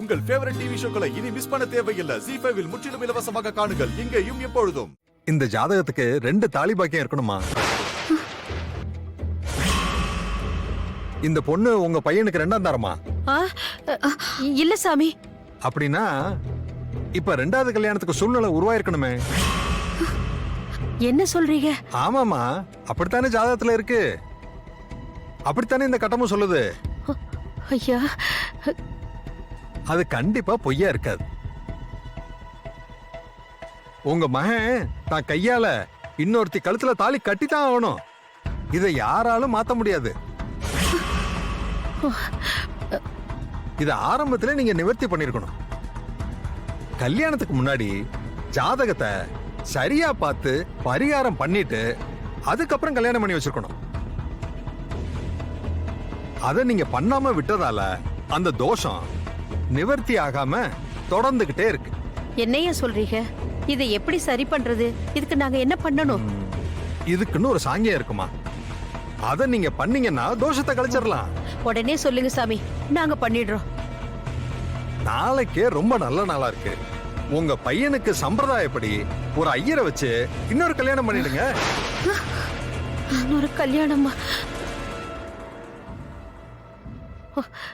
உங்கள் favourite TV ஷோக்களை இனி miss பண்ண தேவையில்லை. ZEE5 இல் முற்றிலும் இலவசமாக காணுங்கள். இங்கேயும் எப்பொழுதும். இந்த ஜாதகத்துக்கு 2 தாலி பாக்கியம் இருக்கணுமா? இந்த பொண்ணு உங்க பையனுக்கு 2ஆம் தரமா? இல்ல சாமி. அப்படின்னா இப்ப 2வது கல்யாணத்துக்கு சூழ்நிலை உருவாயிருக்கணுமே. என்ன சொல்றீங்க? ஆமாமா, அப்படித்தானே ஜாதகத்துல இருக்கு. அப்படித்தானே இந்த கட்டமும் சொல்லுது. ஐயா, அது கண்டிப்பா பொய்யா இருக்காது. உங்க மகன் தான் கையால இன்னொருத்தி கழுத்துல தாலி கட்டித்தான் ஆகணும். இதை யாராலும் மாத்த முடியாது. இத ஆரம்பத்துல நீங்க நிவர்த்தி பண்ணிருக்கணும். கல்யாணத்துக்கு முன்னாடி ஜாதகத்தை சரியா பார்த்து பரிகாரம் பண்ணிட்டு அதுக்கப்புறம் கல்யாணம் பண்ணி வச்சிருக்கணும். அத நீங்க பண்ணாம விட்டதால அந்த தோஷம் நிவர்த்தி ஆகாம தொடர்ந்துகிட்டே இருக்கு. என்னையா சொல்றீங்க? இதை எப்படி சரி பண்றது? இதுக்கு நாங்க என்ன பண்ணணும்? இதுக்குன்னு ஒரு சாங்கியம் இருக்குமா? அத நீங்க பண்ணீங்கன்னா தோஷத்தை கழிச்சிடலாம். உடனே சொல்லுங்க சாமி, நாங்க பண்ணிடுறோம். நாளைக்கே ரொம்ப நல்ல நாளா இருக்கு. உங்க பையனுக்கு சம்பிரதாயப்படி ஒரு ஐயரை வச்சு இன்னொரு கல்யாணம் பண்ணிடுங்க. இன்னொரு கல்யாணமா?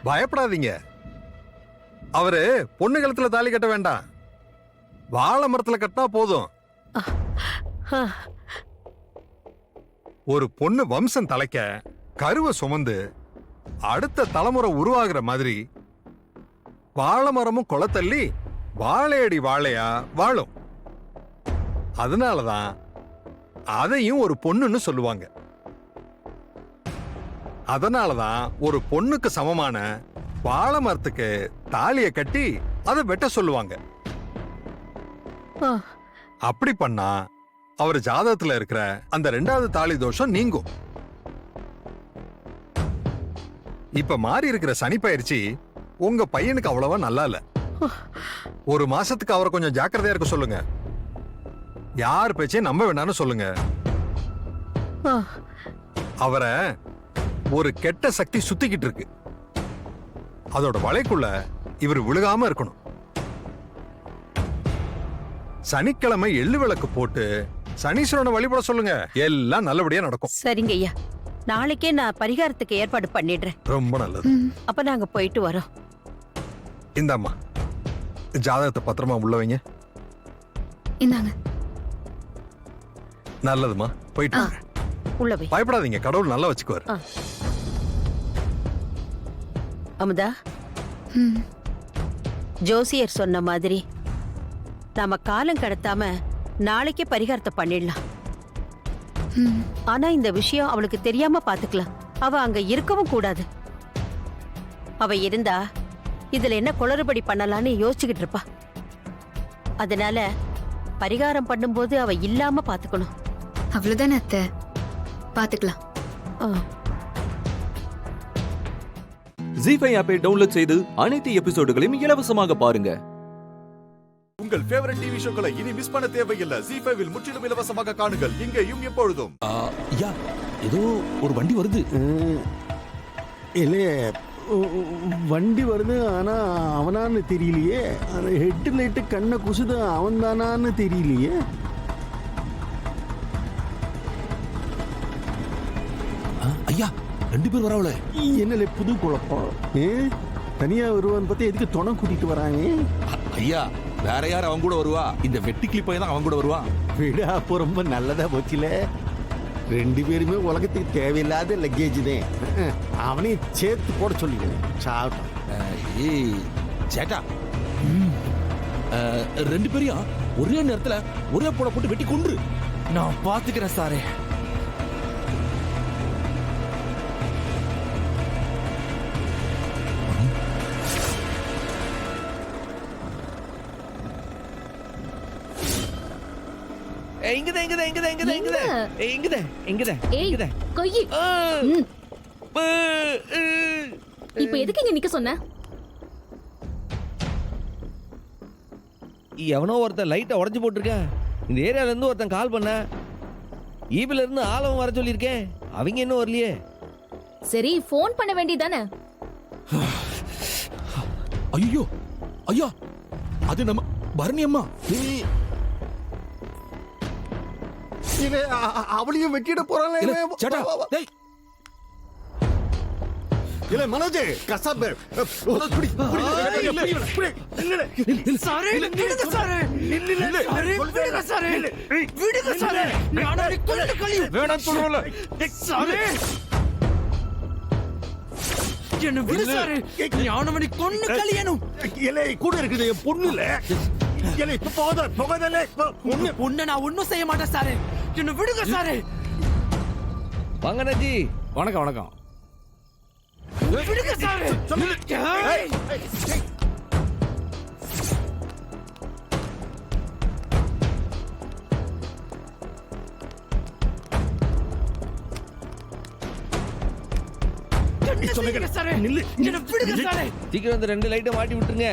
பயப்படாதீங்க. அவரு பொண்ணு கழுத்துல தாலி கட்ட வேண்டாம், வாழை மரத்துல கட்டினா போதும். ஒரு பொண்ணு வம்சம் தலைக்க கருவை சுமந்து அடுத்த தலைமுறை உருவாகிற மாதிரி வாழை மரமும் கொளத்தள்ளி வாழையடி வாழையா வாழும். அதனாலதான் அதையும் ஒரு பொண்ணுன்னு சொல்லுவாங்க. அதனாலதான் ஒரு பொண்ணுக்கு சமமான வாழை மரத்துக்கு தாலிய கட்டி அதை வெட்ட சொல்லுவாங்க. அப்படி பண்ணா அவர் ஜாதகத்துல இருக்கிற அந்த 2வது தாலி தோஷம் நீங்கும். இப்ப மாறி இருக்கிற சனி பயிற்சி உங்க பையனுக்கு அவ்வளவா நல்லா இல்ல. 1 மாசத்துக்கு அவரை கொஞ்சம் ஜாக்கிரதையா இருக்க சொல்லுங்க. யார் பேச்சையும் நம்ப வேண்டாம்னு சொல்லுங்க. அவரை ஒரு கெட்ட சக்தி சுத்திக்கிட்டு இருக்கு. அதோட வலைக்குள்ள இவர் விழுகாம இருக்கணும். சனிக்கிழமை எள்ளு விளக்கு போட்டு சனீஸ்வரனை வழிபட சொல்லுங்க. எல்லாம் நல்லபடியா நடக்கும். சரிங்க ஐயா, நாளைக்கே நான் பரிகாரத்துக்கு ஏற்பாடு பண்ணிடுறேன். ரொம்ப நல்லது. அப்ப நாங்க போயிட்டு வரோம். இந்தாம்மா, ஜாதகத்தை பத்திரமா உள்ள வைங்க. இந்தாங்க. நல்லதுமா, போயிட்டு வாங்க. உள்ள போய் பயப்படாதீங்க, கடவுள் நல்லா வச்சுக்குவாரு. அமுதா, ஜோசியர் சொன்ன மாதிரி நாம காலம் கடத்தாம நாளைக்கே பரிகாரத்தை பண்ணிடலாம். ஆனா இந்த விஷயம் அவளுக்கு தெரியாம பாத்துக்கலாம். அவ அங்க இருக்கவும் கூடாது. அவ இருந்தா இதுல என்ன குளறுபடி பண்ணலான்னு யோசிச்சுக்கிட்டு இருப்பா. அதனால பரிகாரம் பண்ணும்போது அவ இல்லாம பாத்துக்கணும். அவ்வளவுதானே அத்தை, பாத்துக்கலாம். ZEE5 ஆப்பை டவுன்லோட் செய்து அனைத்து எபிசோடுகளையும் இலவசமாக பாருங்க. உங்கள் ஃபேவரட் டிவி ஷோக்களை இனி மிஸ் பண்ண தேவையில்லை. ZEE5 இல் முற்றிலும் இலவசமாக காணுங்கள். இங்கேயும் எப்பொழுதும். ஐயா, ஏதோ ஒரு வண்டி வருது. இல்லையே, வண்டி வருது. ஆனா அவனான்னு தெரியலையே. அந்த ஹெட் லைட்டு கண்ணை குசுது, அவன் தானான்னு தெரியலையே. ஐயா, 2 பேர் வரவள. என்னல புது குழப்பம். தனியா வருவான்னு பார்த்தா எதுக்கு துணை கூட்டிட்டு வராங்க? ஐயா, வேற யார் அவன் கூட வருவா? இந்த வெட்டி கிளிப்பை தான் அவன் கூட வருவா. விடா, அப்போ ரொம்ப நல்லதா போச்சுல. 2 பேருமே உலகத்துக்கு தேவையில்லாத லக்கேஜ் தான். அவனையும் சேர்த்து போட சொல்லிடுவேன். சாப்பிட்டான். ஏய் சேட்டா, 2 பேரையும் ஒரே நேரத்துல ஒரே போட போட்டு வெட்டி கொன்று. நான் பாத்துக்கிறேன் சாரே. இப்ப எதுக்கு இங்க நிக்க சொன்ன? எவனோ ஒருத்தன் லைட்டை உடஞ்சு போட்டிருக்க. இந்த ஏரியால இருந்து ஒருத்தன் கால் பண்ண. ஈபில இருந்து ஆளவும் வர சொல்லியிருக்கேன். அவங்க இன்னும் வரலையே. சரி, போன் பண்ண வேண்டியதானே? ஐயோ, ஐயா அது நம்ம பரணி அம்மா. அவளையும் வெட்டிட போறாங்க. இல்ல, சேட்டா, டேய். இல்ல மனோஜ் கசாப் வேணாம் சொல்றல என்ன விடு சாரு. ஞானமணி கொன்னு கல்யாணம் கூட இருக்குது என் பொண்ணு இல்ல. பொண்ணு நான் ஒண்ணும் செய்ய மாட்டேன் சாரு. என்ன விடுங்க சாரு. வாங்க அண்ணாச்சி. வணக்கம் வணக்கம். விடுங்க சாரு. ஏய். என்ன செய்யுங்க சாரு? என்ன விடுங்க சாரு. சீக்கிரம் அந்த 2 லைட்டை மாட்டி விட்டுருங்க.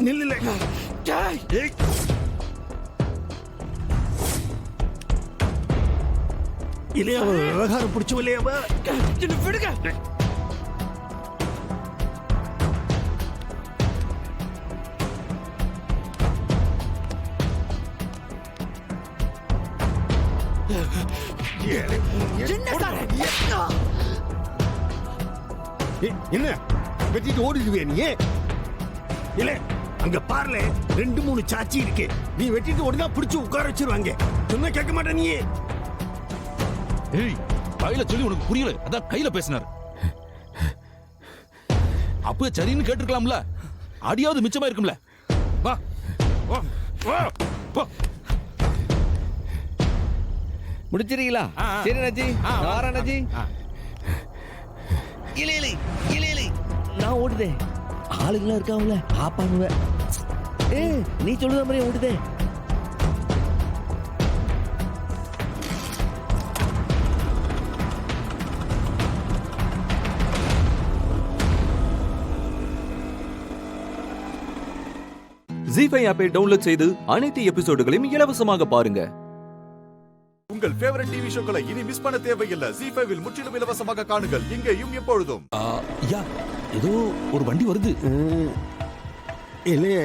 நில்ல. ஏய். இல்லையா விவகாரம் பிடிச்ச இல்லையாவா? என்ன விடுங்க. என்ன சாரு? என்ன வெட்டிட்டு ஓடிடுவே நீ? இல்ல அங்க பார்ல 2-3 சாச்சி இருக்கு. நீ வெட்டிட்டு ஓடினா பிடிச்சு உட்கார வச்சிருவாங்க. சொன்னா கேட்க மாட்டே நீ. ஏய் கையில சொல்லி உனக்கு புரியல, அதான் கையில பேசினார். அப்ப சரின்னு கேட்டிருக்கலாம்ல, அடியாவது மிச்சமா இருக்கும்ல. வா வா வா. முடிச்சிருக்கீங்களா? சரி அண்ணாச்சி. வார அண்ணாச்சி. இலை இலை இலை இலை. நான் ஓடுதே. ஆளுங்களாம் இருக்காங்கல்ல, ஆப்பாங்க. நீ சொல்லுத மாதிரி ஓடுதே. ஜி5 ஆப்பை டவுன்லோட் செய்து அனைத்து எபிசோடுகளையும் இலவசமாக பாருங்க. உங்கள் ஃபேவரட் டிவி ஷோக்களை இனி மிஸ் பண்ண தேவையில்லை. ஜி5 முற்றிலும் இலவசமாக காணுங்கள் இங்கேயும் எப்பொழுதும். ஐயா ஏதோ ஒரு வண்டி வருது. இல்லையே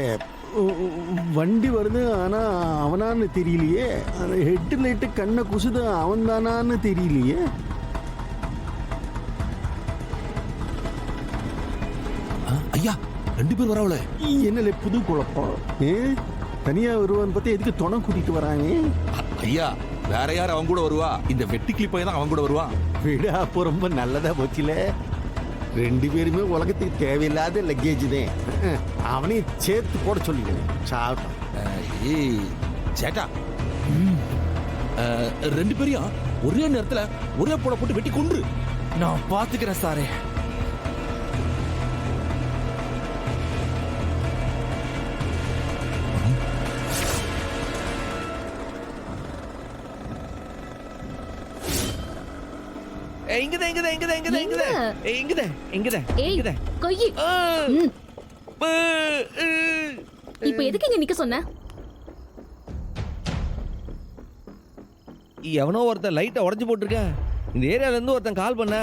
வண்டி வருது, ஆனா அவனான்னு தெரியலையே. அந்த ஹெட் லைட்டு கண்ணை குசுது, அவன் தானான்னு தெரியலையே. ஐயா 2 பேர் வராவல. என்னல புது குழப்பம். தனியா வருவான்னு பார்த்தா எதுக்கு துணை கூட்டிட்டு வராங்க? ஐயா வேற யார் அவங்க கூட வருவா? இந்த வெட்டி கிளிப்பை தான் அவங்க கூட வருவா. விட அப்போ ரொம்ப நல்லதா போச்சுல. 2 பேருமே உலகத்துக்கு தேவையில்லாத லக்கேஜ் தான். அவனையும் சேர்த்து போட சொல்லிடுவேன். சாப்பிட்டான். ஏய் சேட்டா, 2 பேரையும் ஒரே நேரத்துல ஒரே போட போட்டு வெட்டி கொன்று. நான் பாத்துக்கிறேன் சாரு. இங்கதான் இங்கதான் இங்கதான் இங்கதான் இங்கதான் இங்கதான் இங்கதான் ஏய் இங்கதான். கொய்யி. இப்போ எதுக்கு இங்க நிக்க சொன்ன? எவனோ ஒருத்தன் லைட்டை உடைச்சு போட்டிருக்கேன். இந்த ஏரியால இருந்து ஒருத்தன் கால் பண்ண.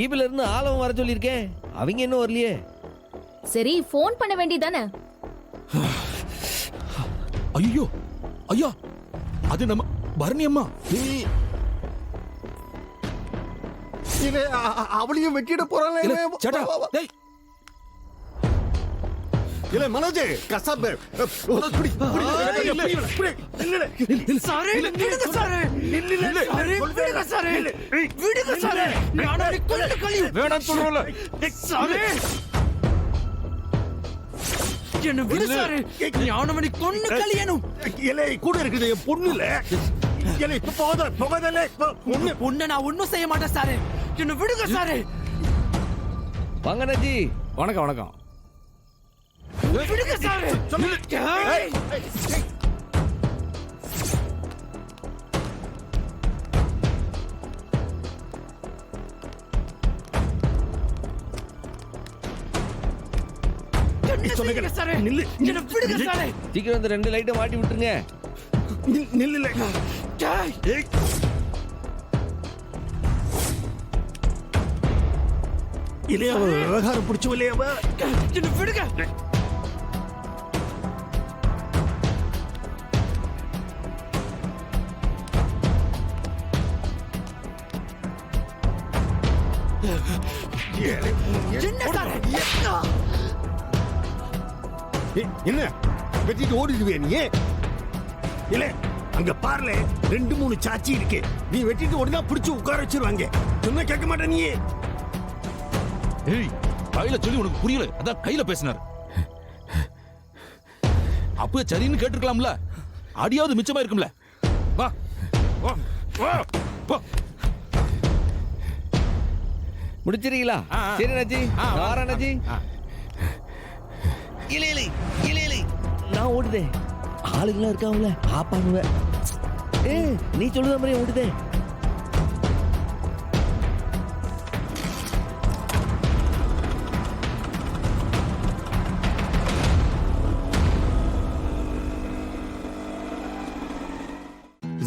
ஈபில இருந்து ஆளவும் வர சொல்லியிருக்கேன். அவங்க இன்னும் வரலையே. சரி ஃபோன் பண்ண வேண்டியதானே? ஐயோ ஐயா அது நம்ம பரணி அம்மா. அவளையும் வெட்டிட போறாங்க. சேட்டா, டேய். இல்ல மனோஜ் கசாப் சாரு. விடுங்க சாரு. சாரு, விடுங்க சாரு. விடுங்க சாரு. ஞானமணி கொன்னு கல்யாணம். வேணாம் சொல்றல சாரு. என்ன விடு சாரு. ஞானமணி கொன்னு கல்யாணம். கூட இருக்குது என் பொண்ணு இல்ல. பொண்ணு நான் ஒண்ணும் செய்ய மாட்டேன் சாரு. என்ன விடுங்க சாரு. வாங்க அண்ணாச்சி. வணக்கம் வணக்கம். விடுங்க சாரு. ஏய். என்ன செய்யுங்க சாரு. என்ன விடுங்க சாரு. சீக்கிரம் அந்த 2 லைட்டை மாட்டி விட்டுருங்க. நில்ல. ஏய். இல்லையா விவகாரம் பிடிச்ச இல்லையாவா? விடுங்க என்ன விடுங்க. என்ன சார்? என்ன வெட்டிட்டு ஓடிடுவே நீ? இல்ல அங்க பார்ல 2-3 சாச்சி இருக்கு. நீ வெட்டிட்டு ஓடினா பிடிச்சு உட்கார வச்சிருவாங்க. சொன்னா கேட்க மாட்டே நீ. ஏய் கையில சொல்லி உனக்கு புரியல, அதான் கையில பேசினார். அப்ப சரின்னு கேட்டிருக்கலாம்ல, அடியாவது மிச்சமா இருக்கும்ல. வா வா வா வா. முடிச்சிருக்கீங்களா? சரி அண்ணாச்சி, நான் வரேன் அண்ணாச்சி. இல்லை இல்லை இல்லை இல்லை, நான் ஓடுதே. ஆளுங்களாம் இருக்காங்கள ஆப்பானுவேன். நீ சொல்லுத மாதிரி ஓடுதே.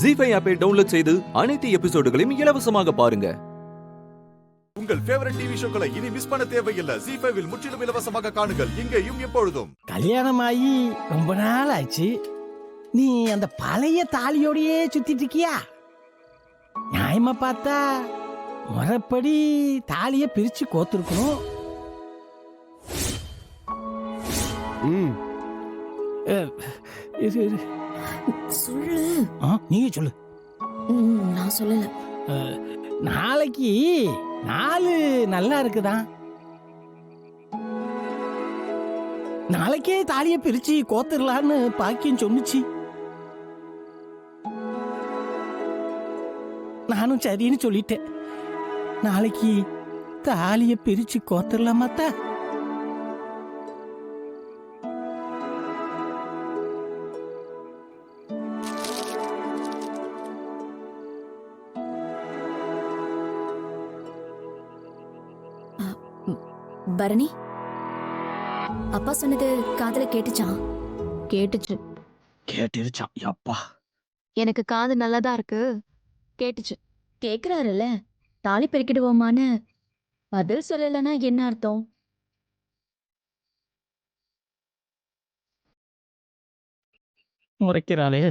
ஜீஃபை ஆப்பை டவுன்லோட் செய்து அனைத்து எபிசோடுகளையும் இலவசமாக பாருங்க. உங்கள் ஃபேவரட் டிவி ஷோக்களை இனி மிஸ் பண்ண தேவையில்லை. ஜீஃபைவில் முற்றிலும் இலவசமாக காணுங்கள் இங்கேயும் எப்பொழுதும். கல்யாணம் ஆகி ரொம்ப நாள் ஆச்சு. நீ அந்த பழைய தாலியோடையே சுத்திட்டு இருக்கியா? நியாயமா பார்த்தா முறைப்படி தாலிய பிரிச்சு கோத்துருக்கணும். சொல்லு. நீங்க சொல்லு. நான் சொல்லல. நாளைக்கு நாலு நல்லா இருக்குதா? நாளைக்கே தாலிய பிரிச்சு கோத்துடலான்னு பாக்கியம் சொன்னுச்சு. நானும் சரின்னு சொல்லிட்டேன். நாளைக்கு தாலிய பிரிச்சு கோத்துடலாமாத்தா? பரணி, அப்பா சொன்னது காதுல கேட்டுச்சான்? கேட்டுச்சு. கேட்டுருச்சான். அப்பா, எனக்கு காது நல்லாதான் இருக்கு. கேட்டுச்சு. கேக்குறாருல்ல, தாலி பெருக்கிடுவோமான்னு பதில் சொல்லலன்னா என்ன அர்த்தம்? முறைக்கிறாளே.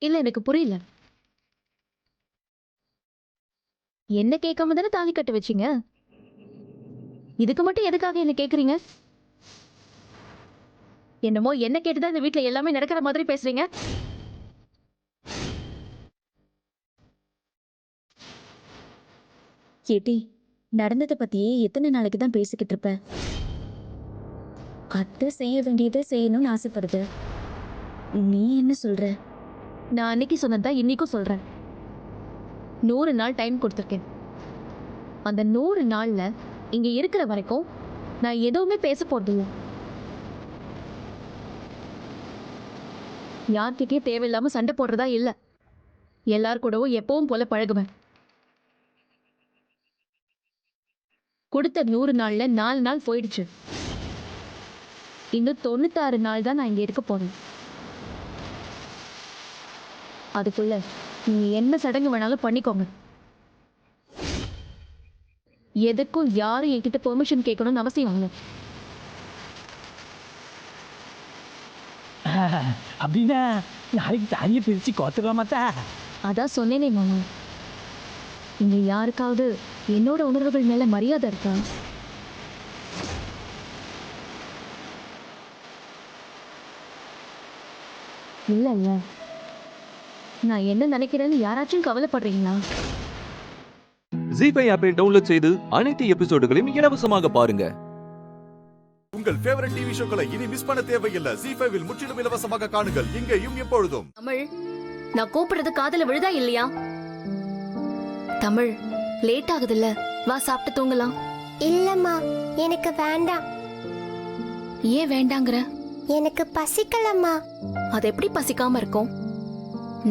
இல்ல, எனக்கு புரியல. என்ன கேட்காம தானே தாலி கட்ட வச்சீங்க. இதுக்கு மட்டும் எதுக்காக என்ன கேக்குறீங்க? என்னமோ என்ன கேட்டுதான் இந்த வீட்டுல எல்லாமே நடக்கிற மாதிரி பேசுறீங்க. கேட்டி, நடந்ததை பத்தியே எத்தனை நாளைக்கு தான் பேசிக்கிட்டு இருப்ப? அத்தை செய்ய வேண்டியதை செய்யணும்னு ஆசைப்படுது. நீ என்ன சொல்ற? நான் அன்னைக்கு சொன்னதான் இன்னைக்கும் சொல்றேன். 100 நாள் டைம் கொடுத்துருக்கேன். அந்த 100 நாள்ல இங்க இருக்கிற வரைக்கும் நான் எதுவுமே பேச போறதில்லை. யார்கிட்டயும் தேவையில்லாம சண்டை போடுறதா இல்ல. எல்லார் கூடவும் எப்பவும் போல பழகுவேன். கொடுத்த 100 நாள்ல 4 நாள் போயிடுச்சு. இன்னும் 96 நாள் தான் நான் இங்க இருக்க போறேன். அதுக்குள்ள நீங்க என்ன சடங்கு வேணாலும் பண்ணிக்கோங்க. எதுக்கும் யாரும் என்கிட்ட பெர்மிஷன் கேட்கணும்னு அவசியம் இல்லை. அப்படின்னா நாளைக்கு தாலியை பிரிச்சு கோத்துடலாமாத்தா? அதான் சொன்னேனே மாமா, இங்க யாருக்காவது என்னோட உணர்வுகள் மேல மரியாதை இருக்கா? இல்ல இல்ல, நான் என்ன நினைக்கிறேன்னு யாராச்சும் கவலைப்படுறீங்களா? ஜீஃபை ஆப்பை டவுன்லோட் செய்து அனைத்து எபிசோடுகளையும் இலவசமாக பாருங்க. உங்கள் ஃபேவரட் டிவி ஷோக்களை இனி மிஸ் பண்ண தேவையில்லை. ஜீஃபைவில் முற்றிலும் இலவசமாக காணுங்கள் இங்கேயும் எப்பொழுதும். தமிழ், நான் கூப்பிடுறது காதுல விழுதா இல்லையா? தமிழ், லேட் ஆகுதுல்ல, வா சாப்பிட்டு தூங்கலாம். இல்லம்மா, எனக்கு வேண்டாம். ஏன் வேண்டாங்கிற? எனக்கு பசிக்கலம்மா. அது எப்படி பசிக்காம இருக்கும்?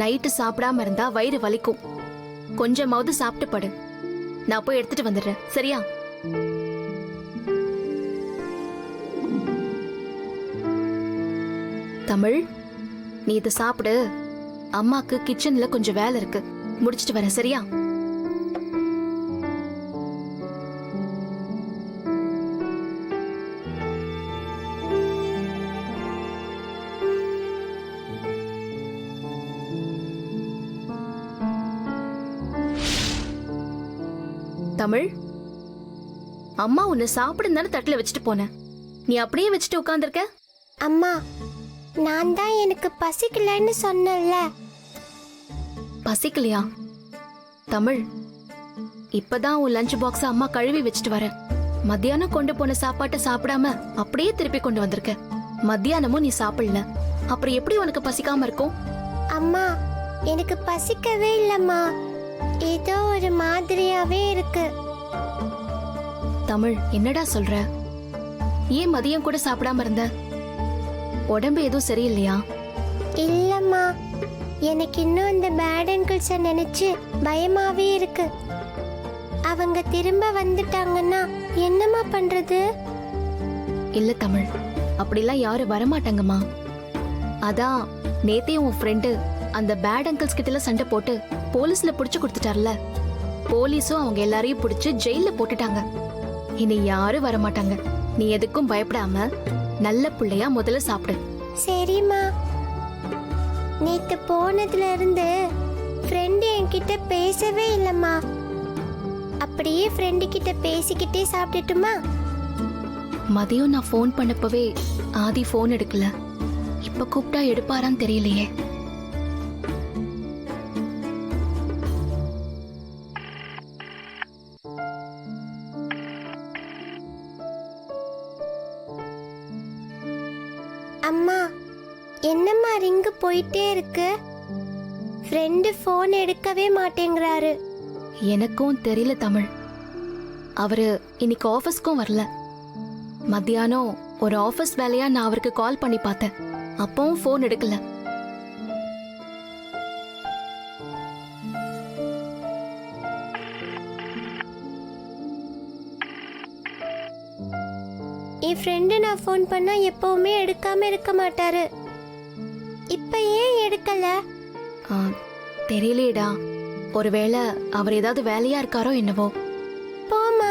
நைட்டு சாப்பிடாம இருந்தா வயிறு வலிக்கும். கொஞ்சமாவது சாப்பிட்டு படு. நான் போய் எடுத்துட்டு வந்துடுறேன், சரியா? தமிழ், நீ இதை சாப்பிடு, அம்மாக்கு கிச்சன்ல கொஞ்சம் வேலை இருக்கு, முடிச்சிட்டு வரேன். சரியா? தமிழ், அம்மா உன்னை சாப்பிடுன்னு தட்டுல வச்சுட்டு போனேன், நீ அப்படியே வச்சுட்டு உட்கார்ந்திருக்க. அம்மா, நான் தான் எனக்கு பசிக்கலன்னு சொன்னேன்ல. பசிக்கலையா? தமிழ், இப்பதான் உன் லஞ்ச் பாக்ஸ் அம்மா கழுவி வச்சுட்டு வரேன். மத்தியானம் கொண்டு போன சாப்பாட்டை சாப்பிடாம அப்படியே திருப்பி கொண்டு வந்திருக்க. மத்தியானமும் நீ சாப்பிடல, அப்புறம் எப்படி உனக்கு பசிக்காம இருக்கும்? அம்மா, எனக்கு பசிக்கவே இல்லம்மா, ஏதோ ஒரு மாதிரியாவே இருக்கு. தமிழ், என்னடா சொல்ற? ஏன் மதியம் கூட சாப்பிடாம இருந்த? உடம்பு எதுவும் சரியில்லையா? இல்லம்மா, எனக்கு இன்னும் அந்த பேட் அங்கிள்ஸ நினைச்சு பயமாவே இருக்கு. அவங்க திரும்ப வந்துட்டாங்கன்னா என்னம்மா பண்றது? இல்ல தமிழ், அப்படிலாம் யாரும் வரமாட்டாங்கம்மா. அதான் நேத்தே உன் ஃப்ரெண்டு அந்த பேட் அங்கிள்ஸ் கிட்ட சண்டை போட்டு போலீஸ்ல புடிச்சு கொடுத்துட்டார்ல. போலீஸும் அவங்க எல்லாரையும் புடிச்சு ஜெயில போட்டுட்டாங்க. இனி யாரும் வரமாட்டாங்க. நீ எதுக்கும் பயப்படாம நல்ல பிள்ளையா முதல்ல சாப்பிடு. சரிம்மா. நேத்து போனதுல இருந்து ஃப்ரெண்டு என்கிட்ட பேசவே இல்லம்மா. அப்படியே ஃப்ரெண்டு கிட்ட பேசிக்கிட்டே சாப்பிட்டுட்டுமா? மதியம் நான் ஃபோன் பண்ணப்பவே ஆதி ஃபோன் எடுக்கல. இப்ப கூப்பிட்டா எடுப்பாரான்னு தெரியலையே. அம்மா, என்னம்மா ரிங்கு போயிட்டே இருக்கு? ஃப்ரெண்டு ஃபோன் எடுக்கவே மாட்டேங்கிறாரு. எனக்கும் தெரியல தமிழ். அவரு இன்னைக்கு ஆபீஸ்க்கும் வரல. மத்தியானம் ஒரு ஆபீஸ் வேலையா நான் அவருக்கு கால் பண்ணி பார்த்தேன், அப்பவும் ஃபோன் எடுக்கல. என் ஃப்ரெண்டு நான் ஃபோன் பண்ணா எப்பவுமே எடுக்காம இருக்க மாட்டாரு. இப்ப ஏன் எடுக்கல? தெரியலேடா, ஒருவேளை அவர் ஏதாவது வேலையா இருக்காரோ என்னவோ. போமா,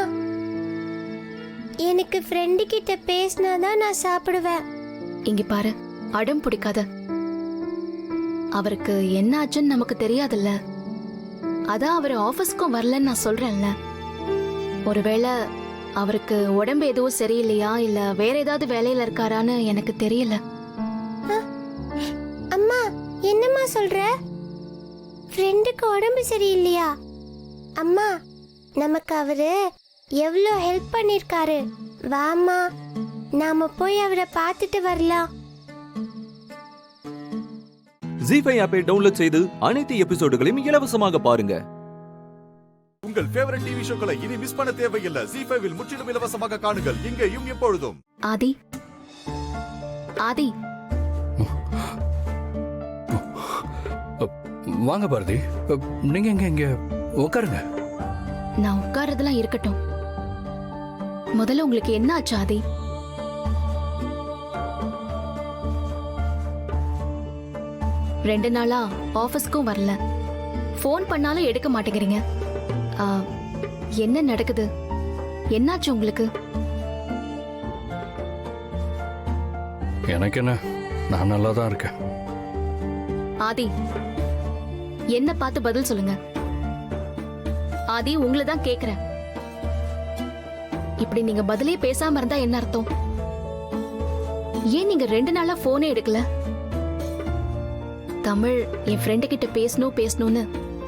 எனக்கு ஃப்ரெண்டு கிட்ட பேசினாதான் நான் சாப்பிடுவேன். இங்க பாரு, அடம் பிடிக்காத. அவருக்கு என்ன ஆச்சுன்னு நமக்கு தெரியாதுல்ல. அதான் அவர் ஆபீஸ்க்கும் வரலன்னு நான் சொல்றேன்ல. ஒருவேளை அவருக்கு உடம்பு எதுவும் சரியில்லையா இல்ல வேற ஏதாவது வேலையில இருக்காரான்னு எனக்கு தெரியல. அம்மா, என்னம்மா சொல்ற? ஃப்ரெண்டுக்கு உடம்பு சரியில்லையா? அம்மா, நமக்கு அவரு எவ்வளோ ஹெல்ப் பண்ணிருக்காரு. வாமா, நாம போய் அவரை பார்த்துட்டு வரலாம். ஜீஃபை ஆப்பை டவுன்லோட் செய்து அனைத்து எபிசோடுகளையும் இலவசமாக பாருங்க. உங்கள் ஃபேவரட் டிவி ஷோக்களை இனி மிஸ் பண்ண தேவையில்லை. ஜீ5 முற்றிலும் இலவசமாக காணுங்கள், இங்கேயும் எப்பொழுதும். ஆதி, ஆதி, வாங்க பாரதி, நீங்க இங்க உட்காருங்க. நான் உட்கார்றதெல்லாம் இருக்கட்டும். முதல்ல உங்களுக்கு என்ன ஆச்சு ஆதி? ரெண்டு நாளா ஆபீஸ்க்கும் வரல, ஃபோன் பண்ணாலும் எடுக்க மாட்டேங்கிறீங்க. என்ன நடக்குது? என்னாச்சு உங்களுக்கு? எனக்கு என்ன, நான் நல்லா தான் இருக்கேன். ஆதி, என்ன பார்த்து பதில் சொல்லுங்க. ஆதி, உங்களை தான் கேக்குறேன். இப்படி நீங்க பதிலே பேசாம இருந்தா என்ன அர்த்தம்? ஏன் நீங்க 2 நாளா போனே எடுக்கல? தமிழ், என் ஃப்ரெண்டு கிட்ட பேசணும்னு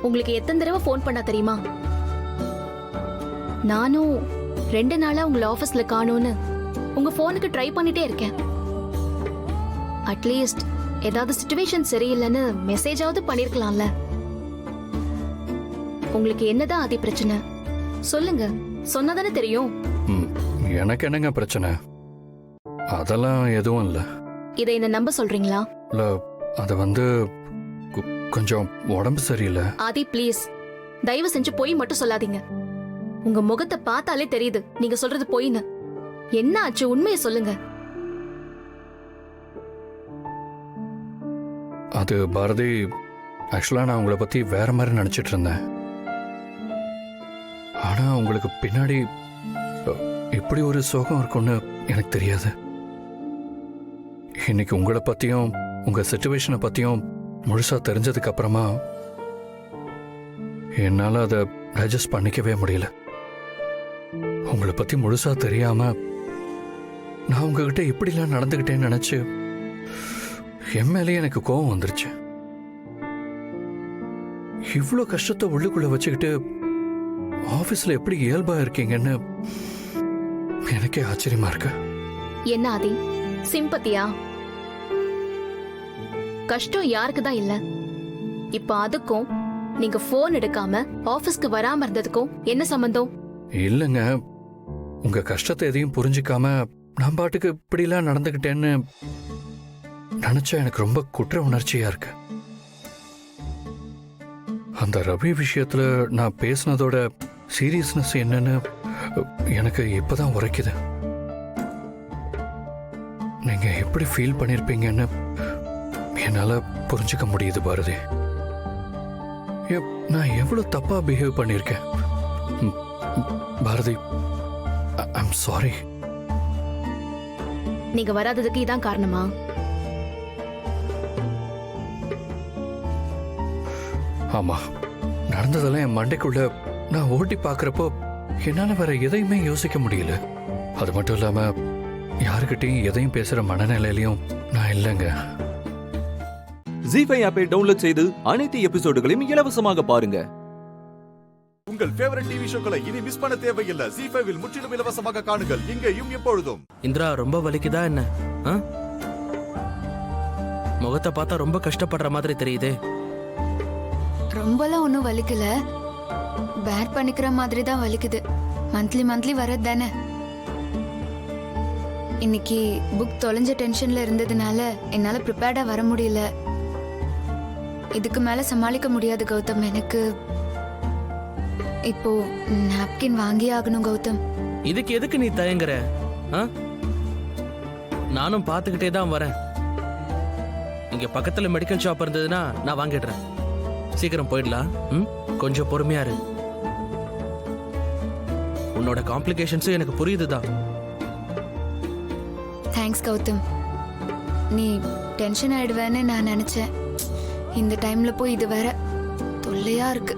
உங்களுக்கு எத்தனை தடவை போன் பண்ணா தெரியுமா? நானும் 2 நாளா உங்களை ஆபீஸ்ல காணோன்னு உங்க போனுக்கு ட்ரை பண்ணிட்டே இருக்கேன். அட்லீஸ்ட் ஏதாவது சிச்சுவேஷன் சரியில்லைன்னு மெசேஜாவது பண்ணிருக்கலாம்ல. உங்களுக்கு என்னதான் ஆதி பிரச்சனை? சொல்லுங்க, சொன்னதானே தெரியும். எனக்கு என்னங்க பிரச்சனை? அதெல்லாம் எதுவும் இல்ல. இதை என்ன நம்ப சொல்றீங்களா? இல்ல, அது கொஞ்சம் உடம்பு சரியில்லை. ஆதி, ப்ளீஸ் தயவு செஞ்சு போய் மட்டும் சொல்லாதீங்க. உங்க முகத்தை பார்த்தாலே தெரியுது நீங்க சொல்றது போயின்னு. என்ன ஆச்சு? உண்மையை சொல்லுங்க. அது பாரதி, ஆக்சுவலாக நான் உங்களை பற்றி வேற மாதிரி நினச்சிட்டு இருந்தேன். ஆனால் உங்களுக்கு பின்னாடி இப்படி ஒரு சோகம் இருக்கும்னு எனக்கு தெரியாது. இன்னைக்கு உங்களை பற்றியும் உங்கள் சிச்சுவேஷனை பற்றியும் முழுசாக தெரிஞ்சதுக்கு அப்புறமா என்னால் அதை டைஜஸ்ட் பண்ணிக்கவே முடியல. உங்களை பற்றி முழுசாக தெரியாமல் நான் உங்ககிட்ட இப்படிலாம் நடந்துக்கிட்டேன்னு நினச்சி என் மேலே எனக்கு கோபம் வந்துருச்சு. இவ்வளோ கஷ்டத்தை உள்ளுக்குள்ள வச்சுக்கிட்டு ஆஃபீஸில் எப்படி இயல்பாக இருக்கீங்கன்னு எனக்கே ஆச்சரியமா இருக்கு. என்ன ஆதி, சிம்பத்தியா? கஷ்டம் யாருக்கு தான் இல்ல? இப்ப அதுக்கும் நீங்க போன் எடுக்காம ஆபீஸ்க்கு வராம இருந்ததுக்கும் என்ன சம்பந்தம்? இல்லைங்க, உங்க கஷ்டத்தை எதையும் புரிஞ்சுக்காம நான் பாட்டுக்கு இப்படிலாம் நடந்துக்கிட்டேன்னு நினைச்சா எனக்கு ரொம்ப குற்ற உணர்ச்சியா இருக்கு. அந்த ரவி விஷயத்துல நான் பேசினதோட சீரியஸ்னஸ் என்னன்னு எனக்கு இப்பதான் உரைக்குது. நீங்க எப்படி ஃபீல் பண்ணிருப்பீங்கன்னு என்னால புரிஞ்சுக்க முடியுது பாரதி. நான் எவ்வளவு தப்பா பிஹேவ் பண்ணிருக்கேன் பாரதி. I'm sorry. நீங்க வராததுக்கு இதான் காரணமா? ஆமா, நடந்ததெல்லாம் என் மண்டைக்குள்ள நான் ஓட்டி பாக்குறப்போ என்னால வேற எதையுமே யோசிக்க முடியல. அது மட்டும் இல்லாம யாருக்கிட்டையும் எதையும் பேசுற மனநிலையிலையும் நான் இல்லைங்க. ஜீ5 ஆப்பை டவுன்லோட் செய்து அனைத்து எபிசோடுகளையும் இலவசமாக பாருங்க. உங்கள் ஃபேவரட் டிவி ஷோக்களை இனி மிஸ் பண்ண தேவையில்லை. ஜீ5 முற்றிலும் இலவசமாக காணுங்கள், இங்கேயும் எப்பொழுதும். இந்திரா, ரொம்ப வலிக்குதா என்ன? முகத்தை பார்த்தா ரொம்ப கஷ்டப்படுற மாதிரி தெரியுதே. ரொம்பலாம் ஒன்றும் வலிக்கல, பேட் பண்ணிக்கிற மாதிரி தான் வலிக்குது. மந்த்லி வரது தானே. இன்னைக்கு புக் தொலைஞ்ச டென்ஷன்ல இருந்ததுனால என்னால ப்ரிப்பேர்டா வர முடியல. இதுக்கு மேல சமாளிக்க முடியாது கௌதம். எனக்கு இப்போ நாப்கின் வாங்கி ஆகணும் கௌதம். இதுக்கு எதுக்கு நீ தயங்குற? நானும் பார்த்துக்கிட்டே தான் வரேன். இங்க பக்கத்துல மெடிக்கல் ஷாப் இருந்ததுன்னா நான் வாங்கிடுறேன். சீக்கிரம் போயிடலாம். கொஞ்சம் பொறுமையா இரு. உன்னோட காம்ப்ளிகேஷன்ஸும் எனக்கு புரியுதுதான். தேங்க்ஸ் கௌதம். நீ டென்ஷன் ஆயிடுவேன்னு நான் நினைச்சேன். இந்த டைம்ல போய் இது வேற தொல்லையா இருக்கு.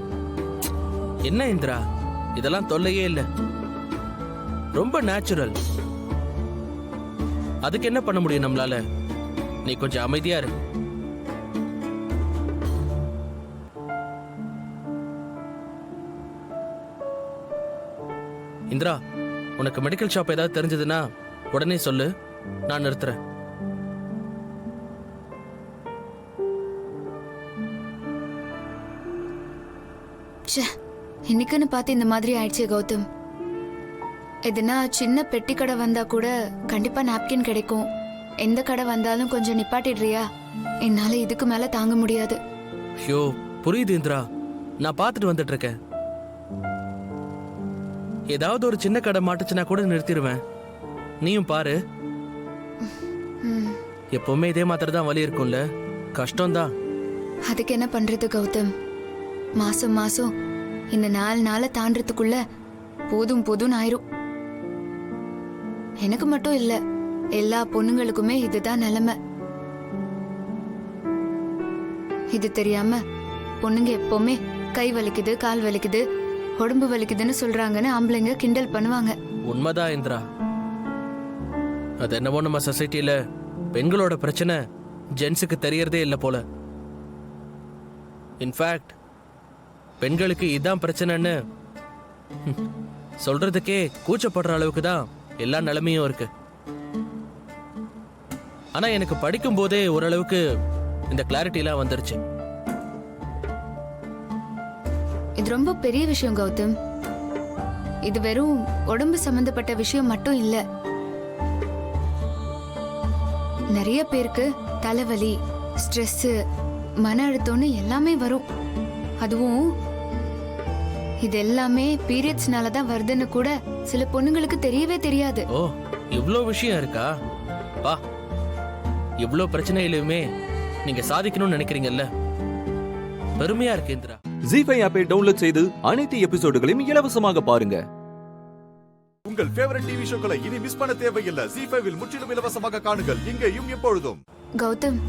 என்ன இந்திரா, இதெல்லாம் தொல்லையே இல்ல, ரொம்ப நேச்சுரல். அதுக்கு என்ன பண்ண முடியும் நம்மளால? நீ கொஞ்சம் அமைதியா இரு. இந்திரா, உனக்கு மெடிக்கல் ஷாப் ஏதாவது தெரிஞ்சதுன்னா உடனே சொல்லு, நான் நிறுத்துறேன். இன்னைக்குன்னு பார்த்து இந்த மாதிரி ஆயிடுச்சு கௌதம். எதுனா சின்ன பெட்டி கடை வந்தா கூட கண்டிப்பா நாப்கின் கிடைக்கும். எந்த கடை வந்தாலும் கொஞ்சம் நிப்பாட்டிடுறியா? என்னால இதுக்கு மேல தாங்க முடியாது. ஐயோ, புரியுது இந்திரா, நான் பார்த்துட்டு வந்துட்டு இருக்கேன். ஏதாவது ஒரு சின்ன கடை மாட்டுச்சுன்னா கூட நிறுத்திடுவேன். நீயும் பாரு. எப்பவுமே இதே மாதிரி தான் வலி இருக்கும்ல, கஷ்டம்தான். அதுக்கு என்ன பண்றது கௌதம்? மாசம் மாசம் இந்த 4 நாளை தாண்டறதுக்குள்ள போதும் ஆயிரும். எனக்கு மட்டும் இல்ல, எல்லா பொண்ணுங்களுக்குமே இதுதான் நிலைமை. இது தெரியாம பொண்ணுங்க எப்பவுமே கை வலிக்குது, கால் வலிக்குது, உடம்பு வலிக்குதுன்னு சொல்றாங்கன்னு ஆம்பளைங்க கிண்டல் பண்ணுவாங்க. உண்மைதான் இந்திரா. அது என்னவோ நம்ம சொசைட்டில பெண்களோட பிரச்சனை ஜென்ஸுக்கு தெரியறதே இல்லை போல. இன்ஃபேக்ட் பெண்களுக்கு இதான் பிரச்சனைன்னு சொல்றதுக்கே கூச்சப்படுற அளவுக்கு தான் எல்லா நிலைமையும் இருக்கு. ஆனா எனக்கு படிக்கும் போதே ஓரளவுக்கு இந்த கிளாரிட்டிலாம் வந்துருச்சு. இது ரொம்ப பெரிய விஷயம் கௌதம். இது வெறும் உடம்பு சம்பந்தப்பட்ட விஷயம் மட்டும் இல்ல. நிறைய பேருக்கு தலைவலி, ஸ்ட்ரெஸ், மன அழுத்தம்னு எல்லாமே வரும். அதுவும் இது எல்லாமே பீரியட்ஸ்னால தான் வருதுன்னு கூட சில பொண்ணுங்களுக்கு தெரியவே தெரியாது. ஓ, இவ்ளோ விஷயம் இருக்கா? வா, இவ்ளோ பிரச்சனையிலுமே நீங்க சாதிக்கணும்னு நினைக்கிறீங்கல்ல, பெருமையா இருக்கு இந்திரா. ஜி5 ஆப்பை டவுன்லோட் செய்து அனைத்து எபிசோடுகளையும் இலவசமாக பாருங்க. உங்கள் ஃபேவரட் டிவி ஷோக்களை இனி மிஸ் பண்ண தேவையில்லை. ஜி5வில் முற்றிலும் இலவசமாக காணுங்கள் இங்கேயும் எப்பொழுதும். கௌதம்,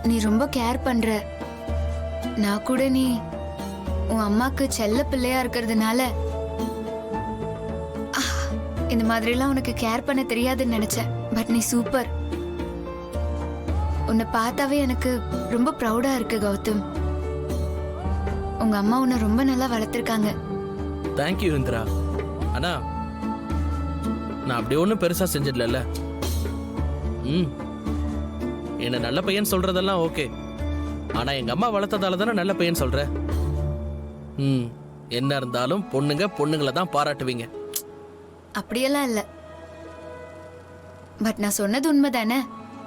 நீ ரொம்ப கேர் பண்ற. நான் கூட நீ உன் அம்மாக்கு செல்ல பிள்ளையா இருக்கிறதுனால இந்த மாதிரிலாம் உனக்கு கேர் பண்ண தெரியாதுன்னு நினைச்சேன். பட் நீ சூப்பர். உன்னை பார்த்தாவே எனக்கு ரொம்ப ப்ரௌடா இருக்கு கௌதம். உங்க அம்மா உன்னை ரொம்ப நல்லா வளர்த்துருக்காங்க. தேங்க்யூ இந்திரா. அண்ணா, நான் அப்படி ஒன்றும் பெருசா செஞ்சிடல. என்ன நல்ல பையன் சொல்றதெல்லாம் ஓகே. ஆனா எங்க அம்மா வளர்த்ததால தானே நல்ல பையன் சொல்ற. என்ன இருந்தாலும் பொண்ணுங்களை தான் பாராட்டுவீங்க. அப்படியெல்லாம் இல்ல. பட் நான் சொன்னது உண்மைதானே.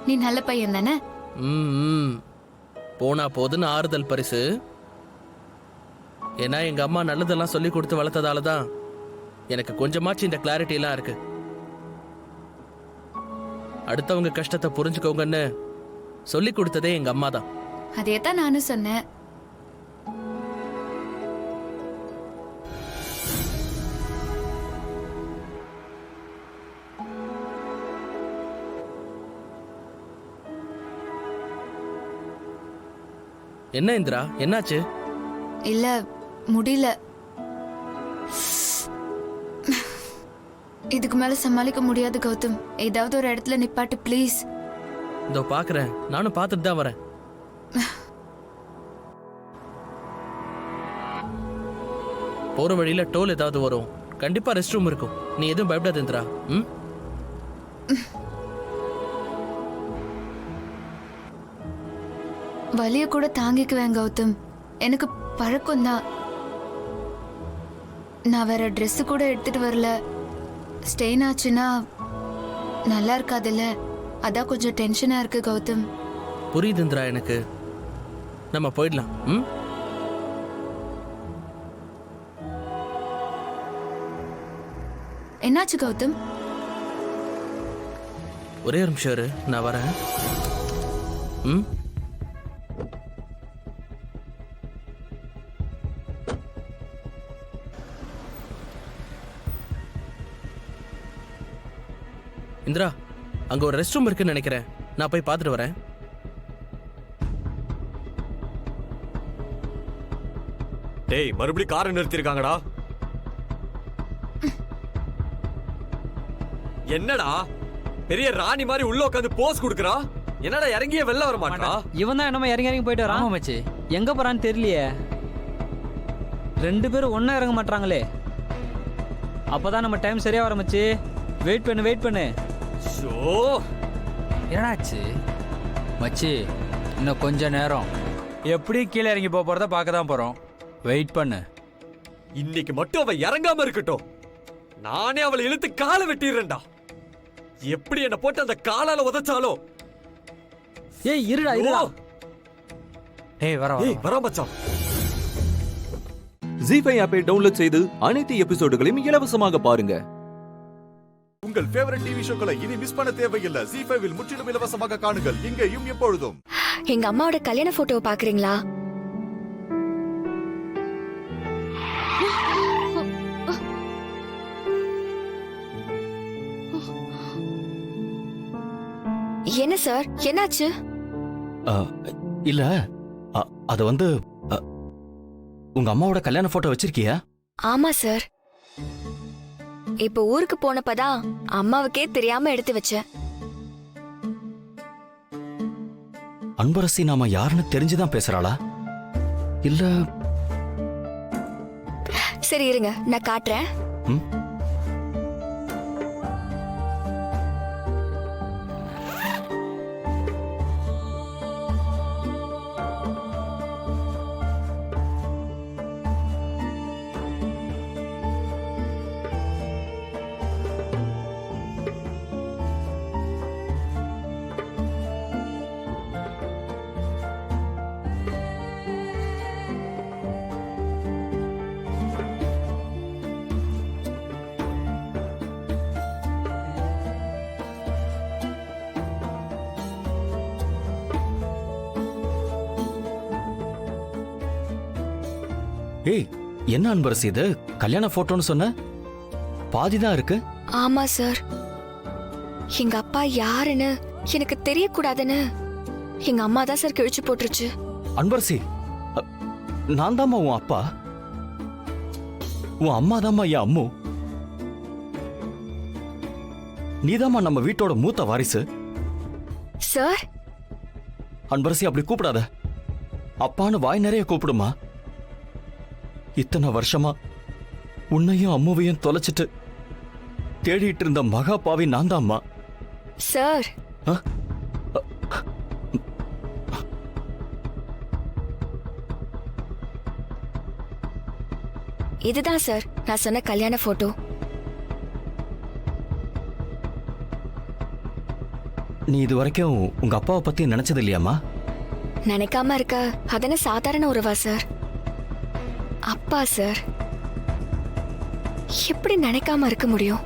நீ நல்ல பையன் தானே. போனா போதுன்னு ஆறுதல் பரிசு. ஏன்னா எங்க அம்மா நல்லதெல்லாம் சொல்லி கொடுத்து வளர்த்ததால தான் எனக்கு கொஞ்சமாச்சு இந்த கிளாரிட்டி எல்லாம் இருக்கு. அடுத்தவங்க கஷ்டத்தை புரிஞ்சுக்கோங்கன்னு சொல்லி கொடுத்ததே எங்க அம்மா தான். அதே தான் நானும் சொன்னேன். என்ன இந்திரா, என்னாச்சு? இல்ல, முடியல. இதுக்கு மேல சமாளிக்க முடியாது கௌதம். ஏதாவது ஒரு இடத்துல நிப்பாட்டு ப்ளீஸ். இதோ பாக்குறேன், நானும் பார்த்துட்டு தான் வரேன். போற வழியில டோல் ஏதாவது வரும். கண்டிப்பா ரெஸ்ட் ரூம் இருக்கும். நீ எதுவும் பயப்படாத இந்திரா. வலிய கூட தாங்கிக்குவேன் கௌதம். எனக்கு பழக்கம் தான். நான் வேற ட்ரெஸ் கூட எடுத்துட்டு வரல. ஸ்டெயின் ஆச்சுன்னா நல்லா இருக்காதுல்ல. அதான் கொஞ்சம் டென்ஷனா இருக்கு கௌதம். புரியுது இந்திரா எனக்கு. நம்ம போயிடலாம். என்னாச்சு கௌதம்? ஒரே ஒரு நிமிஷம் இரு, நான் வரேன். இந்திரா, அங்க ஒரு ரெஸ்ட் ரூம் இருக்குன்னு நினைக்கிறேன். நான் போய் பார்த்துட்டு வரேன். டேய், மறுபடியும் காரை நிறுத்திருக்காங்கடா. என்னடா பெரிய ராணி மாதிரி உள்ள உட்காந்து போஸ் குடுக்குறா? என்னடா இறங்கியே வெளில வர மாட்டா? இவன் தான் என்னமா இறங்கி போயிட்டு வரான். ஆமா மச்சி, எங்க போறான்னு தெரியலையே. ரெண்டு பேரும் ஒண்ணா இறங்க மாட்டாங்களே. அப்பதான் நம்ம டைம் சரியா வர மச்சி. வெயிட் பண்ணு. ஷோ, என்னாச்சு மச்சி? இன்னும் கொஞ்ச நேரம் எப்படி கீழே இறங்கி போறத பார்க்க தான் போறோம். வெயிட் பண்ணு. இன்னைக்கு மட்டும் அவ இறங்காம இருக்கட்டும். நானே அவளை இழுத்து காலை வெட்டிடுறேன்டா. எப்படி என்ன போட்டு அந்த காலால உதைச்சாலும். ஏய் இருடா. ஏய் வர மச்சான். ஜி5 ஆப்பை டவுன்லோட் செய்து அனைத்து எபிசோடுகளையும் இலவசமாக பாருங்க. உங்கள் ஃபேவரட் டிவி ஷோக்களை இனி மிஸ் பண்ண தேவையில்லை. ஜி5வில் முற்றிலும் இலவசமாக காணுங்கள் இங்கேயும் எப்பொழுதும். எங்க அம்மாவோட கல்யாண போட்டோவை பாக்குறீங்களா? என்ன சார், என்னாச்சு? இல்ல, அது வந்து உங்க அம்மாவோட கல்யாண போட்டோ வச்சிருக்கியா? ஆமா சார். இப்ப ஊருக்கு போனப்பதான் அம்மாவுக்கே தெரியாம எடுத்து வச்சேன். அன்பரசி நாம யாருன்னு தெரிஞ்சுதான் பேசுறாளா இல்ல? சரி இருங்க, நான் காட்டுறேன். ஏய், என்ன அன்பரசி இது? கல்யாண போட்டோன்னு சொன்ன, பாதிதான் இருக்கு. ஆமா சார், எங்க அப்பா யாருன்னு எனக்கு தெரியக்கூடாதுன்னு எங்க அம்மா தான் சார் கிழிச்சு போட்டுருச்சு. அன்பரசி, நான் தாம்மா உன் அப்பா, உன் அம்மா தாம்மா என் அம்மு. நீதாம்மா நம்ம வீட்டோட மூத்த வாரிசு. சார், அன்பரசி அப்படி கூப்பிடாத, அப்பான்னு வாய் நிறைய கூப்பிடுமா. இத்தனை வருஷமா உன்னையும் அம்முவையும் தொலைச்சிட்டு தேடிட்டு இருந்த மகா பாவி நான் தான் அம்மா. சார், இதுதான் சார் நான் சொன்ன கல்யாண போட்டோ. நீ இது வரைக்கும் உங்க அப்பாவை பத்தி நினைச்சது இல்லையாமா? நினைக்காம இருக்க அதன சாதாரண உறவா சார்? அப்பா சார், எப்படி நினைக்காம இருக்க முடியும்?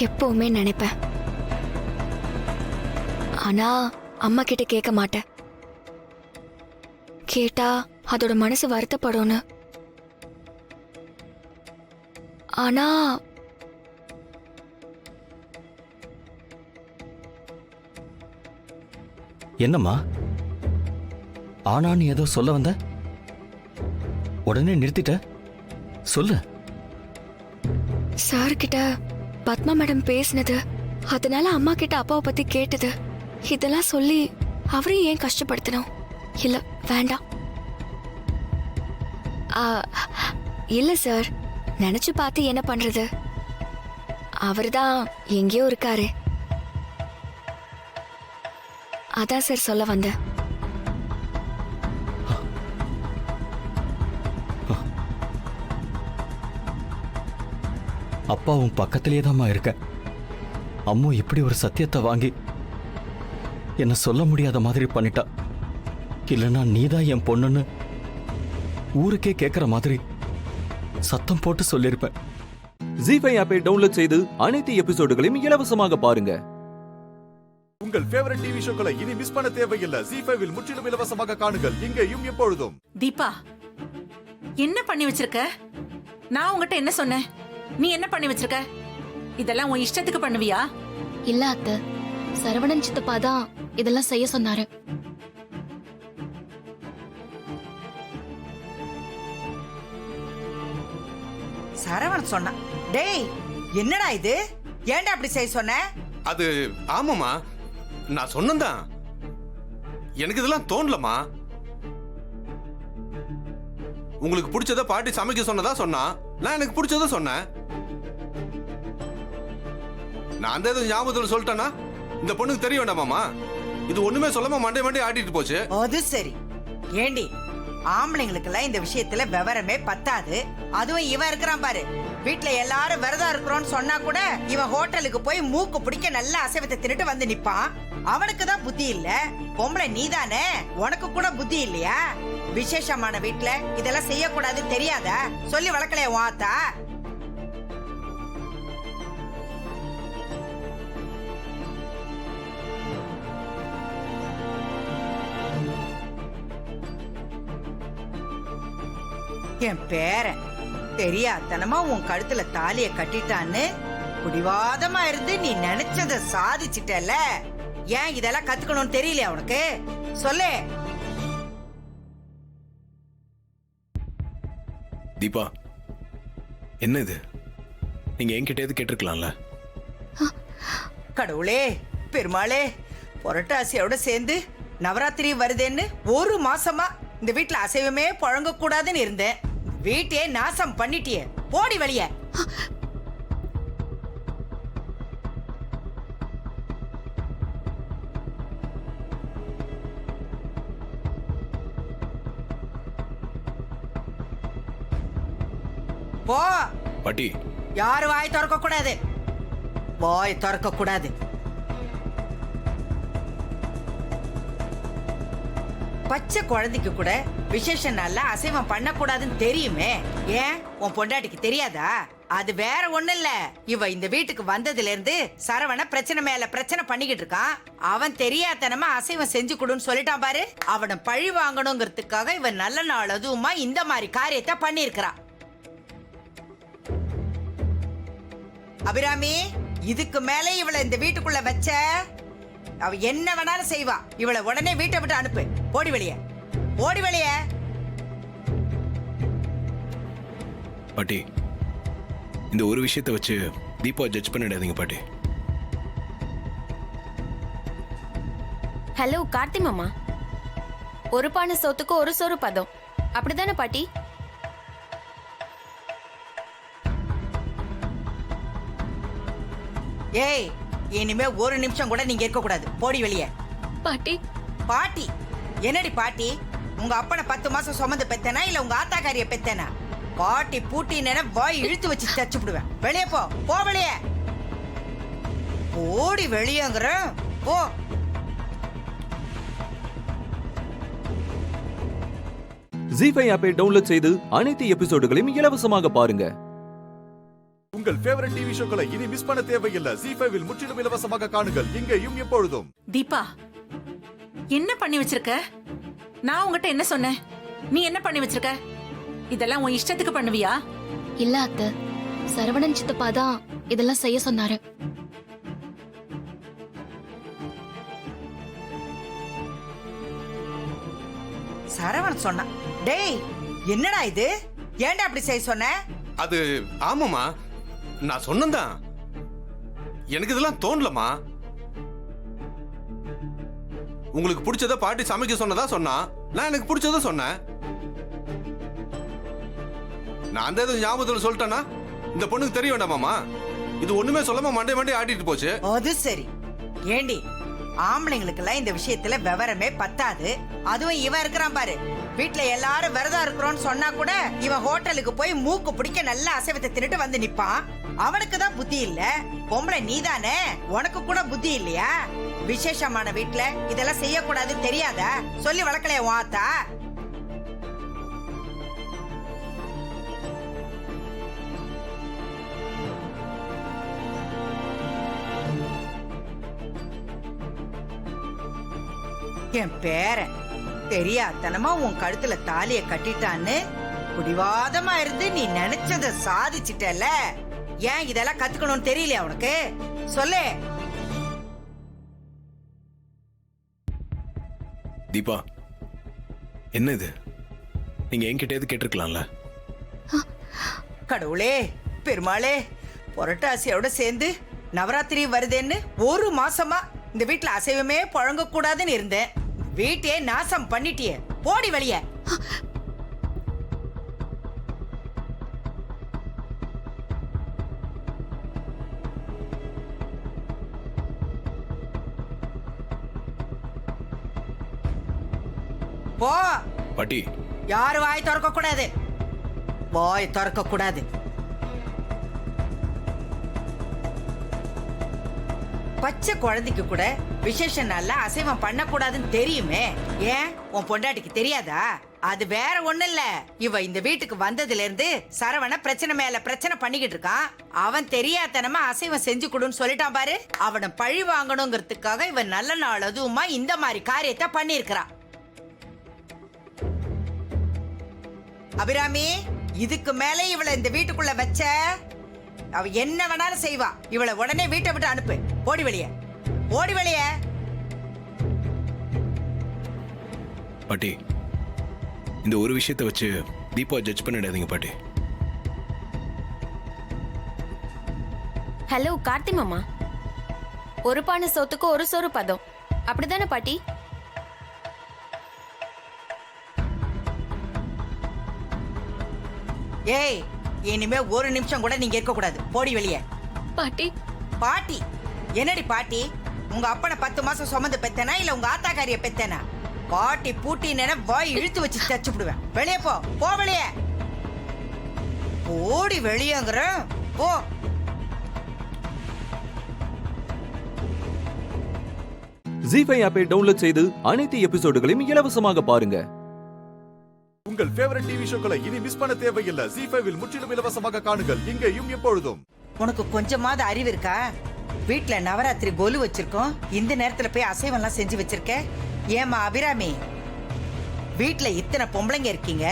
எப்பவுமே நினைப்பேன். ஆனா அம்மா கிட்ட கேட்க மாட்டேன். கேட்டா அதோட மனசு வருத்தப்படும்னு. ஆனா என்னம்மா ஆனான்னு ஏதோ சொல்ல வந்த, உடனே நிறுத்திட்ட, சொல்லு. சார் கிட்ட பத்மா மேடம் பேசினது, அதனால அம்மா கிட்ட அப்பாவை பத்தி கேட்டது, இதெல்லாம் சொல்லி அவரையும் ஏன் கஷ்டப்படுத்தணும்? இல்ல வேண்டாம். இல்ல சார், நினைச்சு பார்த்து என்ன பண்றது? அவர்தான் எங்கேயோ இருக்காரு. அதான் சார் சொல்ல வந்தேன். அப்பாவும் பக்கத்திலே தாம்மா இருக்க. அம்மு இப்படி ஒரு சத்தியத்தை வாங்கி என்ன சொல்ல முடியாத மாதிரி பண்ணிட்டா. இல்லைன்னா நீதான் என் பொண்ணுன்னு ஊருக்கே கேட்கிற மாதிரி சத்தம் போட்டு சொல்லியிருப்பேன். ஜீஃபை ஆப்பை டவுன்லோட் செய்து அனைத்து எபிசோடுகளையும் இலவசமாக பாருங்க. உங்கள் ஃபேவரட் டிவி ஷோக்களை இனி மிஸ் பண்ண தேவையில்லை. ஜீஃபைவில் முற்றிலும் இலவசமாக காணுங்கள், இங்கேயும் எப்பொழுதும். தீபா, என்ன பண்ணி வச்சிருக்க? நான் உங்ககிட்ட என்ன சொன்னேன்? நீ என்ன பண்ணி வச்சிருக்க? இதெல்லாம் உன் இஷ்டத்துக்கு பண்ணுவியா? இல்ல அத்தை, சரவணன் சித்தப்பா தான் இதெல்லாம் செய்ய சொன்னாரு. சரவணன் சொன்னா? டேய், என்னடா இது? ஏன்டா அப்படி செய்ய சொன்ன? அது ஆமாமா, நான் சொன்னதான். எனக்கு இதெல்லாம் தோணலமா. உங்களுக்கு பிடிச்சத பாட்டி சமைக்க சொன்னதா சொன்னா, நான் எனக்கு பிடிச்சத சொன்னேன். நான் அந்த எதுவும் ஞாபகத்தில் சொல்லிட்டேன்னா இந்த பொண்ணுக்கு தெரிய வேண்டாமாமா? இது ஒண்ணுமே சொல்லாம மண்டை மண்டை ஆடிட்டு போச்சு. அது சரி. ஏண்டி, ஆம்பளைங்களுக்கெல்லாம் இந்த விஷயத்துல விவரமே பத்தாது. அதுவும் இவன் இருக்கிறான் பாரு, வீட்டுல எல்லாரும் விரதம் இருக்கிறோம்னு சொன்னா கூட இவன் ஹோட்டலுக்கு போய் மூக்கு பிடிக்க நல்ல அசைவத்தை தின்னுட்டு வந்து நிப்பான். அவனுக்கு தான் புத்தி இல்ல. பொம்பளை நீதானே, உனக்கு கூட புத்தி இல்லையா? விசேஷமான வீட்டுல இதெல்லாம் செய்யக்கூடாதுன்னு தெரியாதா? சொல்லி வளர்க்கலையா வாத்தா? என் பேரன் தெரியாதனமா உன் கழுத்துல தாலிய கட்டிட்டான்னு குடிவாதமா இருந்து நீ நினைச்சத சாதிச்சிட்டல. ஏன் இதெல்லாம் கத்துக்கணும்னு தெரியலையா உனக்கு? சொல்லு. தீபா, என்ன இது? நீங்க என்கிட்ட கேட்டிருக்கலாம்ல. கடவுளே, பெருமாளே, புரட்டாசியோட சேர்ந்து நவராத்திரி வருதேன்னு ஒரு மாசமா இந்த வீட்டுல அசைவமே புழங்க கூடாதுன்னு இருந்தேன். வீட்டையே நாசம் பண்ணிட்டியே, போடி வெளிய. போ. பாட்டி, யாரு வாய் திறக்க கூடாது. வாய் திறக்க கூடாது. பச்சை குழந்தைக்கு கூட விசேஷ நாள்ல அசைவம் பண்ணக்கூடாதுன்னு தெரியுமே. ஏன் உன் பொண்டாட்டிக்கு தெரியாதா? அது வேற ஒண்ணு இல்ல, இவ இந்த வீட்டுக்கு வந்ததுல இருந்து சரவண பிரச்சனை மேல பிரச்சனை பண்ணிக்கிட்டு இருக்கான். அவன் தெரியாதனமா அசைவம் செஞ்சு கொடுன்னு சொல்லிட்டான் பாரு. அவனை பழி வாங்கணுங்கிறதுக்காக இவன் நல்ல நாள் அதுவுமா இந்த மாதிரி காரியத்தை பண்ணிருக்கிறான். அபிராமி, இதுக்கு மேல இவளை இந்த வீட்டுக்குள்ள வச்ச அவ என்ன வேணாலும் செய்வா. இவளை உடனே வீட்டை விட்டு அனுப்பு. ஓடி வெளிய, ஓடி வெளிய. பாட்டி, இந்த ஒரு விஷயத்தை வச்சு தீபா ஜட்ஜ் பண்ணிடாதீங்க பாட்டி. ஹலோ கார்த்தி மாமா, ஒரு பானை சோத்துக்கு ஒரு சோறு பதம், அப்படிதானே பாட்டி? ஏய், இனிமே ஒரு நிமிஷம் கூட நீங்க இருக்க கூடாது. போடி வெளிய. பாட்டி. பாட்டி என்னடி பாட்டி? உங்க அப்பனை 10 மாசம் சுமந்து பெத்தனா இல்ல உங்க ஆத்தாக்காரிய பெத்தனா? பாட்டி பூட்டி வாய் இழுத்து வச்சு தச்சு விடுவேன். வெளியே போ, போ வெளியே. ஓடி வெளியேங்கிற போ. ஜீஃபை ஆப்பை டவுன்லோட் செய்து அனைத்து எபிசோடுகளையும் இலவசமாக பாருங்க. உங்கள் ஃபேவரட் டிவி ஷோக்களை இனி மிஸ் பண்ண தேவையில்லை. ஜீஃபைவில் முற்றிலும் இலவசமாக காணுங்கள், இங்கேயும் எப்பொழுதும். தீபா, என்ன பண்ணி வச்சிருக்க? நான் உங்ககிட்ட என்ன சொன்னேன்? நீ என்ன பண்ணி வச்சிருக்க? இதெல்லாம் உன் இஷ்டத்துக்கு பண்ணுவியா? இல்ல அத்தை, சரவணன் சித்தப்பா தான் இதெல்லாம் செய்ய சொன்னாரு. சரவணன் சொன்னா? டேய், என்னடா இது? ஏன்டா அப்படி செய்ய சொன்ன? அது ஆமாமா, நான் சொன்னதான். எனக்கு இதெல்லாம் தோணலமா. உங்களுக்கு பிடிச்சத பாட்டி சமைக்க சொன்னதா சொன்னா, நான் எனக்கு பிடிச்சத சொன்னேன். நான் அந்த எதுவும் ஞாபகத்தில் சொல்லிட்டேன்னா இந்த பொண்ணுக்கு தெரிய வேண்டாமாமா? இது ஒண்ணுமே சொல்லாம மண்டே மண்டே ஆடிட்டு போச்சு. அது சரி. ஏண்டி, ஆம்பளைங்களுக்கு எல்லாம் இந்த விஷயத்துல விவரமே பத்தாது. அதுவும் இவன் இருக்கிறான் பாரு, வீட்டுல எல்லாரும் விரதம் இருக்கிறோம்னு சொன்னா கூட இவன் ஹோட்டலுக்கு போய் மூக்கு பிடிக்க நல்ல அசைவத்தை தின்னுட்டு வந்து நிப்பான். அவனுக்கு தான் புத்தி இல்ல. பொம்பளை நீதானே, உனக்கு கூட புத்தி இல்லையா? விசேஷமான வீட்டுல இதெல்லாம் செய்யக்கூடாது தெரியாதா? சொல்லி வளர்க்கலையா வாத்தா? என் பேரன் தெரியாதனமா உன் கழுத்துல தாலிய கட்டிட்டான்னு குடிவாதமா இருந்து நீ நினைச்சத சாதிச்சிட்டல. ஏன் இதெல்லாம் கத்துக்கணும்னு தெரியலையா உனக்கு? சொல்லு. தீபா, என்ன இது? நீங்க என்கிட்ட கேட்டிருக்கலாம்ல. கடவுளே, பெருமாளே, புரட்டாசியோட சேர்ந்து நவராத்திரி வருதுன்னு ஒரு மாசமா இந்த வீட்டுல அசைவமே புழங்க கூடாதுன்னு இருந்தேன். வீட்டையே நாசம் பண்ணிட்டியே. போடி வெளிய. போ. பாட்டி, யாரு வாய் திறக்க கூடாது. வாய் திறக்க கூடாது. பச்சை குழந்தைக்கு கூட விசேஷ நாள்ல அசைவம் பண்ணக்கூடாதுன்னு தெரியுமே. ஏன் உன் பொண்டாட்டிக்கு தெரியாதா? அது வேற ஒண்ணு இல்ல, இவ இந்த வீட்டுக்கு வந்ததுல இருந்து சரவண பிரச்சனை மேல பிரச்சனை பண்ணிக்கிட்டு இருக்கான். அவன் தெரியாதனமா அசைவம் செஞ்சு கொடுன்னு சொல்லிட்டான் பாரு. அவனை பழி வாங்கணுங்கிறதுக்காக இவன் நல்ல நாள் அதுவுமா இந்த மாதிரி காரியத்தை பண்ணிருக்கிறான். அபிராமி, இதுக்கு மேல இவளை இந்த வீட்டுக்குள்ள வச்ச அவ என்ன வேணாலும் செய்வா. இவளை உடனே வீட்டை விட்டு அனுப்பு. ஓடி வெளிய, ஓடி வெளிய. பாட்டி, இந்த ஒரு விஷயத்தை வச்சு தீபா ஜட்ஜ் பண்ணிடாதீங்க பாட்டி. ஹலோ கார்த்தி மாமா, ஒரு பானை சோத்துக்கு ஒரு சோறு பதம், அப்படிதானே பாட்டி? ஏய், இனிமே ஒரு நிமிஷம் கூட நீங்க இருக்க கூடாது. போடி வெளிய. பாட்டி. பாட்டி என்னடி பாட்டி? உங்க அப்பனை 10 மாசம் சுமந்து பெத்தனா இல்ல உங்க ஆத்தாக்காரிய பெத்தனா? பாட்டி பூட்டி வாய் இழுத்து வச்சு தச்சு விடுவேன். வெளியே போ, போ வெளியே. ஓடி வெளியேங்கிற போ. ஜி5 ஆப்பை டவுன்லோட் செய்து அனைத்து எபிசோடுகளையும் இலவசமாக பாருங்க. உங்கள் ஃபேவரட் டிவி ஷோக்களை இனி மிஸ் பண்ண தேவையில்லை. ஜி5 முற்றிலும் இலவசமாக காணுங்கள் இங்கேயும் எப்பொழுதும். உனக்கு கொஞ்சமாவது அறிவு இருக்கா? வீட்ல நவராத்திரி கோலு வச்சிருக்கோம், இந்த நேரத்துல போய் அசைவம்லாம் செஞ்சு வச்சிருக்க. ஏமா அபிராமி, வீட்ல இத்தனை பொம்பளைங்க இருக்கீங்க,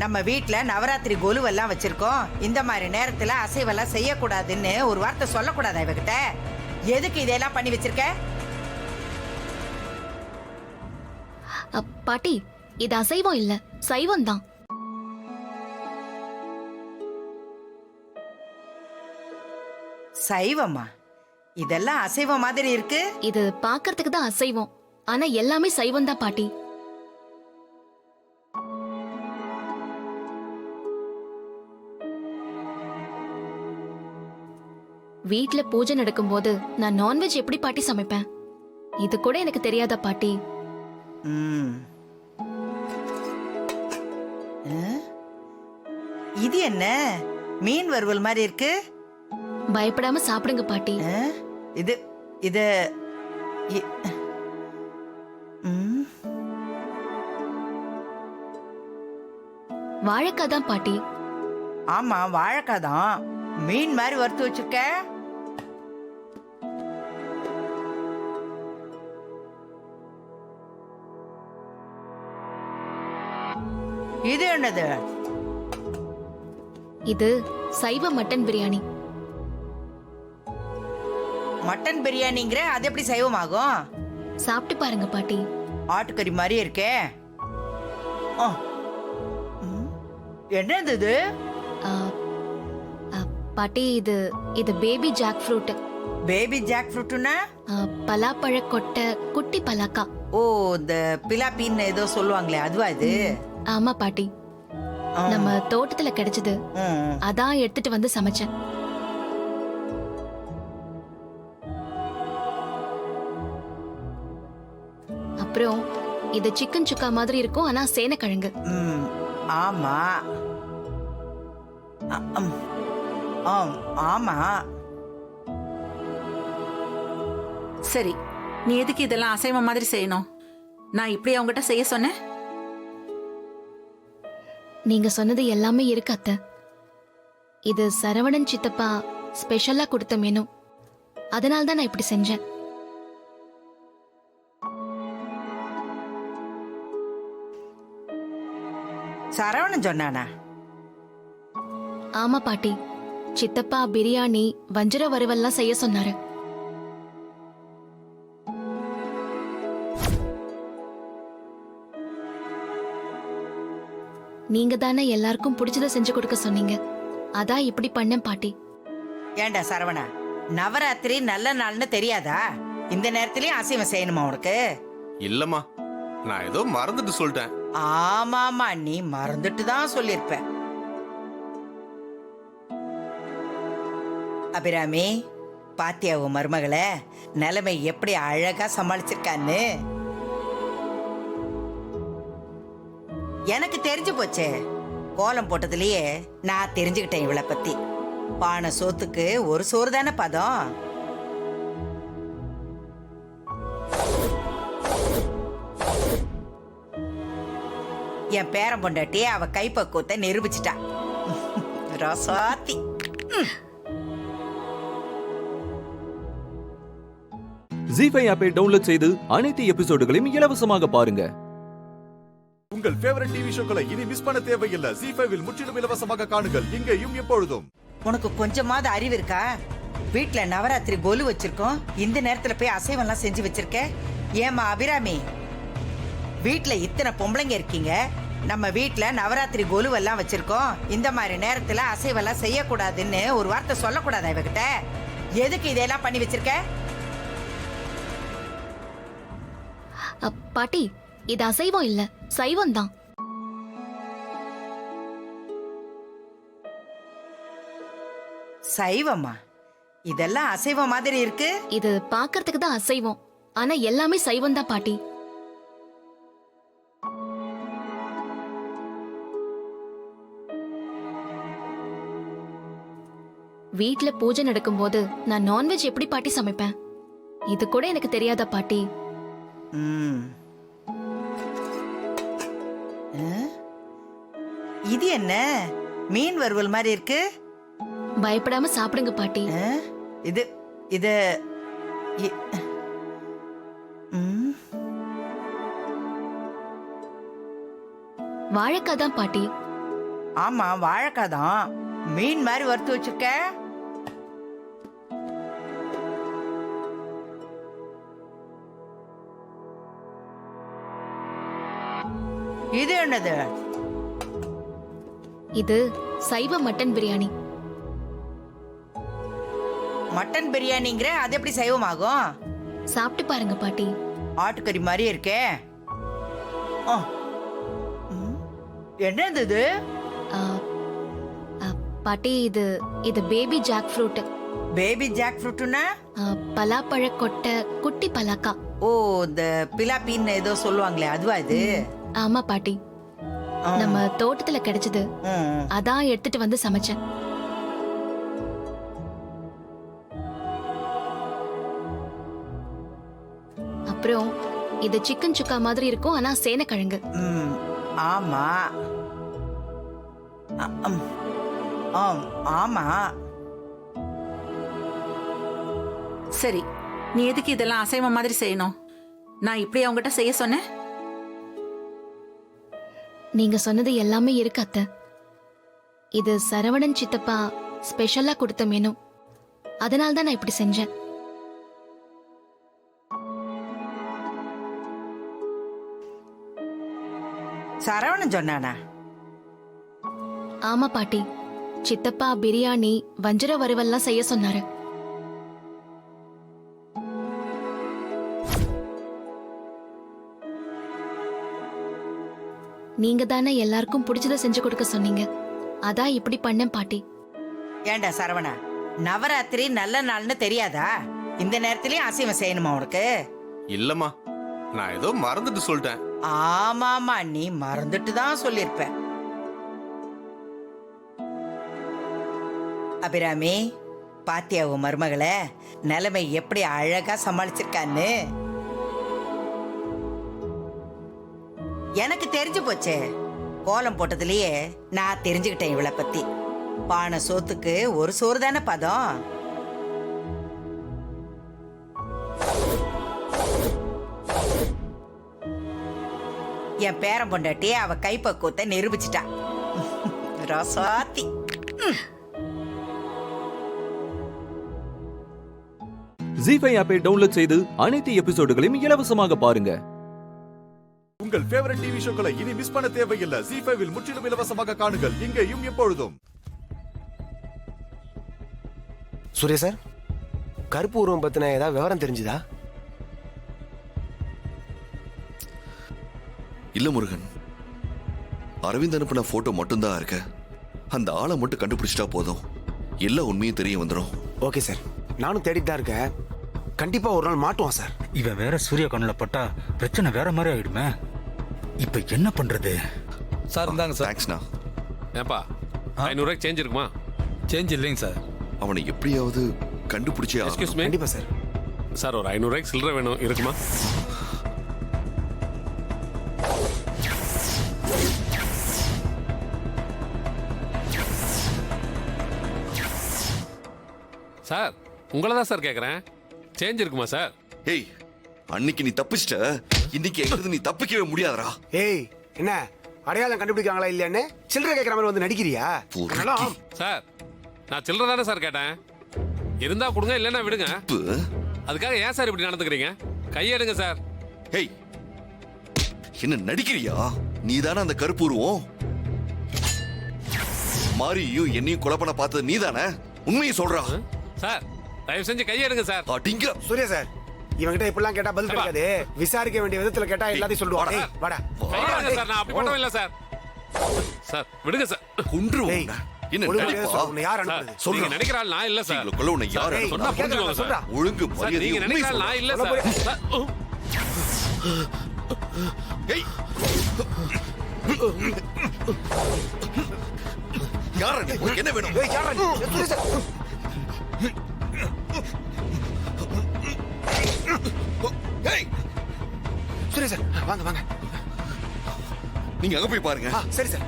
நம்ம வீட்ல நவராத்திரி கொலுவெல்லாம் வச்சிருக்கோம், இந்த மாதிரி நேரத்துல அசைவெல்லாம் செய்யக்கூடாதுன்னு ஒரு வார்த்தை சொல்லக்கூடாதா இவகிட்ட? எதுக்கு இதெல்லாம் பண்ணி வச்சிருக்க? பாட்டி, இது அசைவம் இல்ல, சைவம் தான். சைவமா? இதெல்லாம் அசைவம் மாதிரி இருக்கு. இது பாக்குறதுக்கு தான் அசைவம், ஆனா எல்லாமே சைவம் தான் பாட்டி. வீட்ல பூஜை நடக்கும்போது நான் நான்வெஜ் எப்படி பாட்டி சமைப்பேன்? இது கூட எனக்கு தெரியாதா பாட்டி? இது என்ன மீன் வறுவல் மாதிரி இருக்கு? பயப்படாம சாப்பிடுங்க பாட்டி. இது இது வாழைக்காய் தான் பாட்டி. ஆமா, வாழைக்காய் தான். மீன் மாதிரி வறுத்து வச்சிருக்க. இது என்னது? இது சைவ மட்டன் பிரியாணி. மட்டன் பிரியாணிங்கிற, அது எப்படி சைவமாகும்? சாப்பிட்டு பாருங்க பாட்டி. ஆட்டுக்கறி மாதிரி இருக்கே. என்னது இது? பாட்டி, இது baby jackfruit. Baby jack ஃப்ரூட்னா பலாப்பழ கொட்டை, குட்டி பலாக்கா. ஓ, இந்த பிலாப்பின்னு ஏதோ சொல்லுவாங்களே, அதுவா இது? ஆமா பாட்டி, நம்ம தோட்டத்துல கிடைச்சது, அதான் எடுத்துட்டு வந்து சமைச்சேன். அப்புறம் இது சிக்கன் சுக்கா மாதிரி இருக்கும், ஆனா சேனக்கிழங்கு. ஆமா ஆமா. சரி, நீ எதுக்கு இதெல்லாம் அசைவம் மாதிரி செய்யணும்? நான் இப்படி அவங்ககிட்ட செய்ய சொன்னேன்? நீங்க சொன்னது எல்லாமே இருக்கு அத்தை. இது சரவணன் சித்தப்பா ஸ்பெஷலா கொடுத்த மெனு, அதனால தான் நான் இப்படி செஞ்சேன். சரவணன் சொன்னானா? ஆமா பாட்டி, சித்தப்பா பிரியாணி, வஞ்சர வறுவல்லாம் செய்ய சொன்னாரு. நீங்க தானே எல்லாருக்கும் பிடிச்சத செஞ்சு கொடுக்க சொன்னீங்க, அதான் இப்படி பண்ணேன் பாட்டி. ஏண்டா சரவணா, நவராத்திரி நல்ல நாள்னு தெரியாதா? இந்த நேரத்திலயும் அசைவம் செய்யணுமா உனக்கு? இல்லம்மா, நான் ஏதோ மறந்துட்டு சொல்லிட்டேன். ஆமாமா, நீ மறந்துட்டு தான் சொல்லிருப்ப. அபிராமி, பாத்தியா உன் மருமகளை நிலைமை எப்படி அழகா சமாளிச்சிருக்கான்னு? எனக்கு தெரிஞ்சு போச்சே, கோலம் போட்டதுலயே நான் தெரிஞ்சுக்கிட்டேன் இவளை பத்தி. பானை சோத்துக்கு ஒரு சோறு தானே பதம். என் பேரன் பொண்டாட்டி அவ கைப்பக்குவத்தை நிரூபிச்சிட்டா. ரசாத்தி. ஜி5 ஆப்பை டவுன்லோட் செய்து அனைத்து எபிசோடுகளையும் இலவசமாக பாருங்க. உங்கள் ஃபேவரட் டிவி ஷோக்களை இனி மிஸ் பண்ண தேவையில்லை. ஜி5 முற்றிலும் இலவசமாக காணுங்கள் இங்கேயும் எப்பொழுதும். உனக்கு கொஞ்சமாவது அறிவு இருக்கா? வீட்ல நவராத்திரி கோலு வச்சிருக்கோம், இந்த நேரத்துல போய் அசைவம்லாம் செஞ்சு வச்சிருக்க. ஏமா அபிராமி, வீட்ல இத்தனை பொம்பளைங்க இருக்கீங்க, நம்ம வீட்ல நவராத்திரி கொலுவெல்லாம் வச்சிருக்கோம், இந்த மாதிரி நேரத்துல அசைவெல்லாம் செய்யக்கூடாதுன்னு ஒரு வார்த்தை சொல்லக்கூடாதா இவகிட்ட? எதுக்கு இதெல்லாம் பண்ணி வச்சிருக்க? பாட்டி, இது அசைவம் இல்ல, சைவம் தான். சைவமா? இதெல்லாம் அசைவம் மாதிரி இருக்கு. இது பாக்குறதுக்கு தான் அசைவம், ஆனா எல்லாமே சைவம் தான் பாட்டி. வீட்ல பூஜை நடக்கும்போது நான் நான்வெஜ் எப்படி பாட்டி சமைப்பேன்? இது கூட எனக்கு தெரியாதா பாட்டி? இது என்ன மீன் வறுவல் மாதிரி இருக்கு? பயப்படாம சாப்பிடுங்க பாட்டி. இது இது வாழைக்காய் தான் பாட்டி. ஆமா வாழைக்காய் தான். மீன் மாதிரி வறுத்து வச்சிருக்க. இது என்னது? இது சைவ மட்டன் பிரியாணி. மட்டன் பிரியாணிங்கிற அது எப்படி சைவமாகும்? சாப்பிட்டு பாருங்க பாட்டி. ஆட்டுக்கறி மாதிரி இருக்கே. என்னது இது? பாட்டி இது இது baby jackfruit. Baby jack ஃப்ரூட்னா பலாப்பழ கொட்டை குட்டி பலாக்கா. ஓ இந்த பிலாப்பின்னு ஏதோ சொல்லுவாங்களே அதுவா இது? ஆமா பாட்டி, நம்ம தோட்டத்துல கிடைச்சது. அதான் எடுத்துட்டு வந்து சமைச்சேன். அப்புறம் இது சிக்கன் சுக்கா மாதிரி இருக்கும், ஆனா சேனக்கிழங்கு. ஆமா ஆமா. சரி, நீ எதுக்கு இதெல்லாம் அசைவம் மாதிரி செய்யணும்? நான் இப்படி அவங்ககிட்ட செய்ய சொன்னேன்? நீங்க சொன்னது எல்லாமே இருக்கு அத்தை. இது சரவணன் சித்தப்பா ஸ்பெஷலா கொடுத்த மெனு. அதனால தான் நான் இப்படி செஞ்சேன். சரவணன் சொன்னானா? ஆமா பாட்டி, சித்தப்பா பிரியாணி வஞ்சர வறுவல்லாம் செய்ய சொன்னாரு. நீங்க தானே எல்லாருக்கும் பிடிச்சத செஞ்சு கொடுக்க சொன்னீங்க. அதான் இப்படி பண்ணேன் பாட்டி. ஏண்டா சரவணா, நவராத்திரி நல்ல நாள்னு தெரியாதா? இந்த நேரத்திலயும் அசைவம் செய்யணுமா உனக்கு? இல்லம்மா, நான் ஏதோ மறந்துட்டு சொல்லிட்டேன். ஆமாமா, நீ மறந்துட்டு தான் சொல்லிருப்ப. அபிராமி, பாத்தியா உன் மருமகளை நிலைமை எப்படி அழகா சமாளிச்சிருக்கான்னு? எனக்கு தெரிஞ்சு போச்சே. கோலம் போட்டதுலயே நான் தெரிஞ்சுக்கிட்டேன் இவளை பத்தி. பானை சோத்துக்கு ஒரு சோறு தானே பதம். என் பேரன் பொண்டாட்டி அவ கைப்பக்குவத்தை நிரூபிச்சிட்டா. ரசாத்தி. ஜீஃபை ஆப்பை டவுன்லோட் செய்து அனைத்து எபிசோடுகளையும் இலவசமாக பாருங்க. உங்கள் ஃபேவரட் டிவி ஷோக்களை இனி மிஸ் பண்ண தேவையில்லை. ஜீஃபைவில் முற்றிலும் இலவசமாக காணுங்கள், இங்கேயும் எப்பொழுதும். சூர்யா சார், கருப்பு உருவம் பத்தின ஏதாவது விவரம் தெரிஞ்சுதா? இல்ல முருகன், அரவிந்த் அனுப்பின போட்டோ மட்டும்தான் இருக்க. அந்த ஆளை மட்டும் கண்டுபிடிச்சிட்டா போதும், எல்லா உண்மையும் தெரிய வந்துடும். ஓகே சார், நானும் தேடிட்டு தான் இருக்கேன். கண்டிப்பா ஒரு நாள் மாட்டுவான் சார். இவன் வேற சூர்யா கண்ணில் பட்டா பிரச்சனை வேற மாதிரி ஆயிடுமே. இப்ப என்ன பண்றது? சார் இந்தாங்க சார். தேங்க்ஸ்ண்ணா. ஏப்பா 500 ரூபாய்க்கு சேஞ்ச் இருக்குமா? சேஞ்ச் இல்லைங்க சார். அவனை எப்படியாவது கண்டுபிடிச்சே. Excuse me. கண்டிப்பா சார். சார் ஒரு 500 ரூபாய்க்கு சில்லறை வேணும், இருக்குமா? சார் உங்களை தான் சார் கேட்குறேன். சேஞ்ச் இருக்குமா சார்? ஏய், அன்னைக்கு நீ தப்பிச்சிட்ட, இன்னைக்கு எங்கிருந்து நீ தப்பிக்கவே முடியாதடா. ஏய், என்ன அடையாளம் கண்டுபிடிக்காங்களா இல்லையான்னு சில்லறை கேட்கற மாதிரி வந்து நடிக்கிறியா? சார் நான் சில்லறை தானே சார் கேட்டேன். இருந்தா கொடுங்க, இல்லைன்னா விடுங்க. அதுக்காக ஏன் சார் இப்படி நடந்துக்கிறீங்க? கையெடுங்க சார். ஏய், என்ன நடிக்கிறியா? நீ தானே அந்த கருப்பு உருவம்? மாரியும் என்னையும் கொலை பண்ண பார்த்தது நீ தானே? உண்மையை சொல்றா. சார் தயவு செஞ்சு கையெடுங்க சார். அடிங்க. சூர்யா சார், இவங்கிட்ட இப்பெல்லாம் கேட்டா பதில் கிடைக்காது. விசாரிக்க வேண்டிய விதத்துல கேட்டா எல்லாத்தையும் சொல்லுவாங்க. வாடா. கையெடுங்க சார், நான் அப்படி பண்ணவே இல்லை சார். சார் விடுங்க சார். குன்றுவோம். என்ன நடிப்பா? உன்னை யார் அனுப்புறது? நீங்க நினைக்கிற ஆள் நான் இல்ல சார். கொல்ல உன்னை யார் சொன்னா புரிஞ்சுக்கோங்க சார். ஒழுங்கு மரியாதை. நீங்க நினைக்கிற ஆள் நான் இல்ல சார். ஏய், யாரா நீ? உனக்கு என்ன வேணும்? ஏய், யாரா நீ? சூர்யா சார். ஏய், சூர்யா சார் வாங்க வாங்க. நீங்க அங்க போய் பாருங்க. சரி சார்.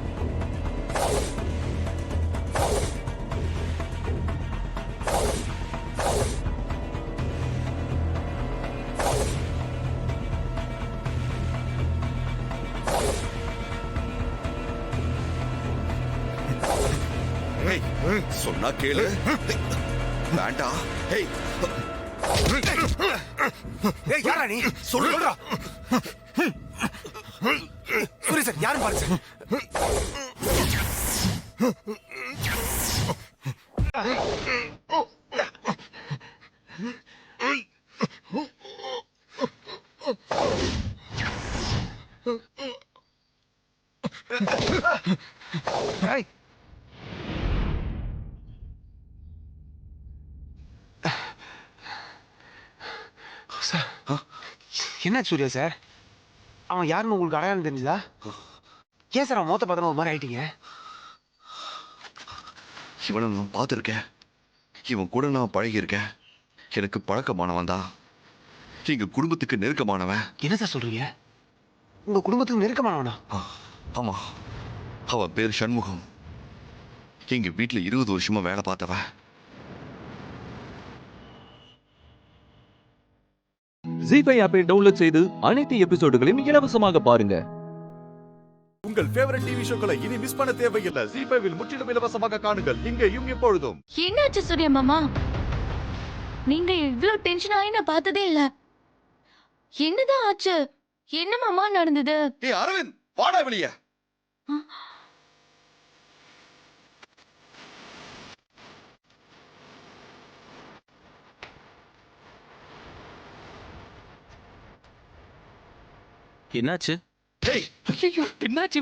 சொன்னா கேளு. வேண்டாம். யாரா நீ? சொல்றா. சூர்யா சார் யாரும் பாருங்க சார். என்ன சூர்யா சார், அவன் யாருன்னு உங்களுக்கு அடையாளம் தெரிஞ்சுதா? ஏன் சார் அவன் மொத்த பார்த்தா ஒரு மாதிரி ஆயிட்டீங்க? இவனை நான் பார்த்துருக்கேன். இவன் கூட நான் பழகியிருக்கேன். எனக்கு பழக்கமானவன் தான். எங்க குடும்பத்துக்கு நெருக்கமானவன். என்ன சார் சொல்றீங்க? உங்க குடும்பத்துக்கு நெருக்கமானவனா? ஆமா. அவன் பேர் சண்முகம். எங்க வீட்டுல 20 வருஷமா வேலை பார்த்தவன். ஜீஃபை ஆப்பை டவுன்லோட் செய்து அனைத்து எபிசோடுகளையும் இலவசமாக பாருங்க. உங்கள் ஃபேவரட் டிவி ஷோக்களை இனி மிஸ் பண்ண தேவையில்லை. ஜீஃபைவில் முற்றிலும் இலவசமாக காணுங்கள். இங்கேயும் எப்பொழுதும். என்னாச்சு சூர்யா மாமா? நீங்க இவ்ளோ டென்ஷன் ஆகி நான் பார்த்ததே இல்ல. என்னதான் ஆச்சு? என்ன மாமா நடந்தது? அரவிந்த் வாடா வெளியே. என்னாச்சு? என்னாச்சு?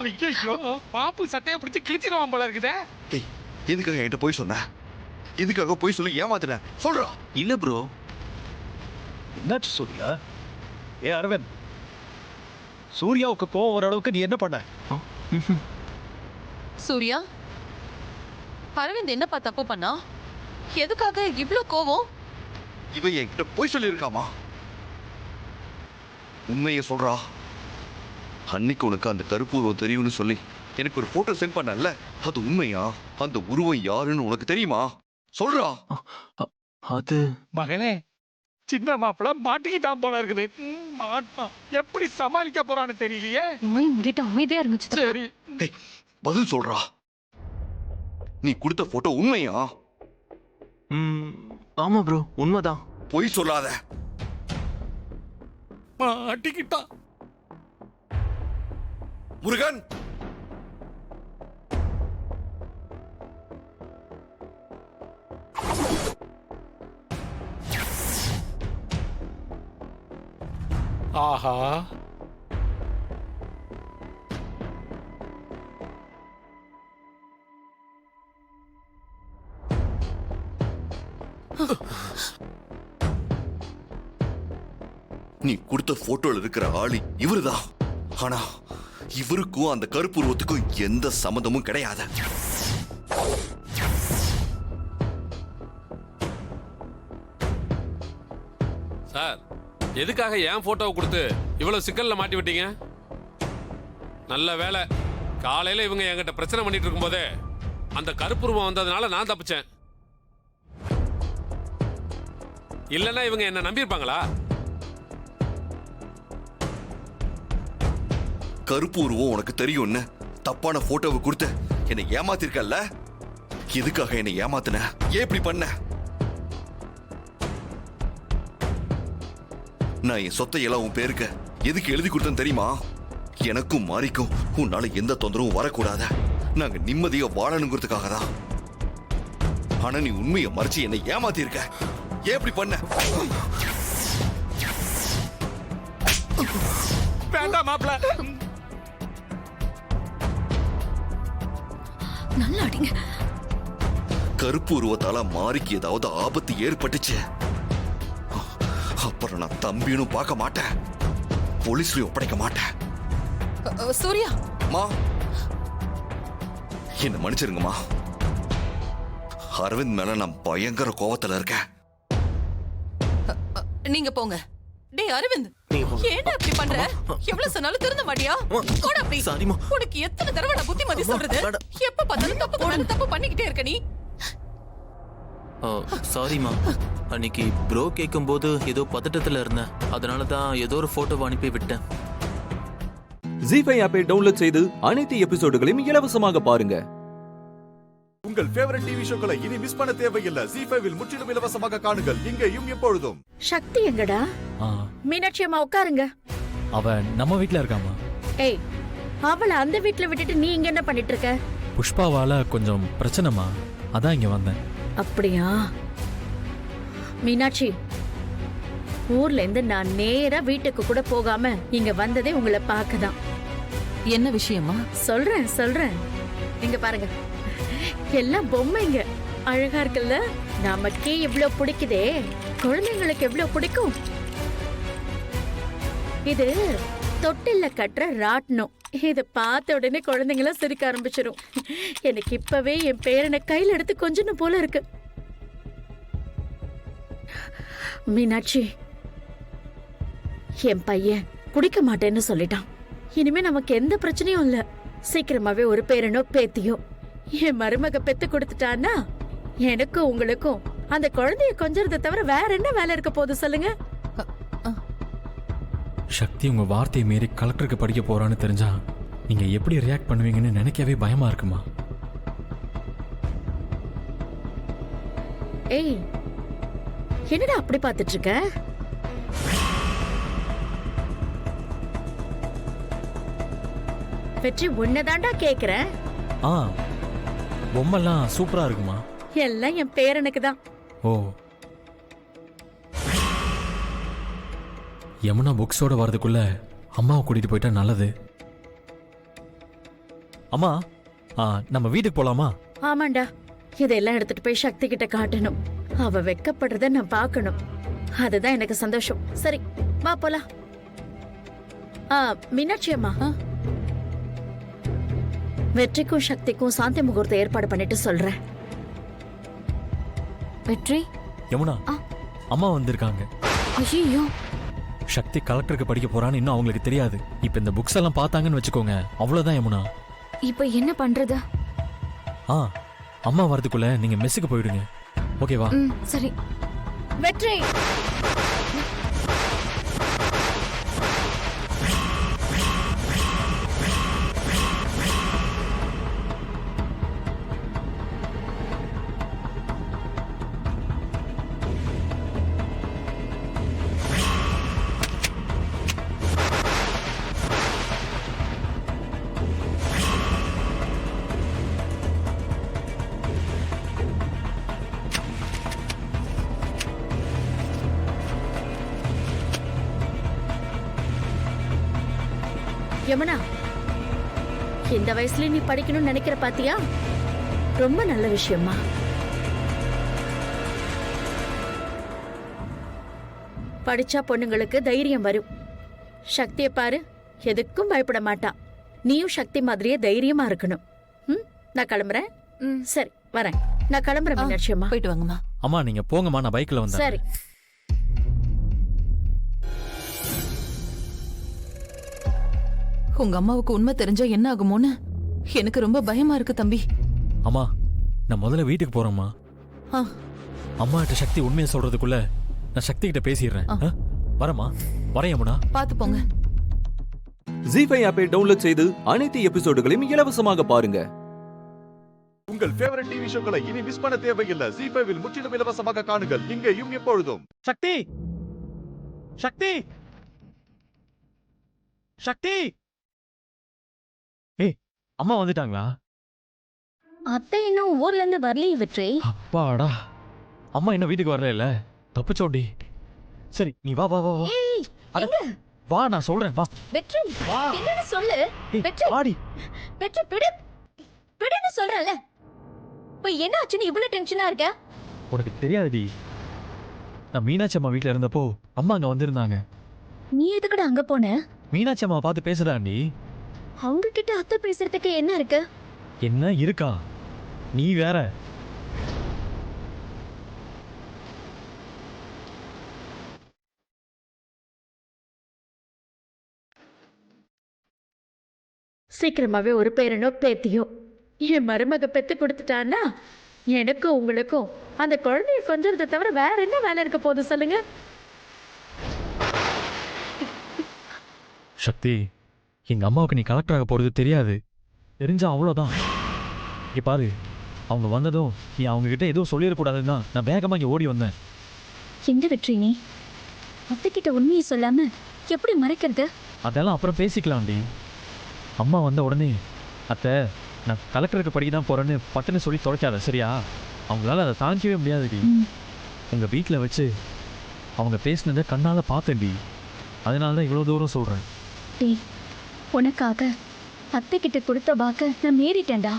ஐயோ, பாப்பு சட்டையை பிடிச்சி கிழிச்சிருவான் போல இருக்குதே. எதுக்காக என்கிட்ட போய் சொன்ன? எதுக்காக போய் சொல்லி ஏமாத்துன? சொல்றா. இல்ல ப்ரோ. என்னாச்சு சூர்யா? அரவிந்த், சூர்யாவுக்கு கோவம் வர அளவுக்கு நீ என்ன பண்ண? சூர்யா, அரவிந்த் என்னப்பா தப்பு பண்ணா? எதுக்காக இவ்ளோ கோவம்? இவன் என்கிட்ட போய் சொல்லியிருக்காமா? உண்மையை சொல்றா. அன்னைக்கு உனக்கு அந்த கருப்பு உருவம் தெரியும்னு சொல்லி எனக்கு ஒரு போட்டோ சென்ட் பண்ணல. அது உண்மையா? அந்த உருவம் யாருன்னு உனக்கு தெரியுமா? சொல்றா. அது மகனே, சின்ன மாப்பிள்ள மாட்டிக்கிட்டான் போல இருக்குது. மாட்டான். எப்படி சமாளிக்க போறான்னு தெரியலையே. அமைதியா இருந்துச்சு. சரி, பதில் சொல்றா. நீ கொடுத்த போட்டோ உண்மையா? ஆமா ப்ரோ, உண்மைதான். பொய் சொல்லாத. மாட்டிக்கிட்டான். முருகன், ஆஹா, நீ கொடுத்த போட்டோல இருக்கிற ஆளு இவருதான். ஆனா இவருக்கும் அந்த கருப்பு உருவத்துக்கும் எந்த சம்மந்தமும் கிடையாது. சார், எதுக்காக என் போட்டோவை கொடுத்து இவ்வளவு சிக்கல்ல மாட்டி விட்டீங்க? நல்ல வேலை, காலையில இவங்க என்கிட்ட பிரச்சனை பண்ணிட்டு இருக்கும்போதே அந்த கருப்புருவம் வந்ததுனால நான் தப்பிச்சேன். இல்லைன்னா இவங்க என்ன நம்பியிருப்பாங்களா? கருப்பு உருவம் உனக்கு தெரியும்னு தப்பான போட்டோவை கொடுத்து என்னை ஏமாத்திருக்கல்ல? எதுக்காக என்னை ஏமாத்தின? ஏன் இப்படி பண்ண? நான் என் சொத்தை எல்லாம் உன் பேருக்கு எதுக்கு எழுதி கொடுத்தேன்னு தெரியுமா? எனக்கும் மாறிக்கும் உன்னால எந்த தொந்தரவும் வரக்கூடாது. நாங்க நிம்மதியா வாழணுங்கிறதுக்காக தான். ஆனா நீ உண்மையை மறைச்சு என்னை ஏமாத்திருக்க. ஏன் இப்படி பண்ண? வேண்டாம் மாப்பிள்ள. நல்லா அடிங்க. கருப்பு உருவத்தால மாறிக்கு ஏதாவது ஆபத்து ஏற்பட்டுச்சு, அப்புறம் நான் தம்பியும் பார்க்க மாட்டேன், போலீஸ்லயும் ஒப்படைக்க மாட்டேன். சூர்யா, மா என்ன மன்னிச்சிருங்கம்மா. அரவிந்த் மேல நான் பயங்கர கோவத்துல இருக்கேன். நீங்க போங்க. டேய் அரவிந்த், ஏன்டா இப்படி பண்ற? எவ்வளவு சொன்னாலும் திருந்த மாட்டியா? போடா அப்படி. உனக்கு எத்தனை தடவை நான் புத்திமதி சொல்றது? எப்ப பார்த்தாலும் தப்பு மேல தப்பு பண்ணிக்கிட்டே இருக்க நீ. சாரிமா, அன்னைக்கு ப்ரோ கேட்கும்போது ஏதோ பதட்டத்துல இருந்தேன். அதனால தான் ஏதோ ஒரு போட்டோ அனுப்பி விட்டேன். ஜீஃபை ஆப்பை டவுன்லோட் செய்து அனைத்து எபிசோடுகளையும் இலவசமாக பாருங்க. உங்கள் ஃபேவரட் டிவி ஷோக்களை இனி மிஸ் பண்ண தேவையில்லை. ஜீஃபைவில் முற்றிலும் இலவசமாக காணுங்கள் இங்கேயும் எப்பொழுதும். சக்தி எங்கடா? மீனாட்சி அம்மா உட்காருங்க. அவ நம்ம வீட்ல இருக்காமா? ஏய், அவளை அந்த வீட்ல விட்டுட்டு நீ இங்க என்ன பண்ணிட்டு இருக்க? புஷ்பாவால கொஞ்சம் பிரச்சனைமா, அதான் இங்க வந்தேன். அப்படியா? மீனாட்சி, ஊர்ல இருந்து நான் நேரா வீட்டுக்கு கூட போகாம இங்க வந்ததே உங்களை பார்க்கதான். என்ன விஷயமா? சொல்றேன். இங்க பாருங்க, எல்லாம் பொம்மைங்க. அழகா இருக்குல்ல? நமக்கே இவ்வளவு பிடிக்குதே, குழந்தைங்களுக்கு எவ்வளவு பிடிக்கும். இது தொட்டில்ல கட்டுற ராட்னம். இத பார்த்த உடனே குழந்தைங்களாம் சிரிக்க ஆரம்பிச்சிடும். எனக்கு இப்பவே என் பேரனை கையில எடுத்து கொஞ்சம் போல இருக்கு. மீனாட்சி, என் பையன் குடிக்க மாட்டேன்னு சொல்லிட்டான். இனிமே நமக்கு எந்த பிரச்சனையும் இல்ல. சீக்கிரமாவே ஒரு பேரனோ பேத்தியோ என் மருமக பெத்து கொடுத்துட்டான்னா எனக்கும் உங்களுக்கும் அந்த குழந்தைய கொஞ்சறதை தவிர வேற என்ன வேலை இருக்க போகுது சொல்லுங்க? சக்தி உங்க வார்த்தையை மீறி கலெக்டருக்கு படிக்க போறான்னு தெரிஞ்சா நீங்க எப்படி ரியாக்ட் பண்ணுவீங்கன்னு நினைக்கவே பயமா இருக்குமா? ஏய், என்னடா அப்படி பார்த்துட்டு இருக்க? வெற்றி, உன்னதாண்டா கேக்குறேன். பொம்மைலாம் சூப்பரா இருக்குமா? எல்லாம் என் பேரனுக்கு தான். ஓ, யமுனா புக்ஸோட வரதுக்குள்ள அம்மாவை கூட்டிட்டு போயிட்டா நல்லது. அம்மா, நம்ம வீட்டுக்கு போலாமா? ஆமாண்டா, இதெல்லாம் எடுத்துட்டு போய் சக்தி கிட்ட காட்டணும். அவ வெக்கப்படுறத நான் பார்க்கணும். அதுதான் எனக்கு சந்தோஷம். சரி, வா போலாம். மீனாட்சி அம்மா, வெற்றிக்கும் சக்திக்கும் சாந்தி முகூர்த்த ஏற்பாடு பண்ணிட்டு சொல்றேன். வெற்றி, யமுனா, அம்மா வந்திருக்காங்க. ஐயோ, சக்தி கலெக்டருக்கு படிக்க போறான்னு இன்னும் அவங்களுக்கு தெரியாது. இப்ப இந்த புக்ஸ் எல்லாம் பார்த்தாங்கன்னு வச்சுக்கோங்க, அவ்வளவுதான் யமுனா. இப்ப என்ன பண்றது? அம்மா வரதுக்குள்ள நீங்க மெஸ்ஸுக்கு போயிடுங்க. ஓகேவா? சரி. வெற்றி, யமுனா, இந்த வயசுல நீ படிக்கணும்னு நினைக்கிற பாத்தியா? ரொம்ப நல்ல விஷயமா. படிச்சா பொண்ணுங்களுக்கு தைரியம் வரும். சக்தியை பாரு, எதுக்கும் பயப்பட மாட்டா. நீயும் சக்தி மாதிரியே தைரியமா இருக்கணும். நான் கிளம்புறேன். சரி, வரேன். நான் கிளம்புறேன் மீனாட்சி அம்மா. போயிட்டு வாங்கம்மா. அம்மா, நீங்க போங்கம்மா, நான் பைக்ல வந்தேன். சரி. உங்க அம்மாவுக்கு உண்மை தெரிஞ்சா என்ன ஆகுமோன்னு எனக்கு ரொம்ப பயமா இருக்கு தம்பி. அம்மா, நான் முதல்ல வீட்டுக்கு போறேம்மா. அம்மா கிட்ட சக்தி உண்மையை சொல்றதுக்குள்ள நான் சக்தி கிட்ட பேசிடுறேன். வரமா? வரேன் யமுனா. பாத்து போங்க. ஜீஃபை ஆப்பை டவுன்லோட் செய்து அனைத்து எபிசோடுகளையும் இலவசமாக பாருங்க. உங்கள் ஃபேவரட் டிவி ஷோக்களை இனி மிஸ் பண்ண தேவையில்லை. ஜீஃபைவில் முற்றிலும் இலவசமாக காணுங்கள் இங்கேயும் எப்பொழுதும். சக்தி, சக்தி, சக்தி. ஏய், அம்மா வந்துட்டாங்களா? அத்தை இன்னும் ஊர்ல இருந்து வரலையே வெற்றி. அப்பாடா, அம்மா இன்னும் வீட்டுக்கு வரல இல்ல? தப்பிச்சோடி. சரி, நீ வா வா வா வா. வா, நான் சொல்றேன், வா. வெற்றி, என்னன்னு சொல்லு. வெற்றி, வாடி. வெற்றி, பிடின்னு சொல்றல. இப்போ என்ன ஆச்சுன்னு இவ்வளவு டென்ஷனா இருக்க? உனக்கு தெரியாதுடி. நான் மீனாட்சி அம்மா வீட்ல இருந்தப்போ அம்மா அங்க வந்திருந்தாங்க. நீ எதுக்குடா அங்க போன? மீனாட்சி அம்மா பார்த்து பேசுறாண்டி. அவங்க கிட்ட அத்தை பேசுறதுக்கு என்ன இருக்கு? என்ன இருக்கா? நீ வேற. சீக்கிரமாவே ஒரு பேரனோ பேத்தியோ என் மருமக பெத்து கொடுத்துட்டான்னா எனக்கும் உங்களுக்கும் அந்த குழந்தைய கொஞ்சத்தை தவிர வேற என்ன வேலை இருக்க போகுது சொல்லுங்க. சக்தி, எங்க அம்மாவுக்கு நீ கலெக்டர் ஆக போறது தெரியாது. தெரிஞ்சா அவ்வளோதான். இங்க பாரு, அவங்க வந்ததும் நீ அவங்க கிட்ட எதுவும் சொல்லிடக்கூடாதுன்னு தான் நான் வேகமாக இங்கே ஓடி வந்தேன். எங்க வெற்றி நீ அத்தைக்கிட்ட உண்மையை சொல்லாம எப்படி மறைக்கிறது? அதெல்லாம் அப்புறம் பேசிக்கலாம்டி. அம்மா வந்த உடனே அத்தை நான் கலெக்டருக்கு படிக்க தான் போகிறேன்னு பட்டுன்னு சொல்லி தொலைக்காத, சரியா? அவங்களால அதை தாங்கிக்கவே முடியாதுடி. உங்கள் வீட்டில் வச்சு அவங்க பேசினதை கண்ணால் பார்த்தேன்டி. அதனால தான் இவ்வளோ தூரம் சொல்கிறேன். டேய், உனக்காக அத்தைக்கிட்ட கொடுத்த வாக்க நான் மீறிட்டேன்டா.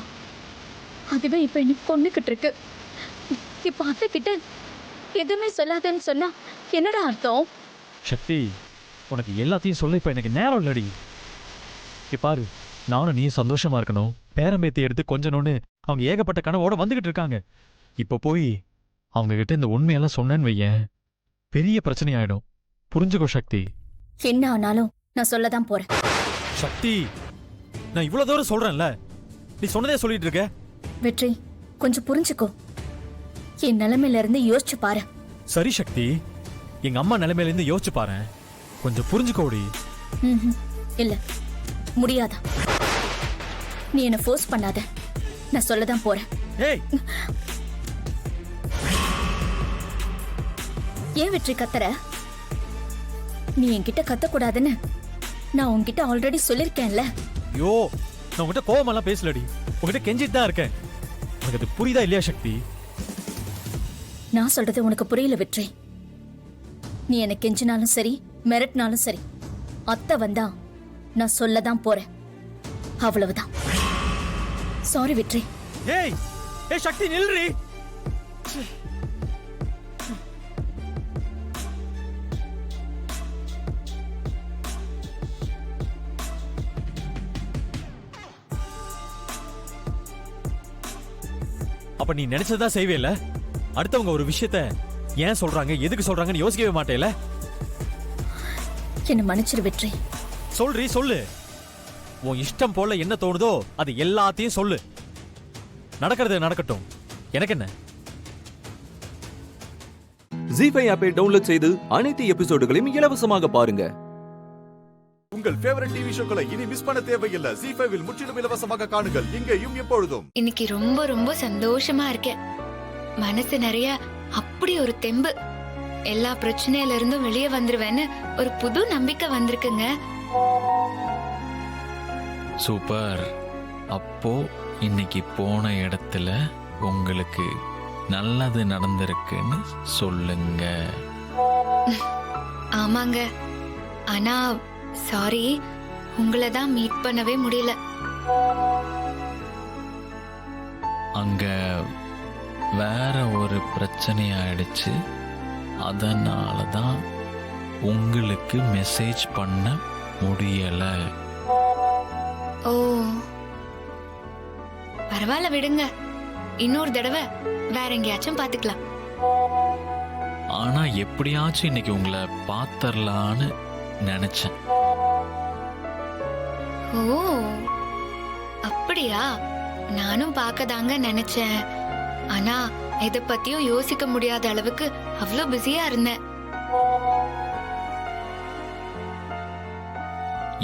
அதுவே இப்போ எனக்கு கொண்டுக்கிட்டு இருக்கு. இப்போ அத்தைக்கிட்ட எதுவுமே சொல்லாதேன்னு சொன்னா என்னடா அர்த்தம்? சக்தி, உனக்கு எல்லாத்தையும் சொல்ல இப்போ எனக்கு நேரம் இல்லடி. இப்போ பாரு, நானும் நீ சந்தோஷமா இருக்கணும், பேரம்பேத்தி எடுத்து கொஞ்சணும்னு அவங்க ஏகப்பட்ட கனவோட வந்துகிட்டு இருக்காங்க. இப்போ போய் அவங்க கிட்ட இந்த உண்மையெல்லாம் சொன்னேன்னு வையேன், பெரிய பிரச்சனை ஆயிடும். புரிஞ்சுக்கோ சக்தி. என்ன ஆனாலும் நான் சொல்லதான் போறேன். சக்தி, நான் இவ்வளவு தூரம் சொல்றேன்ல, நீ சொன்னதே சொல்லிட்டு இருக்க. வெற்றி, கொஞ்சம் புரிஞ்சுக்கோ. என் நிலைமையில இருந்து யோசிச்சு பாரு. சரி சக்தி, எங்க அம்மா நிலைமையில இருந்து யோசிச்சு பாரு. கொஞ்சம் புரிஞ்சுக்கோடி. இல்ல, முடியாதா. நீ என்ன ஃபோர்ஸ் பண்ணாத, நான் சொல்லதான் போறேன். ஏய், ஏன் வெற்றி கத்துற? நீ என்கிட்ட கத்தக்கூடாதுன்னு நான் உன்கிட்ட ஆல்ரெடி சொல்லிருக்கேன்ல. ஐயோ, நான் உங்ககிட்ட கோவமெல்லாம் பேசலடி, உங்ககிட்ட கெஞ்சிட்டு தான் இருக்கேன். உனக்கு அது புரியுதா இல்லையா சக்தி? நான் சொல்றது உனக்கு புரியல வெற்றி. நீ எனக்கு கெஞ்சினாலும் சரி, மிரட்டினாலும் சரி, அத்தை வந்தா நான் சொல்லதான் போறேன். அவ்வளவுதான். சாரி வெற்றி. ஏய் ஏய் சக்தி, நில்றி. அப்ப நீ நினைச்சதா செய்வேல? அடுத்தவங்க ஒரு விஷயத்த ஏன் சொல்றாங்க, எதுக்கு சொல்றாங்கன்னு யோசிக்கவே மாட்டேல? என்ன மன்னிச்சிரு வெற்றி. சொல்றி, சொல்லு. உன் இஷ்டம் போல என்ன தோணுதோ அது எல்லாத்தையும் சொல்லு. நடக்கிறது நடக்கட்டும், எனக்கு என்ன? ஜீஃபை ஆப்பை டவுன்லோட் செய்து அனைத்து எபிசோடுகளையும் இலவசமாக பாருங்க. உங்கள் ஃபேவரட் டிவி ஷோக்களை இனி மிஸ் பண்ண தேவையில்லை. ஜீ5 முற்றிலும் இலவசமாக காணுங்கள், இங்கேயும் எப்பொழுதும். இன்னைக்கு ரொம்ப ரொம்ப சந்தோஷமா இருக்கேன். மனசு நிறைய அப்படி ஒரு தெம்பு. எல்லா பிரச்சனையில இருந்தும் வெளியே வந்துருவேன்னு ஒரு புது நம்பிக்கை வந்திருக்குங்க. சூப்பர். அப்போ இன்னைக்கு போன இடத்துல உங்களுக்கு நல்லது நடந்திருக்குன்னு சொல்லுங்க. ஆமாங்க, ஆனா சாரி, உங்களை தான் மீட் பண்ணவே முடியல. அங்க வேற ஒரு பிரச்சனை ஆயிடுச்சு. அதனால தான் உங்களுக்கு மெசேஜ் பண்ண முடியல. ஓ, பரவாயில்ல விடுங்க. இன்னொரு தடவை வேற எங்கேயாச்சும் பாத்துக்கலாம். ஆனா எப்படியாச்சும் இன்னைக்கு உங்களை பாத்தரலான்னு நினைச்சேன். ஓ, அப்படியா? நானும் பார்க்கதாங்க நினைச்சேன். ஆனா எதை பத்தியும் யோசிக்க முடியாத அளவுக்கு அவ்வளவு பிஸியா இருந்தேன்.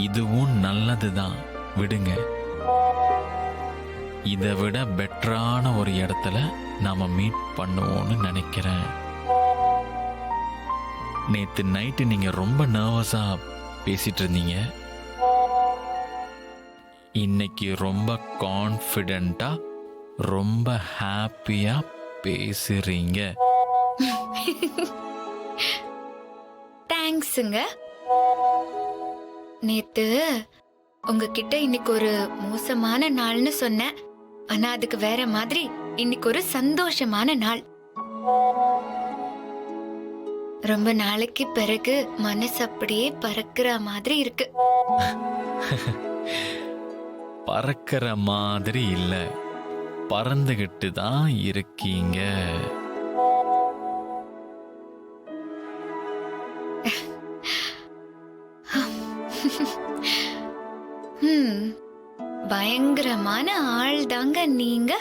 இதுவும் நல்லதுதான், விடுங்க. இதை விட பெட்டரான ஒரு இடத்துல நாம மீட் பண்ணுவோம்னு நினைக்கிறேன். நேத்து நைட்டு நீங்க ரொம்ப நர்வஸா பேசிட்டு இருந்தீங்க. இன்னைக்கு ரொம்ப கான்ஃபிடென்ட்டா, ரொம்ப ஹாப்பியா பேசுறீங்க. தேங்க்ஸுங்க. நேத்து உங்ககிட்ட இன்னைக்கு ஒரு மோசமான நாள்னு சொன்னேன். ஆனா அதுக்கு வேற மாதிரி இன்னைக்கு ஒரு சந்தோஷமான நாள். ரொம்ப நாளைக்கு பிறகு மனசு அப்படியே பறக்கிற மாதிரி இருக்கு. பறக்கிற மாதிரி இல்ல, பறந்துகிட்டு தான் இருக்கீங்க. பயங்கரமான ஆள் தாங்க நீங்க.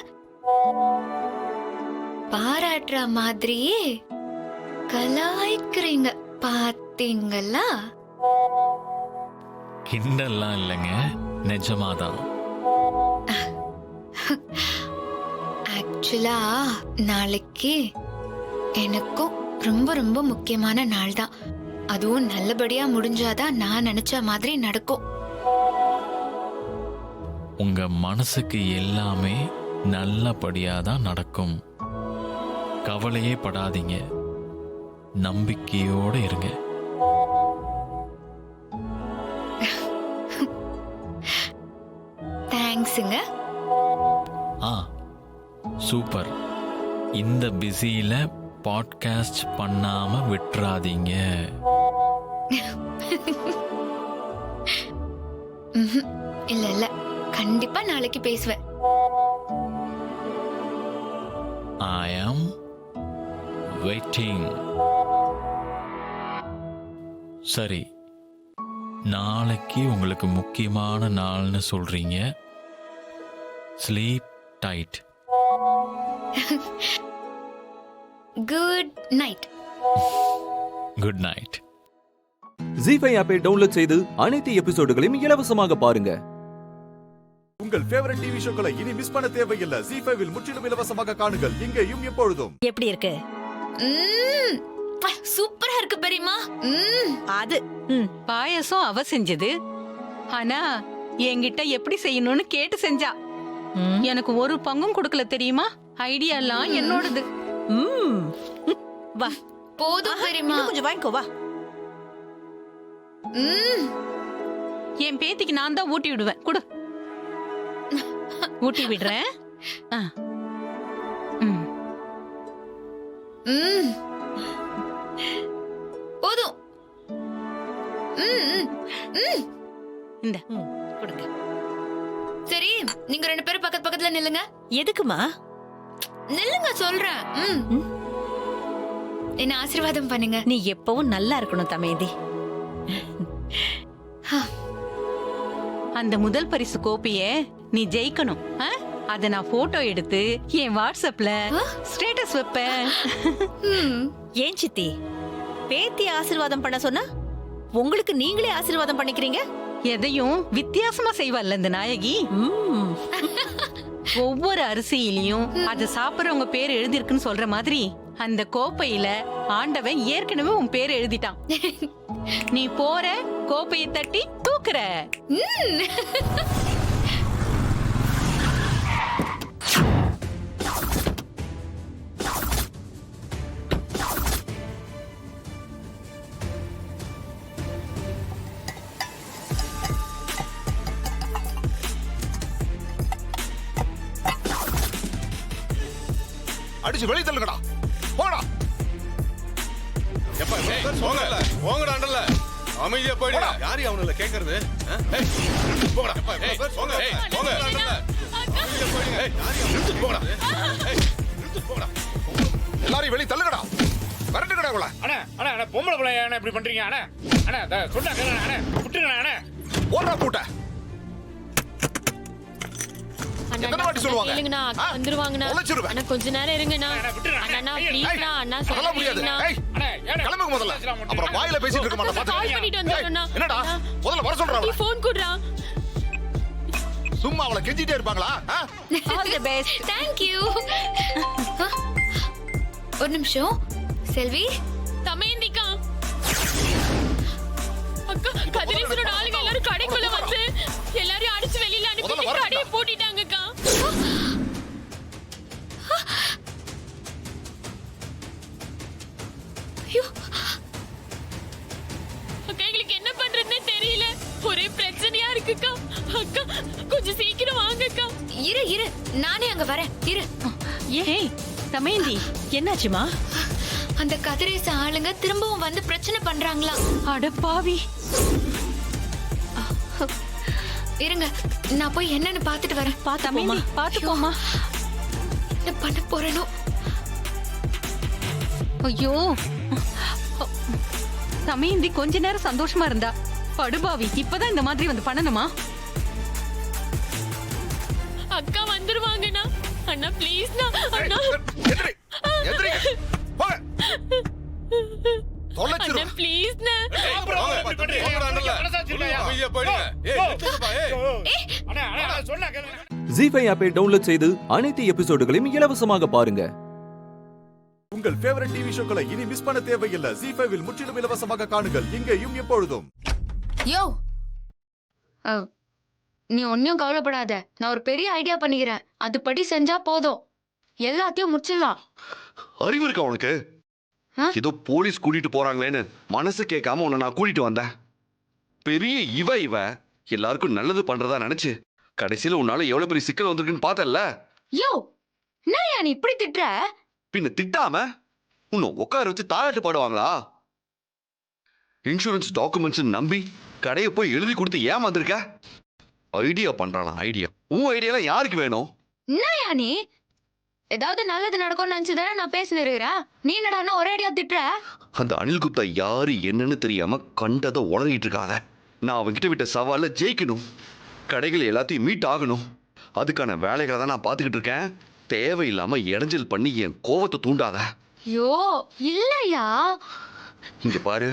பாராட்டுற மாதிரியே கலாய்க்கிறீங்க பாத்தீங்களா? கிண்டல்லாம் இல்லைங்க, நிஜமாதான். ஆக்சுவலா நாளைக்கு எனக்கும் ரொம்ப ரொம்ப முக்கியமான நாள் தான். அதுவும் நல்லபடியா முடிஞ்சாதான் நான் நினைச்ச மாதிரி நடக்கும். உங்க மனசுக்கு எல்லாமே நல்லபடியா தான் நடக்கும். கவலையே படாதீங்க, நம்பிக்கையோட இருங்க. தேங்க்ஸுங்க. சூப்பர். இந்த பிஸியில பாட்காஸ்ட் பண்ணாம விட்டுறாதீங்க. இல்ல இல்ல, கண்டிப்பா நாளைக்கு பேசுவேன். I am waiting. சரி, நாளைக்கு உங்களுக்கு முக்கியமான நாள்னு சொல்றீங்க. Sleep tight. Good night. Good night. ஜீஃபை ஆப்பை டவுன்லோட் செய்து அனைத்து எபிசோடுகளையும் இலவசமாக பாருங்க. உங்கள் ஃபேவரட் டிவி ஷோக்களை இனி மிஸ் பண்ண தேவையில்லை. ஜீஃபைவில் முற்றிலும் இலவசமாக காணுங்கள், இங்கேயும் எப்பொழுதும். எப்படி இருக்கு? சூப்பரா இருக்கு பெரியம்மா. அது பாயசம் அவ செஞ்சது. ஆனா என்கிட்ட எப்படி செய்யணும்னு கேட்டு செஞ்சா. எனக்கு ஒரு பங்கும் கொடுக்கல தெரியுமா? ஐடியா எல்லாம் என்னோடது. வா போதும் பெரியம்மா, கொஞ்சம் வாங்கிக்கோ வா. என் பேத்திக்கு நான் தான் ஊட்டி விடுவேன். குடு. ஊட்டி விடுறேன். போதும். இந்த கொடுங்க. சரி, நீங்க 2 பேரும் பக்கத்து பக்கத்துல நில்லுங்க. எதுக்குமா? நில்லுங்க சொல்றேன். என்ன ஆசீர்வாதம் பண்ணுங்க. நீ எப்பவும் நல்லா இருக்கணும் தமேதி. அந்த முதல் பரிசு கோப்பைய நீ ஜெயிக்கணும். அத நான் போட்டோ எடுத்து என் வாட்ஸ்அப்ல ஸ்டேட்டஸ் வைப்பேன். ஏன் சித்தி, பேத்தி ஆசீர்வாதம் பண்ண சொன்னா உங்களுக்கு நீங்களே ஆசீர்வாதம் பண்ணிக்கிறீங்க? எதையும் வித்தியாசமா செய்வாள்ல இந்த நாயகி. ஒவ்வொரு அரிசியிலையும் அது சாப்பிடுறவங்க பேர் எழுதிருக்குன்னு சொல்ற மாதிரி அந்த கோப்பையில ஆண்டவன் ஏற்கனவே உன் பேர் எழுதிட்டான். நீ போற கோப்பையை தட்டி தூக்குற. அடிச்சு வெளிய தள்ளுங்கடா, போடா. எப்பா போங்கல போங்கடாண்டல, அமைதியா போயிடு. யாரு அவனுல கேக்குறது? போங்கடா. போங்க போங்க அமைதியா போயிடுங்க. நிறுத்து போங்கடா. நிறுத்து போங்கடா. எல்லாரையும் வெளிய தள்ளுங்கடா, வரட்டுங்கடா இவள. அண்ணா அண்ணா அண்ணா பொம்பளை பிள்ளை அண்ணா இப்படி பண்றீங்க? அண்ணா அண்ணா சொன்னா கேளுங்க அண்ணா, விட்டுருங்க அண்ணா. ஓடுறா பூட்ட. எத்தனை வாட்டி சொல்லுவாங்க? இல்லங்கண்ணா, வந்துருவாங்கண்ணா. அண்ணா கொஞ்ச நேரம் இருங்கண்ணா. அண்ணா ப்ளீஸ்ண்ணா, அண்ணா அதெல்லாம் முடியாது. ஏய் கிளம்புங்க முதல்ல, அப்புறம் வாயில பேசிட்டு இருக்க மாட்டேன். கால் பண்ணிட்டு வந்துறேன்னா. என்னடா முதல்ல வர சொல்றா. நீ ஃபோன் குடுறா. சும்மா அவளை கெஞ்சிட்டே இருப்பாங்களா? All the best. Thank you. ஒரு நிமிஷம் செல்வி. தமேந்திக்கா அக்கா, கதிரேசனோட ஆளுங்க எல்லாரும் கடைக்குள்ள வந்து எல்லாரையும் அடிச்சு வெளியில அனுப்பி கடையை பூட்டிட்டாங்கக்கா. அக்கா, எங்களுக்கு என்ன பண்றதுன்னே தெரியல. ஒரே பிரச்சனையா இருக்குக்கா. அக்கா கொஞ்சம் சீக்கிரம் வாங்கக்கா. இரு இரு, நானே அங்க வரேன். இரு. ஏய் தமேந்தி, என்னாச்சுமா? அந்த கதிரேச ஆளுங்க திரும்பவும் வந்து பிரச்சனை பண்றாங்களா? அட பாவி. இருங்க, நான் போய் என்னன்னு பாத்துட்டு வரேன். தமேந்தி பாத்து போமா. என்ன பண்ண போறேனோ? ஐயோ, தமேந்தி கொஞ்ச நேரம் சந்தோஷமா இருந்தா. படுபாவி, இப்பதான் இந்த மாதிரி வந்து பண்ணணுமா? அக்கா வந்துருவாங்கண்ணா. அண்ணா ப்ளீஸ்ண்ணா அண்ணா. அண்ணா ப்ளீஸ்ண்ணா. ஜீஃபை ஆப்பை டவுன்லோட் செய்து அனைத்து எபிசோடுகளையும் இலவசமாக பாருங்க. உங்கள் ஃபேவரட் டிவி ஷோக்களை இனி மிஸ் பண்ண தேவையில்லை. ஜீஃபைவில் முற்றிலும் இலவசமாக காணுங்கள் இங்கேயும் எப்பொழுதும். யோ நீ ஒன்னும் கவலைப்படாத. நான் ஒரு பெரிய ஐடியா பண்ணிக்கிறேன். அதுபடி செஞ்சா போதும், எல்லாத்தையும் முடிச்சிடலாம். அறிவு இருக்கா உனக்கு? ஏதோ போலீஸ் கூட்டிட்டு போறாங்களேன்னு மனசு கேட்காம உன்னை நான் கூட்டிட்டு வந்தேன். பெரிய இவ எல்லாருக்கும் நல்லது பண்றதா நினைச்சு கடைசியில உன்னால எவ்வளவு பெரிய சிக்கல் வந்திருக்குன்னு பார்த்தல்ல. யோ என்ன நீ இப்படி திட்டுற? பின்ன திட்டாம இன்னும் உட்கார வச்சு தாளாட்டு பாடுவாங்களா? இன்சூரன்ஸ் டாக்குமெண்ட்ஸ் நம்பி கடையை போய் எழுதி கொடுத்து ஏமாந்துருக்க. ஐடியா பண்றானா ஐடியா? உன் ஐடியாலாம் யாருக்கு வேணும்? என்னையா நீ? ஏதாவது நல்லது நடக்கும்னு நினைச்சுதானே நான் பேசினு இருக்கிறேன். நீ என்னடா ஒரே ஐடியா திட்டுற? அந்த அனில் குப்தா யாரு என்னன்னு தெரியாம கண்டதை உளறிட்டு இருக்காத. நான் அவன்கிட்ட விட்ட சவால ஜெயிக்கணும். கடைகள் எல்லாத்தையும் மீட் ஆகணும். அதுக்கான வேலைகளை தான் நான் பார்த்துக்கிட்டு இருக்கேன். தேவையில்லாம இடைஞ்சல் பண்ணி என் கோவத்தை தூண்டாத. யோ இல்லையா, இங்க பாரு,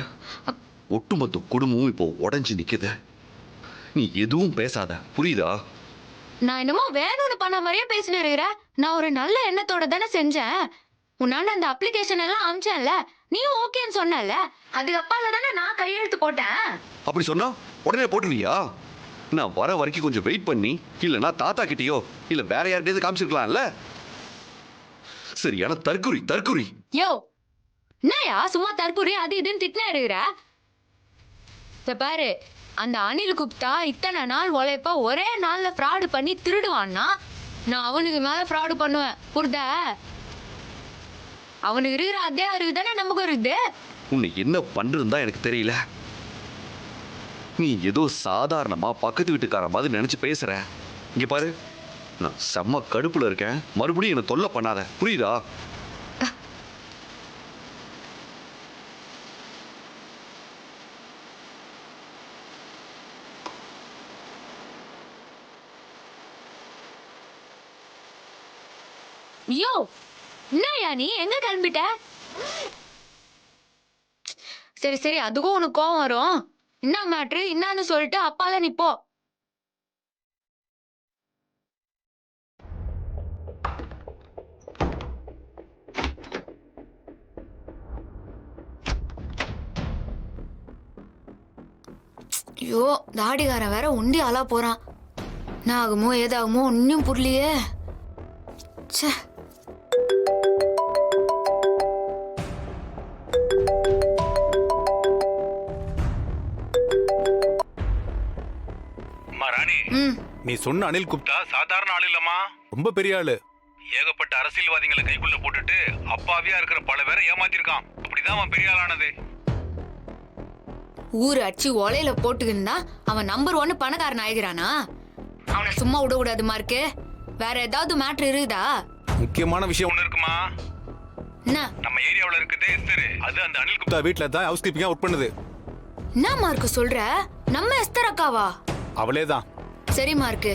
ஒட்டுமொத்த குடும்பமும் இப்போ உடஞ்சி நிக்குது. நீ எதுவும் பேசாத, புரியுதா? நான் என்னமோ வேணும்னு பண்ண மாதிரியே பேசினு இருக்கிறேன். நான் ஒரு நல்ல எண்ணத்தோட தானே செஞ்சேன். உன்னால அந்த அப்ளிகேஷன் எல்லாம் அமிச்சேன்ல, நீயும் ஓகேன்னு சொன்னல. அதுக்கு அப்பால தானே நான் கையெழுத்து போட்டேன். அப்படி சொன்னா உடனே போட்டுருவியா? நான் வர வரைக்கும் கொஞ்சம் வெயிட் பண்ணி, இல்லைன்னா தாத்தா கிட்டயோ இல்ல வேற யார்கிட்டயாவது காமிச்சிருக்கலாம்ல. சரியான தற்குறி தற்குறி. யோ என்னயா சும்மா தற்புரி அது இதுன்னு திட்டினா இருக்கிற? பாரு, அந்த அனில் குப்தா இத்தனை நாள் உழைப்பா ஒரே நாள்ல ஃப்ராடு பண்ணி திருடுவான்னா நான் அவனுக்கு மேல ஃப்ராடு பண்ணுவேன், புரியுதா? அவனுக்கு இருக்கிற அதே அறிவு தானே நமக்கு இருக்குது. உன்னை என்ன பண்றதுதான் எனக்கு தெரியல. நீ ஏதோ சாதாரணமா பக்கத்து வீட்டுக்கார மாதிரி நினைச்சு பேசுற. இங்க பாரு, நான் செம்ம கடுப்புல இருக்கேன். மறுபடியும் என்ன தொல்லை பண்ணாத, புரியுதா? யோ என்னயா நீ எங்க கிளம்பிட்ட? சரி சரி, அதுக்கும் உனக்கு கோவம் வரும். என்ன மேட்ரு என்னன்னு சொல்லிட்டு அப்பால நீ போ. ஐயோ தாடிகாரன் வேற உண்டி ஆளா போறான். என்ன ஆகுமோ ஏதாகுமோ ஒன்னும் புரியலையே. ச்சே. நீ சொன்ன அனில் குப்தா சாதாரண ஆள் இல்லம்மா, ரொம்ப பெரிய ஆளு. ஏகப்பட்ட அரசியல்வாதிகளை கைக்குள்ள போட்டுட்டு அப்பாவியா இருக்கிற பல பேரை ஏமாத்திருக்கான். அப்படிதான் அவன் பெரிய ஆளானது. ஊர் அடிச்சு ஒலையில போட்டுக்கின்னா அவன் நம்பர் 1 பணக்காரன் ஆகிறானா? அவனை சும்மா விட கூடாதுமா இருக்கு. வேற ஏதாவது மேட்ரு இருக்குதா? முக்கியமான விஷயம் ஒண்ணு இருக்குமா. என்ன? நம்ம ஏரியாவுல இருக்குதே எஸ்தர், அது அந்த அனில் குப்தா வீட்ல தான் ஹவுஸ் கீப்பிங்கா ஒர்க் பண்ணுது. என்ன மார்க்கு சொல்ற? நம்ம எஸ்தர் அக்காவா? அவளேதான். சரி மார்க்கு,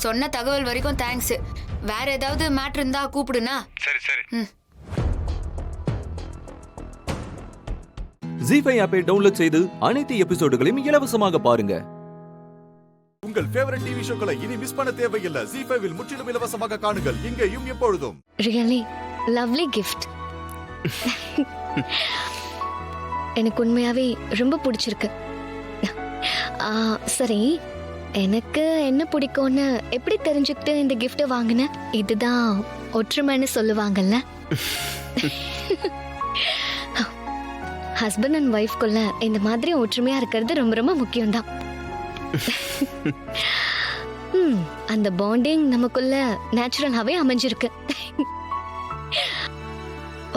சொன்ன தகவல் வரைக்கும் தேங்க்ஸ். வேற ஏதாவது மேட்ரு இருந்தா கூப்பிடுனா? சரி சரி. ஜீஃபை ஆப்பை டவுன்லோட் செய்து அனைத்து எபிசோடுகளையும் இலவசமாக பாருங்க. உங்கள் ஃபேவரட் டிவி ஷோக்களை இனி மிஸ் பண்ண தேவையில்லை. ஜீஃபைவில் முற்றிலும் இலவசமாக காணுங்கள் இங்கேயும் எப்பொழுதும். Really lovely gift. எனக்கு உண்மையாவே ரொம்ப பிடிச்சிருக்கு. சரி, எனக்கு என்ன பிடிக்கும்னு எப்படி தெரிஞ்சுக்கிட்டு இந்த கிஃப்ட் வாங்கின? இதுதான் ஒற்றுமைன்னு சொல்லுவாங்கல்ல. ஹஸ்பண்ட் அண்ட் ஒய்ஃப்குள்ள இந்த மாதிரி ஒற்றுமையா இருக்கிறது ரொம்ப ரொம்ப முக்கியம்தான். அந்த பாண்டிங் நமக்குள்ள நேச்சுரலாவே அமைஞ்சிருக்கு.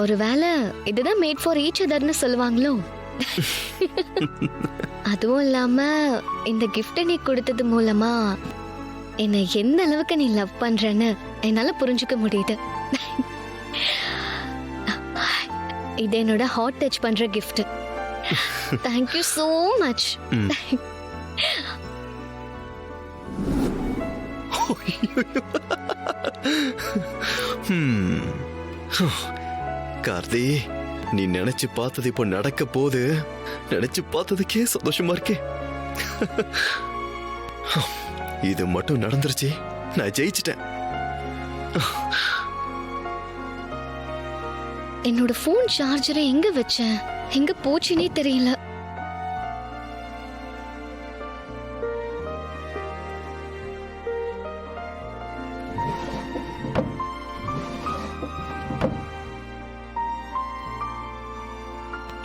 ஒருவேளை இதுதான் மேட் ஃபார் ஈச் அதர்னு சொல்லுவாங்களோ? அதுவும் இல்லாம இந்த கிஃப்ட நீ கொடுத்தது மூலமா என்னை எந்த அளவுக்கு நீ லவ் பண்றன்னு என்னால புரிஞ்சுக்க முடியுது. இது என்னோட ஹார்ட் டச் பண்ற gift. Thank you so much. Karthi, நீ நினைச்சு பார்த்தது இப்போ நடக்க போது. நினைச்சு பார்த்ததுக்கே சந்தோஷமா இருக்கே. இது மட்டும் நடந்துருச்சு, நான் ஜெயிச்சிட்டேன். என்னோட போன் சார்ஜரை எங்க வச்சேன், எங்க போச்சுன்னே தெரியல.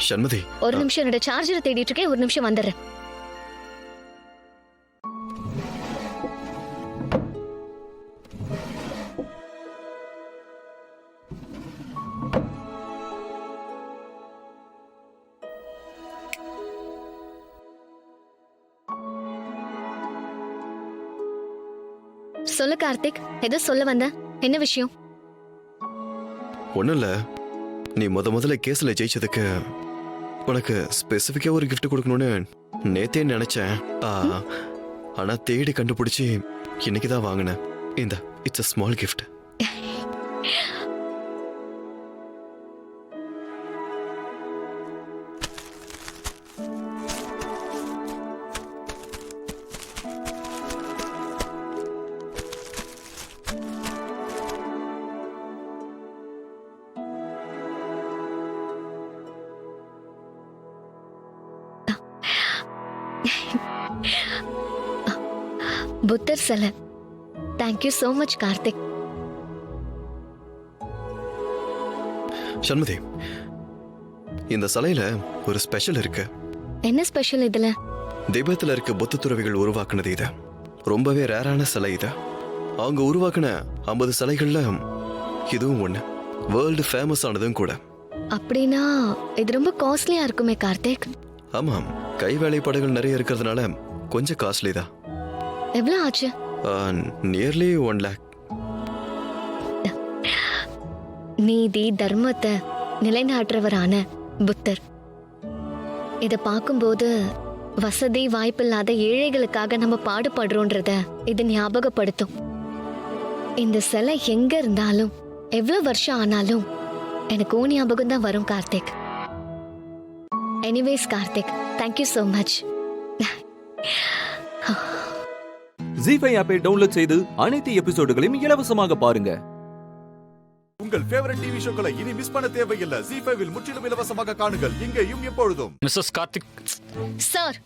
சண்மதி, ஒரு நிமிஷம், என்னோட சார்ஜரை தேடிட்டு இருக்கேன். ஒரு நிமிஷம் வந்துடுறேன். சொல்லு கார்த்திக், ஏதோ சொல்ல வந்த, என்ன விஷயம்? ஒண்ணும் இல்ல, நீ முதல்ல கேஸ்ல ஜெயிச்சதுக்கு உனக்கு ஸ்பெசிஃபிக்கா ஒரு கிஃப்ட் கொடுக்கணும்னு நேத்தே நினைச்சேன். ஆனா தேடி கண்டுபிடிச்சி இன்னைக்குதான் வாங்கினேன். இந்த இட்ஸ் a ஸ்மால் gift. புத்தர் சிலை. Thank you so much Karthik. Shanmathi, இந்த சிலையில ஒரு ஸ்பெஷல் இருக்கு. என்ன ஸ்பெஷல் இதுல? திபெத்துல இருக்க புத்த துறவிகள் உருவாக்குனது இது. ரொம்பவே ரேரான சிலை இது. அவங்க உருவாக்குன 50 சிலைகள்ல இதுவும் ஒண்ணு. வேர்ல்டு ஃபேமஸ் ஆனதும் கூட. அப்படின்னா இது ரொம்ப காஸ்ட்லியா இருக்குமே கார்த்திக்? ஆமாம், கை வேலைப்பாடுகள் நிறைய இருக்கிறதுனால கொஞ்சம் காஸ்ட்லி தான். எவ்வளவு ஆச்சு? Nearly 1 lakh. நீதி தர்மத்தை நிலைநாட்டுறவரான புத்தர். இத பார்க்கும்போது வசதி வாய்ப்பில்லாத ஏழைகளுக்காக நம்ம பாடுபடுறோன்றத இது ஞாபகப்படுத்தும். இந்த சிலை எங்க இருந்தாலும் எவ்வளவு வருஷம் ஆனாலும் எனக்கு உன் ஞாபகம் தான் வரும் Karthik. Anyways Karthik, thank you so much. ஜீ5 ஆப்பை டவுன்லோட் செய்து அனைத்து எபிசோடுகளையும் இலவசமாக பாருங்க. உங்கள் ஃபேவரட் டிவி ஷோக்களை இனி மிஸ் பண்ண தேவையில்லை. ஜீ5 முற்றிலும் இலவசமாக காணுங்கள், இங்கேயும் எப்பொழுதும். மிஸ்ஸஸ் கார்த்திக் சார்,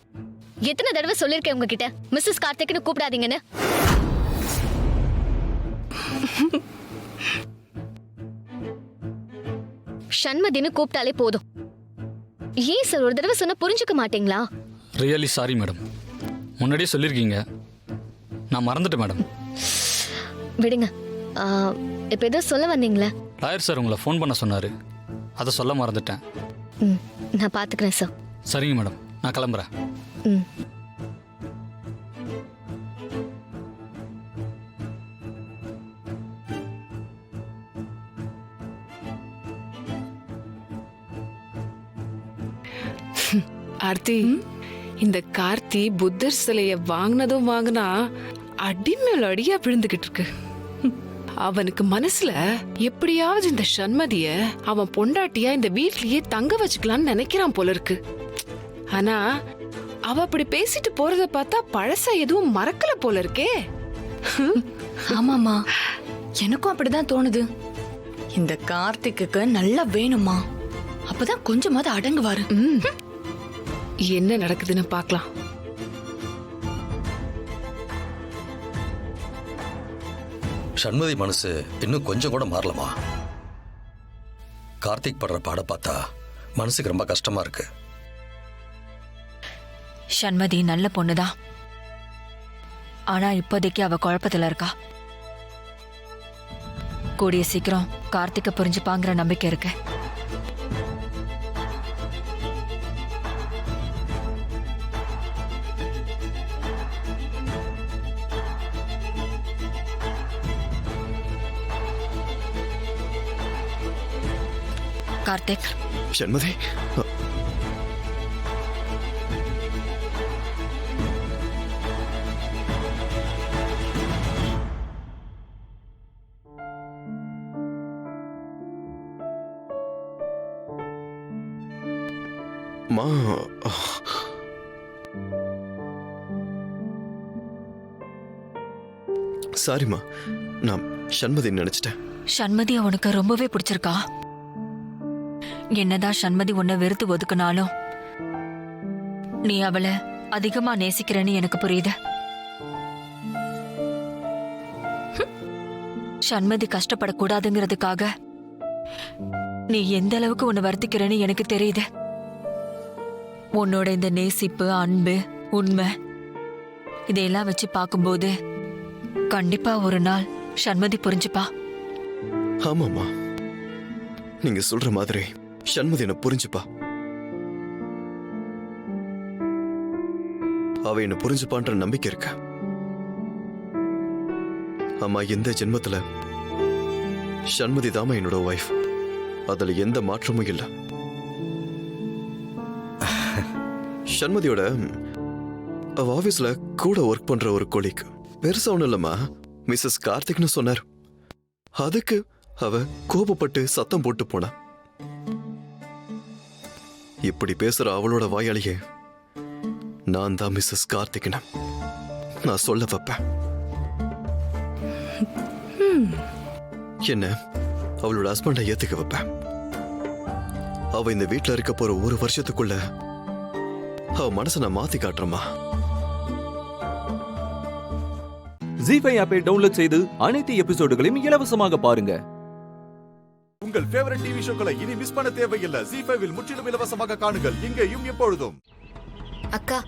எத்தனை தடவை சொல்லிருக்கேன் உங்ககிட்ட மிஸ்ஸஸ் கார்த்திக்னு கூப்பிடாதீங்கன்னு? சண்மதினு கூப்பிட்டாலே போதும். ஏன் சார் ஒரு தடவை சொன்னா புரிஞ்சுக்க மாட்டீங்களா? ரியலி சாரி மேடம், முன்னாடியே சொல்லியிருக்கீங்க, நான் மறந்துட்டேன் மேடம். விடுங்க. இப்ப ஏதோ சொல்ல வந்தீங்களா? லாயர் சார் உங்களை ஃபோன் பண்ண சொன்னாரு, அதை சொல்ல மறந்துட்டேன். நான் பாத்துக்கிறேன் சார். சரிங்க மேடம், நான் கிளம்புறேன். ஆர்த்தி, இந்த கார்த்தி புத்தர் சிலைய வாங்கினதும் வாங்கினா அடி மேல அடியா விழுந்துகிட்டு இருக்கு. அவனுக்கு மனசுல எப்படியாவது இந்த சண்மதிய அவன் பொண்டாட்டியா இந்த வீட்லயே தங்க வச்சுக்கலாம்னு நினைக்கிறான் போல இருக்கு. ஆனா அவ அப்படி பேசிட்டு போறத பார்த்தா பழசா எதுவும் மறக்கல போல இருக்கே. ஆமாமா, எனக்கும் அப்படிதான் தோணுது. இந்த கார்த்திக்கு நல்லா வேணுமா, அப்பதான் கொஞ்சமாவது அடங்குவாரு. என்ன நடக்குதுன்னு பார்க்கலாம். சண்மதி மனசு இன்னும் கொஞ்சம் கூட மாறலமா. கார்த்திக் படுற பாட பார்த்தா மனசுக்கு ரொம்ப கஷ்டமா இருக்கு. சண்மதி நல்ல பொண்ணுதான், ஆனா இப்போதைக்கு அவ குழப்பத்துல இருக்கா. கூடிய சீக்கிரம் கார்த்திக்க புரிஞ்சுப்பாங்கிற நம்பிக்கை இருக்கு. கார்த்திக், சண்மதி, மா சாரிம்மா, நான் சண்மதி நினைச்சிட்டேன். சண்மதி அவனுக்கு ரொம்பவே பிடிச்சிருக்கா. என்னதான் சண்மதி உன்னை வெறுத்து ஒதுக்குனாலும் நீ அவளை அதிகமா நேசிக்கிறேன்னு எனக்கு புரியுது. சண்மதி கஷ்டப்படக்கூடாதுங்கிறதுக்காக நீ எந்த அளவுக்கு உன்னை வருத்திக்கிறேன்னு எனக்கு தெரியுது. உன்னோட இந்த நேசிப்பு, அன்பு, உண்மை இதையெல்லாம் வச்சு பார்க்கும்போது கண்டிப்பா ஒரு நாள் சண்மதி புரிஞ்சுப்பா. ஆமாம்மா, நீங்க சொல்ற மாதிரி சண்மதி என்ன புரிஞ்சுப்பா. அவ என்ன புரிஞ்சுப்பான்ற நம்பிக்கை இருக்க. ஆமா, எந்த ஜென்மத்துல சண்மதி தாமா என்னோட ஒய்ஃப். அதுல எந்த மாற்றமும் இல்ல. சண்மதியோட அவ ஆபீஸ்ல கூட ஒர்க் பண்ற ஒரு கொலீக், பெருசா ஒண்ணும் இல்லம்மா, மிஸ்ஸஸ் கார்த்திக்னு சொன்னார். அதுக்கு அவ கோபப்பட்டு சத்தம் போட்டு போனா. இப்படி பேசுற அவளோட வாயாளியே நான் தான் மிஸ்ஸஸ் கார்த்திக்னு நான் சொல்ல வைப்பேன். என்ன அவளோட ஹஸ்பண்டை ஏத்துக்க வைப்பேன். அவ இந்த வீட்டுல இருக்க போற ஒரு வருஷத்துக்குள்ள அவ மனசை நான் மாத்தி காட்டுறமா. ஜீஃபை ஆப்பை டவுன்லோட் செய்து அனைத்து எபிசோடுகளையும் இலவசமாக பாருங்க. உங்கள் ஃபேவரட் டிவி ஷோக்களை இனி மிஸ் பண்ண தேவையில்லை. ஜீஃபைவில் முற்றிலும் இலவசமாக காணுங்கள், இங்கேயும் எப்பொழுதும். அக்கா,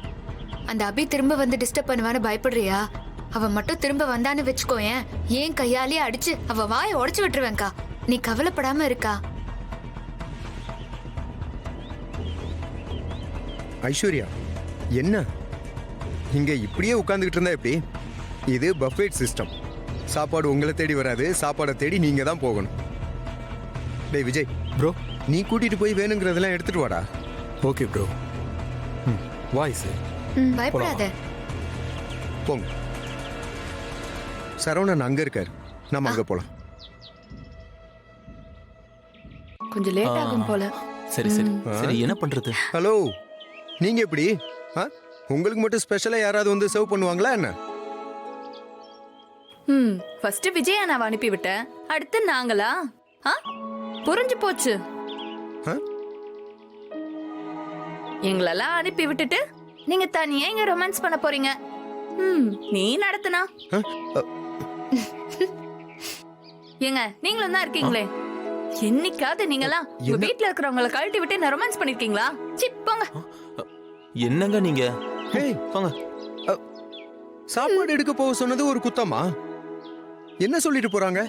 அந்த அபி திரும்ப வந்து டிஸ்டர்ப் பண்ணுவான்னு பயப்படுறியா? அவ மட்டும் திரும்ப வந்தான்னு வச்சுக்கோ, ஏன் கையாலே அடிச்சு அவ வாயை உடைச்சு விட்டுருவேன்க்கா. நீ கவலைப்படாம இருக்கா? ஐஸ்வர்யா, என்ன இங்க இப்படியே உட்கார்ந்துகிட்டு இருந்தா எப்படி? இது பஃபெட் சிஸ்டம். சாப்பாடு உங்களை தேடி வராது, சாப்பாடை தேடி நீங்க தான் போகணும். டேய் விஜய் ப்ரோ, நீ கூட்டிட்டு போய் வேணுங்கிறதெல்லாம் எடுத்துட்டு வாடா. Okay bro. வாய்ஸ் பயப்படாத. போங்க. சரவணன் அங்க இருக்காரு, நம்ம அங்க போலாம். கொஞ்சம் லேட் ஆகும் போல. சரி சரி சரி, என்ன பண்றது? ஹலோ, நீங்க எப்படி? உங்களுக்கு மட்டும் ஸ்பெஷலா யாராவது வந்து சர்வ் பண்ணுவாங்களா என்ன? ஃபர்ஸ்ட் விஜய் நான் அனுப்பி விட்டேன், அடுத்து நாங்களா? புரிஞ்சு போச்சு. எங்களெல்லாம் அனுப்பி விட்டுட்டு நீங்க தனியா இங்க ரொமான்ஸ் பண்ண போறீங்க. நீ நடத்துனா ஏங்க நீங்களும் தான் இருக்கீங்களே. என்னைக்காவது நீங்களாம் உங்க வீட்டுல இருக்கிறவங்களை கழட்டி விட்டு என்ன ரொமான்ஸ் பண்ணிருக்கீங்களா? போங்க. என்னங்க நீங்க? போங்க. சாப்பாடு எடுக்க போக சொன்னது ஒரு குத்தமா? என்ன சொல்லிட்டு போறாங்க?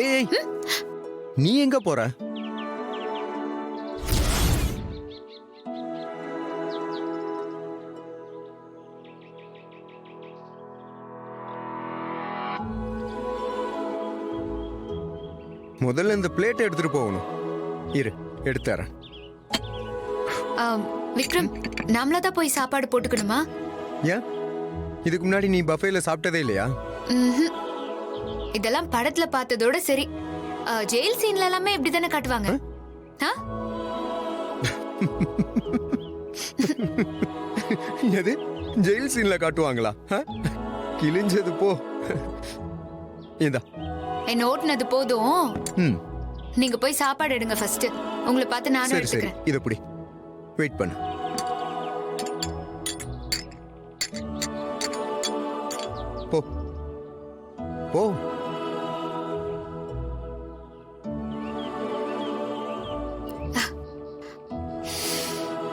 ஏய், நீ எங்க போற? முதல்ல இந்த பிளேட் எடுத்துட்டு போகணும். இரு, எடுத்துறேன். விக்ரம், நாமளா தான் போய் சாப்பாடு போட்டுக்கணுமா? ஏன், இதுக்கு முன்னாடி நீ பஃபேல சாப்பிட்டதே இல்லையா? இதெல்லாம் படத்துல பார்த்ததோட சரி. ஜெயில் சீன்ல எல்லாமே இப்படி தானே காட்டுவாங்க. எது ஜெயில் சீன்ல காட்டுவாங்களா? கிழிஞ்சது போ. இந்தா, என்ன ஓட்டுனது போதும். நீங்க போய் சாப்பாடு எடுங்க ஃபர்ஸ்ட். உங்களை பார்த்து நானும் எடுத்துக்கிறேன். இத புடி, வெயிட் பண்ணு. போ போ.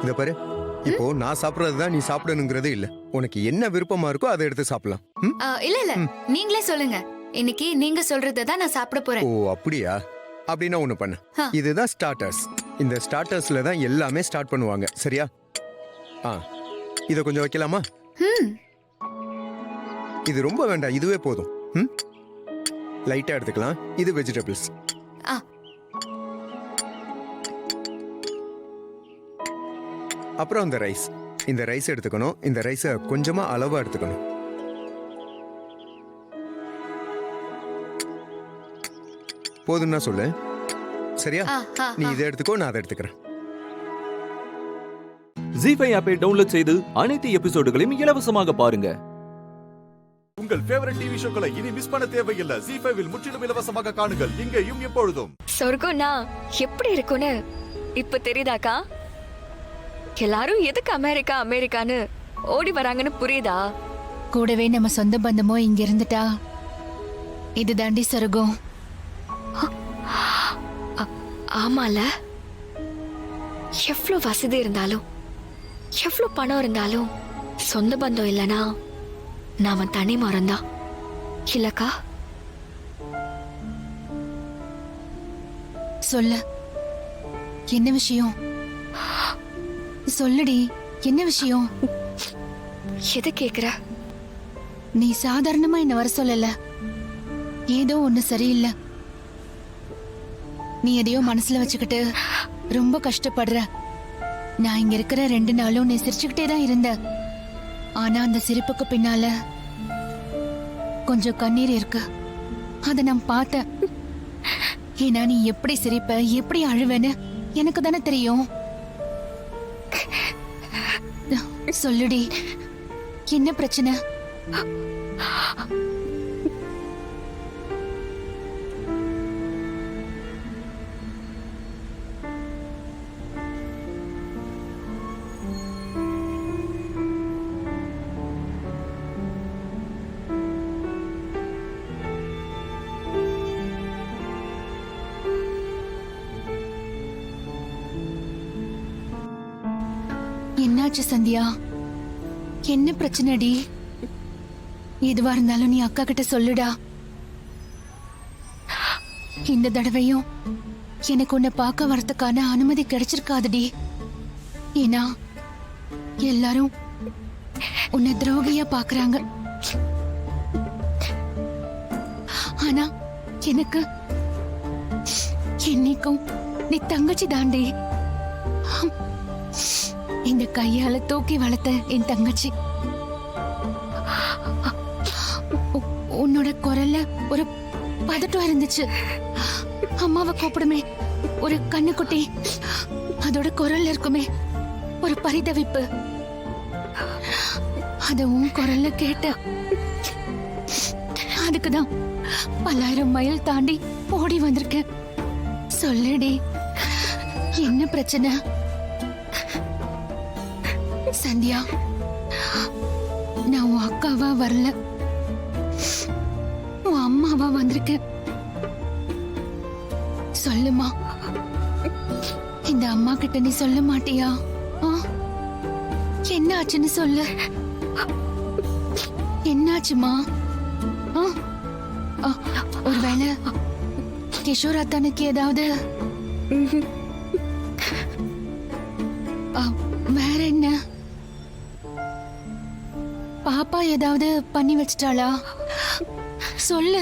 இத பாரு, இப்போ நான் சாப்பிடுறதுதான் நீ சாப்பிடணுங்கிறது இல்ல. உனக்கு என்ன விருப்பமா இருக்கோ அதை எடுத்து சாப்பிடலாம். இல்ல இல்ல, நீங்களே சொல்லுங்க. இன்னைக்கு நீங்க சொல்றதை தான் நான் சாப்பிட போறேன். ஓ அப்படியா? அப்படின்னா ஒண்ணு பண்ணு. இதுதான் ஸ்டார்டர்ஸ். இந்த ஸ்டார்டர்ஸ்ல தான் எல்லாமே ஸ்டார்ட் பண்ணுவாங்க, சரியா? இத கொஞ்சம் வைக்கலாமா? இது ரொம்ப வேண்டாம், இதுவே போதும். லைட்டா எடுத்துக்கலாம். இது வெஜிடபிள்ஸ். அப்புறம் இந்த ரைஸ். இந்த ரைஸ் எடுத்துக்கணும். இந்த ரைஸை கொஞ்சமா அளவா எடுத்துக்கணும். போதும்னா சொல்லு. சரியா? நீ இதை எடுத்துக்கோ, நான் அதை எடுத்துக்கிறேன். ஜீஃபை ஆப்பை டவுன்லோட் செய்து அனைத்து எபிசோடுகளையும் இலவசமாக பாருங்க. உங்கள் ஃபேவரட் டிவி ஷோக்களை இனி மிஸ் பண்ண தேவையில்லை. ஜீஃபைவில் முற்றிலும் இலவசமாக காணுங்கள், இங்கேயும் எப்பொழுதும். சொர்க்கம்னா எப்படி இருக்கும்னு இப்ப தெரியுதாக்கா? எல்லாரும் எதுக்கு அமெரிக்கா அமெரிக்கான்னு ஓடி வராங்கன்னு புரியுதா? கூடவே நம்ம சொந்த பந்தமோ இங்க இருந்துட்டா இது தாண்டி சொர்க்கம். ஆமால, எவ்வளவு வசதி இருந்தாலும் எவ்வளவு பணம் இருந்தாலும் சொந்த பந்தம் இல்லனா நாம தனி மரம்தான் இல்லக்கா? சொல்ல என்ன விஷயம்? சொல்லுடி, என்ன விஷயம்? எது கேக்குற? நீ சாதாரணமா என்ன வர சொல்லல. ஏதோ ஒண்ணு சரியில்லை. நீ எதையோ மனசுல வச்சுக்கிட்டு ரொம்ப கஷ்டப்படுற. நான் இங்க இருக்கிற 2 நாளும் நீ சிரிச்சுக்கிட்டே தான் இருந்த. ஆனா அந்த சிரிப்புக்கு பின்னால கொஞ்சம் கண்ணீர் இருக்கு. அத நான் பார்த்தேன். ஏன்னா நீ எப்படி சிரிப்ப, எப்படி அழுவேன்னு எனக்கு தானே தெரியும். சொல்லுடி, என்ன பிரச்சனை? என்னாச்சு சந்தியா? என்ன பிரச்சனைடி? எதுவா இருந்தாலும் நீ அக்கா கிட்ட சொல்லுடா. இந்த தடவையும் எனக்கு உன்னை பார்க்க வரதுக்கான அனுமதி கிடைச்சிருக்காதுடி. ஏன்னா எல்லாரும் உன்னை துரோகியா பாக்குறாங்க. ஆனா எனக்கு என்னைக்கும் நீ தங்கச்சி தாண்டி. இந்த கையால தூக்கி வளர்த்த என் தங்கச்சி. உன்னோட குரல்ல ஒரு பதட்டம் இருந்துச்சு. அம்மாவை கூப்பிடுமே ஒரு கண்ணுக்குட்டி, அதோட குரல்ல இருக்குமே ஒரு பரிதவிப்பு. அத உன் குரல்ல கேட்ட. அதுக்குதான் 1000 மைல் தாண்டி ஓடி வந்திருக்கேன். சொல்லுடி, என்ன பிரச்சனை? சந்தியா, நான் உன் அக்காவா வரல, உன் அம்மாவா வந்திருக்கேன். சொல்லுமா, இந்த அம்மா கிட்ட நீ சொல்ல மாட்டியா? என்ன ஆச்சுன்னு சொல்லு. என்னாச்சுமா? ஒருவேளை கிஷோர் அத்தானுக்கு ஏதாவது? வேற என்ன? பாப்பா ஏதாவது பண்ணி வச்சிட்டாளா? சொல்லு.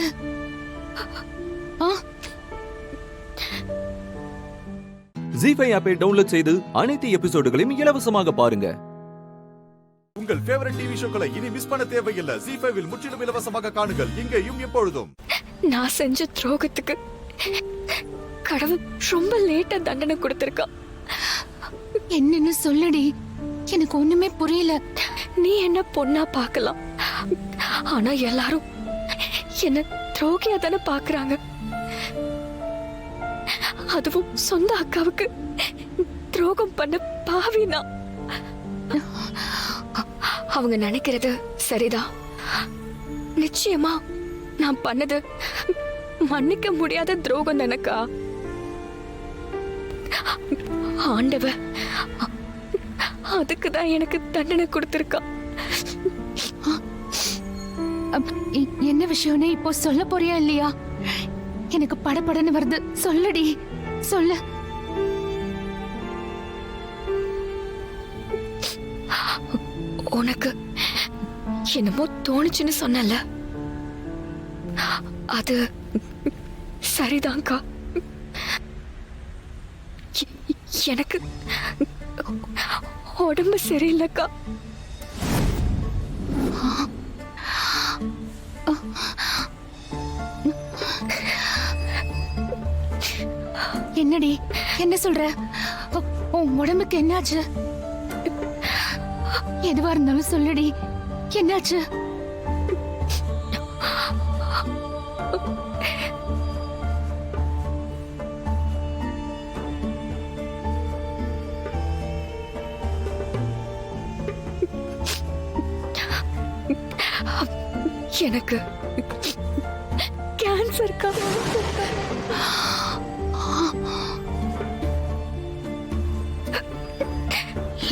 ஜீஃபை ஆப்பை டவுன்லோட் செய்து அனைத்து எபிசோடுகளையும் இலவசமாக பாருங்க. உங்கள் ஃபேவரட் டிவி ஷோக்களை இனி மிஸ் பண்ண தேவையில்லை. ஜீஃபைவில் முற்றிலும் இலவசமாக காணுங்கள், இங்கேயும் எப்பொழுதும். நான் செஞ்ச துரோகத்துக்கு கடவுள் ரொம்ப லேட்டா தண்டனை கொடுத்திருக்கா. என்னன்னு சொல்லுடி, எனக்கு ஒண்ணுமே புரியல. நீ என்ன பொண்ணா பார்க்கலாம், ஆனா எல்லாரும் என்ன துரோகியா தானே பாக்குறாங்க. அதுவும் சொந்த அக்காவுக்கு துரோகம் பண்ண பாவினா. அவங்க நினைக்கிறது சரிதான். நிச்சயமா நான் பண்ணது மன்னிக்க முடியாத துரோகம் எனக்கா. ஆண்டவ அதுக்குதான் எனக்கு தண்டனை கொடுத்திருக்கா. என்ன விஷயம்னு இப்போ சொல்ல போறியா இல்லையா? எனக்கு படபடன்னு வருது. சொல்லுடி, சொல்லு. உனக்கு என்னமோ தோணுச்சுன்னு சொன்னல, அது சரிதான்க்கா. எனக்கு உடம்பு சரியில்லைக்கா. என்ன என்னடி என்ன சொல்ற? உன் உடம்புக்கு என்னாச்சு? எதுவா இருந்தாலும் சொல்லுடி, என்னாச்சு? எனக்கு கேன்சர்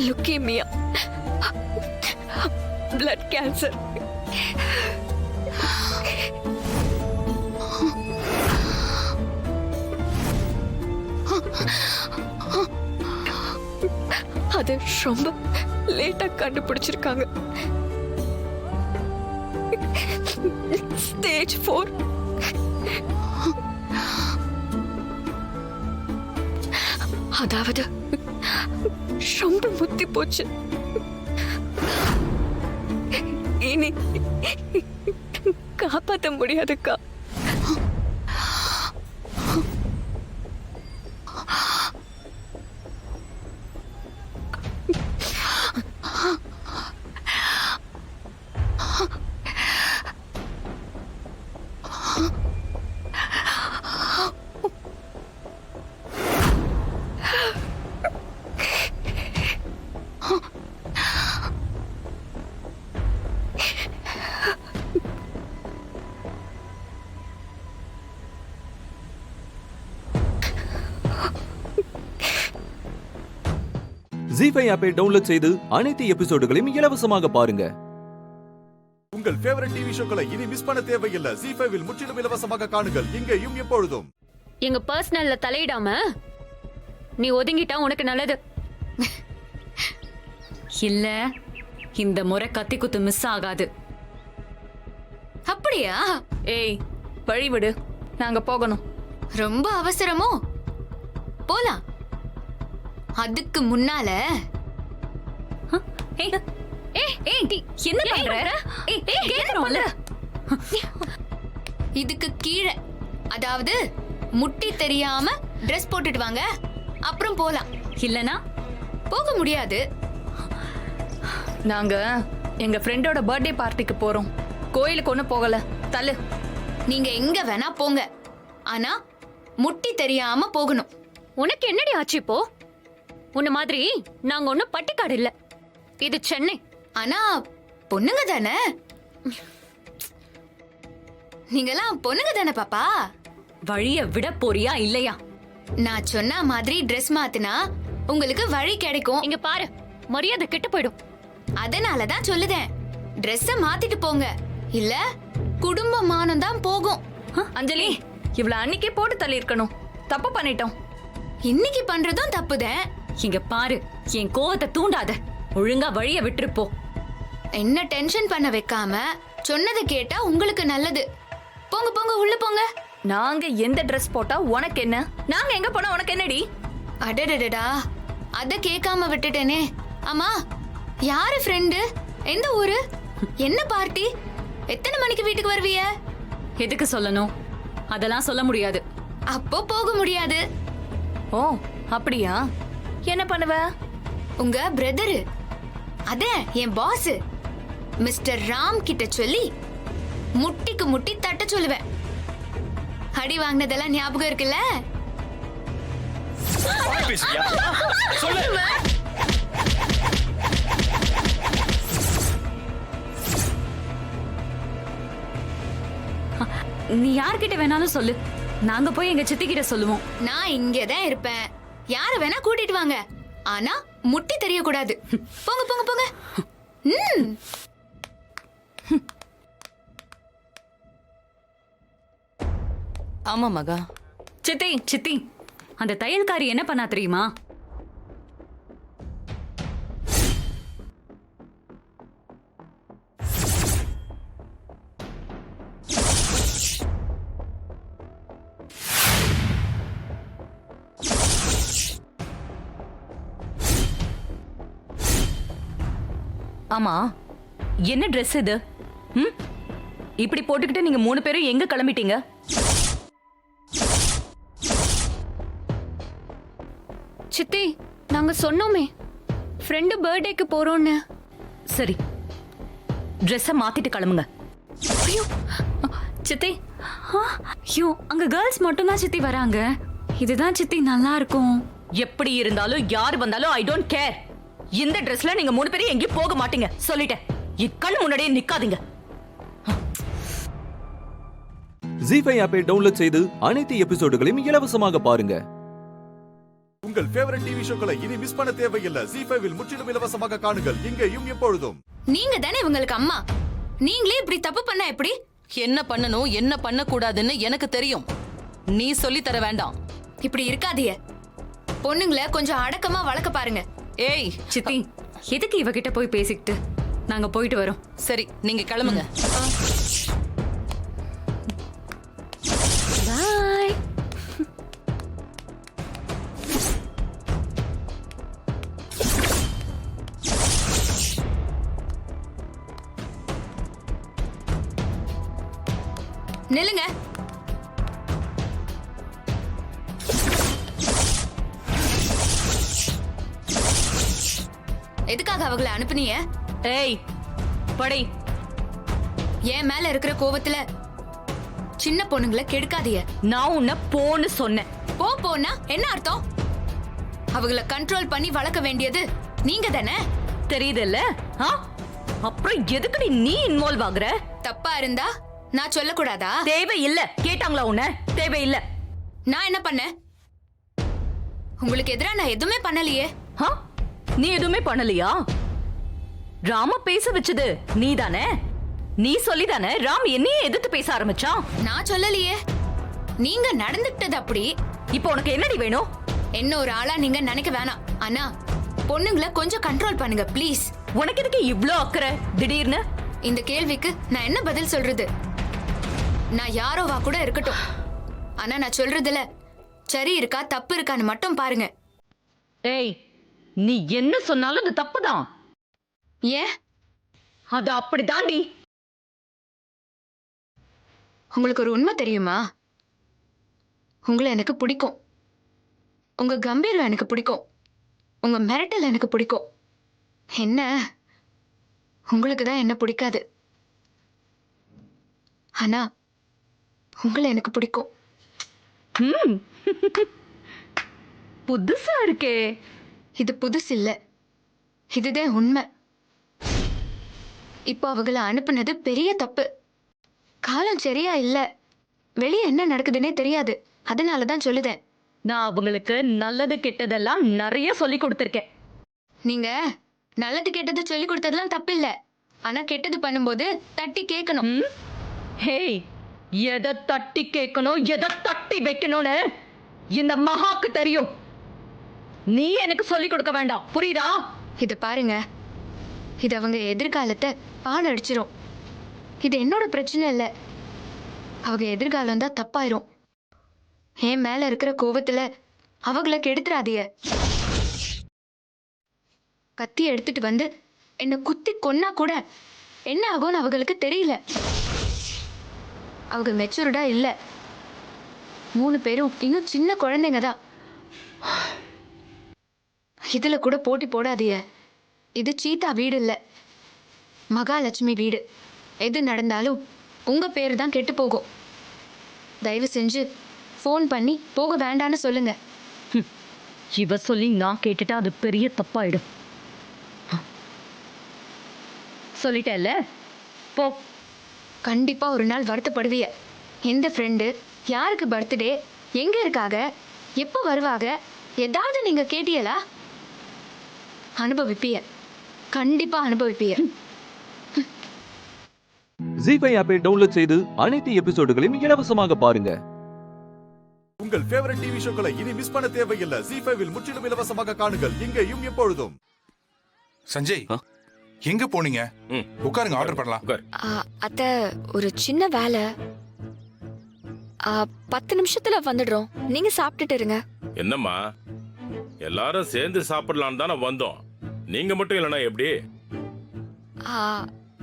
லுக்கேமியா, பிளட் கேன்சர். அது ரொம்ப லேட்டா கண்டுபிடிச்சிருக்காங்க. ஸ்டேஜ் 4. அதாவது ரொம்ப முத்தி போச்சு. இனி காப்பாற்ற முடியாதுக்கா. ஜீ5 ஆப்பை டவுன்லோட் செய்து அனைத்து எபிசோடுகளையும் இலவசமாக பாருங்க. உங்கள் ஃபேவரட் டிவி ஷோக்களை இனி மிஸ் பண்ண தேவையில்லை. ஜீ5 முற்றிலும் இலவசமாக காணுங்கள், இங்கேயும் எப்பொழுதும். எங்க பர்சனல்ல தலையிடாம நீ ஒதுங்கிட்டா உனக்கு நல்லது. இல்ல, இந்த முறை கத்தி குத்து மிஸ் ஆகாது. அப்படியா? ஏய், வழிவிடு, நாங்க போகணும். ரொம்ப அவசரமோ? போலாம். அதுக்கு முன்னால என்ன பண்ற? இதுக்கு கீழே, அதாவது முட்டி தெரியாம ட்ரெஸ் போட்டுட்டு வாங்க, அப்புறம் போலாம். இல்லனா போக முடியாது. நாங்க எங்க ஃப்ரெண்டோட பர்த்டே பார்ட்டிக்கு போறோம். கோயிலுக்கு ஒண்ணு போகல. தள்ளு. நீங்க எங்க வேணா போங்க, ஆனா முட்டி தெரியாம போகணும். உனக்கு என்னடி ஆச்சு இப்போ? உன்ன மாதிரி நாங்க ஒன்னும் பட்டிக்காடு இல்ல, இது சென்னை. ஆனா பொண்ணுங்க தானே, நீங்கெல்லாம் பொண்ணுங்க தானே பாப்பா. வழிய விட போறியா இல்லையா? நான் சொன்ன மாதிரி ட்ரெஸ் மாத்தினா உங்களுக்கு வழி கிடைக்கும். இங்க பாரு, மரியாதை கெட்டு போயிடும். அதனாலதான் சொல்லுதேன், ட்ரெஸ்ஸ மாத்திட்டு போங்க, இல்ல குடும்பமானம் தான் போகும். அஞ்சலி, இவ்வளவு அன்னைக்கே போட்டு தள்ளி இருக்கணும். தப்பு பண்ணிட்டோம். இன்னைக்கு பண்றதும் தப்புதான். இங்க பாரு, என் கோவத்தை தூண்டாத. ஒழுங்கா வழிய விட்டுருப்போ. என்ன டென்ஷன் பண்ண வைக்காம சொன்னதை கேட்டா உங்களுக்கு நல்லது. போங்க போங்க, உள்ள போங்க. நாங்க எந்த ட்ரெஸ் போட்டா உனக்கு என்ன? நாங்க எங்க போனா உனக்கு என்னடி? அடடடடா, அத கேட்காம விட்டுட்டேனே. ஆமா, யாரு ஃப்ரெண்டு? எந்த ஊரு? என்ன பார்ட்டி? எத்தனை மணிக்கு வீட்டுக்கு வருவீங்க? எதுக்கு சொல்லணும்? அதெல்லாம் சொல்ல முடியாது. அப்போ போக முடியாது. ஓ, அப்படியா? என்ன பண்ணுவ? உங்க பிரதரு, அத என் பாஸ் மிஸ்டர் ராம் கிட்ட சொல்லி முட்டிக்கு முட்டி தட்ட சொல்லுவேன். அடி வாங்கினதெல்லாம் ஞாபகம் இருக்குல்ல? நீ யார்கிட்ட வேணாலும் சொல்லு, நாங்க போய் எங்க சித்தி கிட்ட சொல்லுவோம். நான் இங்கதான் இருப்பேன், யார வேணா கூட்டிட்டு வாங்க, ஆனா முட்டி தெரியக்கூடாது. போங்க போங்க போங்க. ஆமா மகா. சித்தி சித்தி, அந்த தையல்காரி என்ன பண்ணா தெரியுமா? ஆமா, என்ன ட்ரெஸ் இது? இப்படி போட்டுக்கிட்டு நீங்க 3 பேரும் எங்க கிளம்பிட்டீங்க? சித்தி நாங்க சொன்னோமே ஃப்ரெண்டு பர்த்டேக்கு போறோம்னு. சரி, ட்ரெஸ்ஸை மாத்திட்டு கிளம்புங்க. ஐயோ சித்தி, ஐயோ அங்க கேர்ள்ஸ் மட்டும் தான் சித்தி வராங்க. இதுதான் சித்தி நல்லா இருக்கும். எப்படி இருந்தாலும் யார் வந்தாலும் ஐ டோன்ட் கேர். இந்த ட்ரெஸ்ல நீங்க 3 பேரும் எங்கேயும் போக மாட்டீங்க சொல்லிட்டேன். இக்கண்ணு முன்னாடியே நிக்காதீங்க. ஜீஃபை ஆப்பை டவுன்லோட் செய்து அனைத்து எபிசோடுகளையும் இலவசமாக பாருங்க. உங்கள் ஃபேவரட் டிவி ஷோக்களை இனி மிஸ் பண்ண தேவையில்லை. ஜீஃபைவில் முற்றிலும் இலவசமாக காணுங்கள் இங்கேயும் எப்பொழுதும். நீங்க தானே இவங்களுக்கு அம்மா. நீங்களே இப்படி தப்பு பண்ண எப்படி? என்ன பண்ணணும் என்ன பண்ண கூடாதுன்னு எனக்கு தெரியும். நீ சொல்லி தர வேண்டாம். இப்படி இருக்காதீங்க. பொண்ணுங்களை கொஞ்சம் அடக்கமா வளர்க்க பாருங்க. ஏய் சித்தி, எதுக்கு இவகிட்ட போய் பேசிக்கிட்டு? நாங்க போயிட்டு வரோம். சரி, நீங்க கிளம்புங்க. பாய். நில்லுங்க. எதுக்காக அவங்களை அனுப்புனீங்க? ஏய் படை. என் மேல இருக்கிற கோவத்துல சின்ன பொண்ணுங்களை கெடுக்காதீங்க. நான் உன்னை போன்னு சொன்னேன். போனா என்ன அர்த்தம்? அவங்கள கண்ட்ரோல் பண்ணி வளர்க்க வேண்டியது நீங்க தானே. தெரியுதுல்ல? அப்புறம் எதுக்கு நீ இன்வால்வ் ஆகுற? தப்பா இருந்தா நான் சொல்லக்கூடாதா? தேவையில்லை. கேட்டாங்களா உன்ன? தேவையில்லை. நான் என்ன பண்ணேன்? உங்களுக்கு எதிரா நான் எதுவுமே பண்ணலையே. நீ எதுவுமே பண்ணலையா? ராம பேச வச்சது நீ தானே? நீ சொல்லிதானே ராம் என்னையே எதிர்த்து பேச ஆரம்பிச்சான்? நான் சொல்லலையே. நீங்க நடந்துக்கிட்டது அப்படி. இப்போ உனக்கு என்னடி வேணும்? என்ன ஒரு ஆளா நீங்க நினைக்க வேணாம். ஆனா பொண்ணுங்களை கொஞ்சம் கண்ட்ரோல் பண்ணுங்க ப்ளீஸ். உனக்கு எதுக்கு இவ்ளோ அக்கறை திடீர்னு? இந்த கேள்விக்கு நான் என்ன பதில் சொல்றது? நான் யாரோவா கூட இருக்கட்டும், ஆனா நான் சொல்றதுல சரி இருக்கா தப்பு இருக்கான்னு மட்டும் பாருங்க. ஏய், நீ என்ன சொன்னாலும் அது தப்புதான். ஏன்? அது அப்படிதாண்டி. உங்களுக்கு ஒரு உண்மை தெரியுமா? உங்களை எனக்கு பிடிக்கும். உங்க கம்பீரம் எனக்கு பிடிக்கும். உங்க மிரட்டல் எனக்கு பிடிக்கும். என்ன உங்களுக்கு தான் என்ன பிடிக்காது. ஆனா உங்களை எனக்கு பிடிக்கும். புதுசா இருக்கே. இது புதுசு இல்ல, இதுதான் உண்மை. இப்போ அவங்களை அனுப்புனது பெரிய தப்பு. காலம் சரியா இல்ல. வெளியே என்ன நடக்குதுன்னே தெரியாது. அதனாலதான் சொல்லுதேன். நான் அவங்களுக்கு நல்லது கெட்டதெல்லாம் நிறைய சொல்லி கொடுத்திருக்கேன். நீங்க நல்லது கெட்டது சொல்லி கொடுத்ததெல்லாம் தப்பு இல்ல. ஆனா கெட்டது பண்ணும்போது தட்டி கேட்கணும். ஹேய், எதை தட்டி கேட்கணும் எதை தட்டி வைக்கணும்னு இந்த மகாக்கு தெரியும். நீ எனக்கு சொல்லி கொடுக்க வேண்டாம், புரியுதா? இத பாருங்க, இது அவங்க எதிர்காலத்தை பாழடிச்சிரும். இது என்னோட பிரச்சனை இல்ல. அவங்க எதிர்காலம் தான் தப்பாயிரும். என் மேல இருக்கிற கோவத்துல அவங்கள கெடுத்துறாதீங்க. கத்தி எடுத்துட்டு வந்து என்ன குத்தி கொன்னா கூட என்ன ஆகும்னு அவங்களுக்கு தெரியல. அவங்க மெச்சூர்டா இல்ல. 3 பேரும் இன்னும் சின்ன குழந்தைங்க தான். இதுல கூட போட்டி போடாதீங்க. இது சீதா வீடு இல்ல, மகாலட்சுமி வீடு. எது நடந்தாலும் உங்க பேரு தான் கெட்டு போகும். தயவு செஞ்சு ஃபோன் பண்ணி போக வேண்டான்னு சொல்லுங்க. இவ சொல்லி நான் கேட்டுட்டா அது பெரிய தப்பாயிடும். சொல்லிட்டேல்ல, போ. கண்டிப்பா ஒரு நாள் வருத்தப்படுவிய. எந்த ஃப்ரெண்டு, யாருக்கு பர்த்டே, எங்க இருக்காக, எப்போ வருவாங்க, ஏதாவது நீங்க கேட்டியலா? அனுபவிப்பிய, கண்டிப்பா அனுபவிப்பிய. ஜீஃபை ஆப்பை டவுன்லோட் செய்து அனைத்து எபிசோடுகளையும் இலவசமாக பாருங்க. உங்கள் ஃபேவரட் டிவி ஷோக்களை இனி மிஸ் பண்ண தேவையில்லை. ஜீஃபைவில் முற்றிலும் இலவசமாக காணுங்கள் இங்கேயும் எப்பொழுதும். சஞ்சய், எங்க போனீங்க? உட்காருங்க, ஆர்டர் பண்ணலாம். அத்த, ஒரு சின்ன வேலை. 10 நிமிஷத்துல வந்துடுறோம். நீங்க சாப்பிட்டுட்டு இருங்க. என்னம்மா, எல்லாரும் சேர்ந்து சாப்பிடலாம் தானே வந்தோம். நீங்க மட்டும் இல்லைன்னா எப்படி?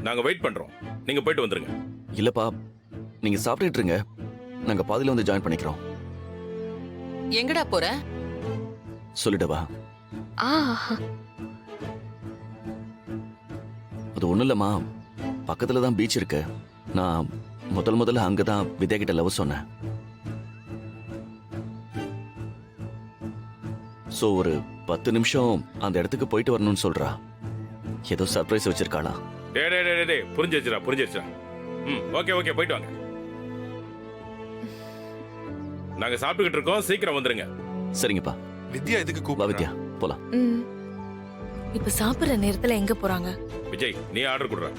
நாங்க வெயிட் பண்றோம், நீங்க போயிட்டு வந்துருங்க. இல்லப்பா, நீங்க சாப்பிட்டுட்டு இருங்க, நாங்க பாதியில வந்து ஜாயின் பண்ணிக்கிறோம். எங்கடா போற? சொல்லிடவா? ஆ அது ஒண்ணும் இல்லம்மா, பக்கத்துல தான் பீச் இருக்கு. நான் முதல்ல அங்கதான் வித்யா கிட்ட லவ் சொன்னேன். சோ ஒரு 10 நிமிஷம் அந்த இடத்துக்கு போயிட்டு வரணும்னு சொல்றா. ஏதோ சர்ப்ரைஸ் வச்சிருக்காளா? டே புரிஞ்சிருச்சுடா. ஓகே போயிட்டு வாங்க. நாங்க சாப்பிட்டுக்கிட்டு இருக்கோம், சீக்கிரம் வந்துருங்க. சரிங்கப்பா. வித்யா எதுக்கு வா கூப்பிடுறா? வித்யா, போலாம். இப்ப சாப்பிடுற நேரத்துல எங்க போறாங்க? விஜய், நீ ஆர்டர் கொடுற.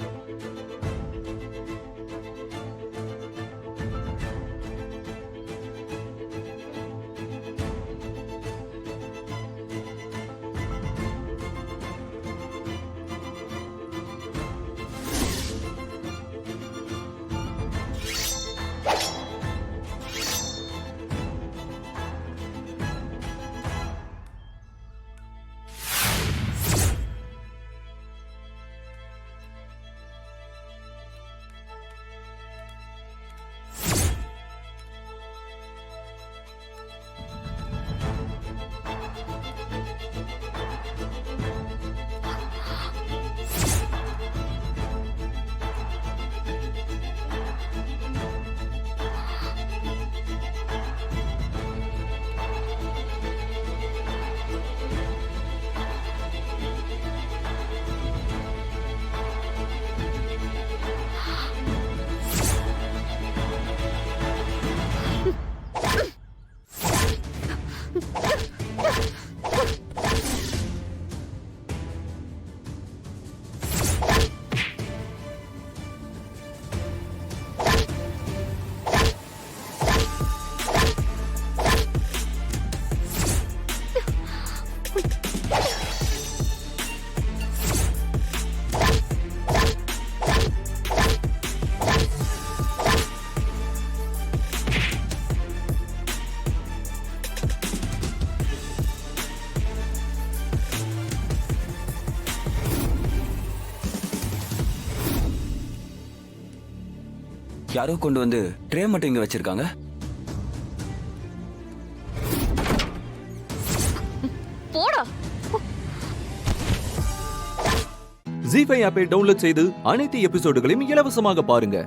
யாரோ கொண்டு வந்து ட்ரே மட்டும் இங்க வச்சிருக்காங்க. போடா. ஜீ5 ஆப்பை டவுன்லோட் செய்து அனைத்து எபிசோடுகளையும் இலவசமாக பாருங்க.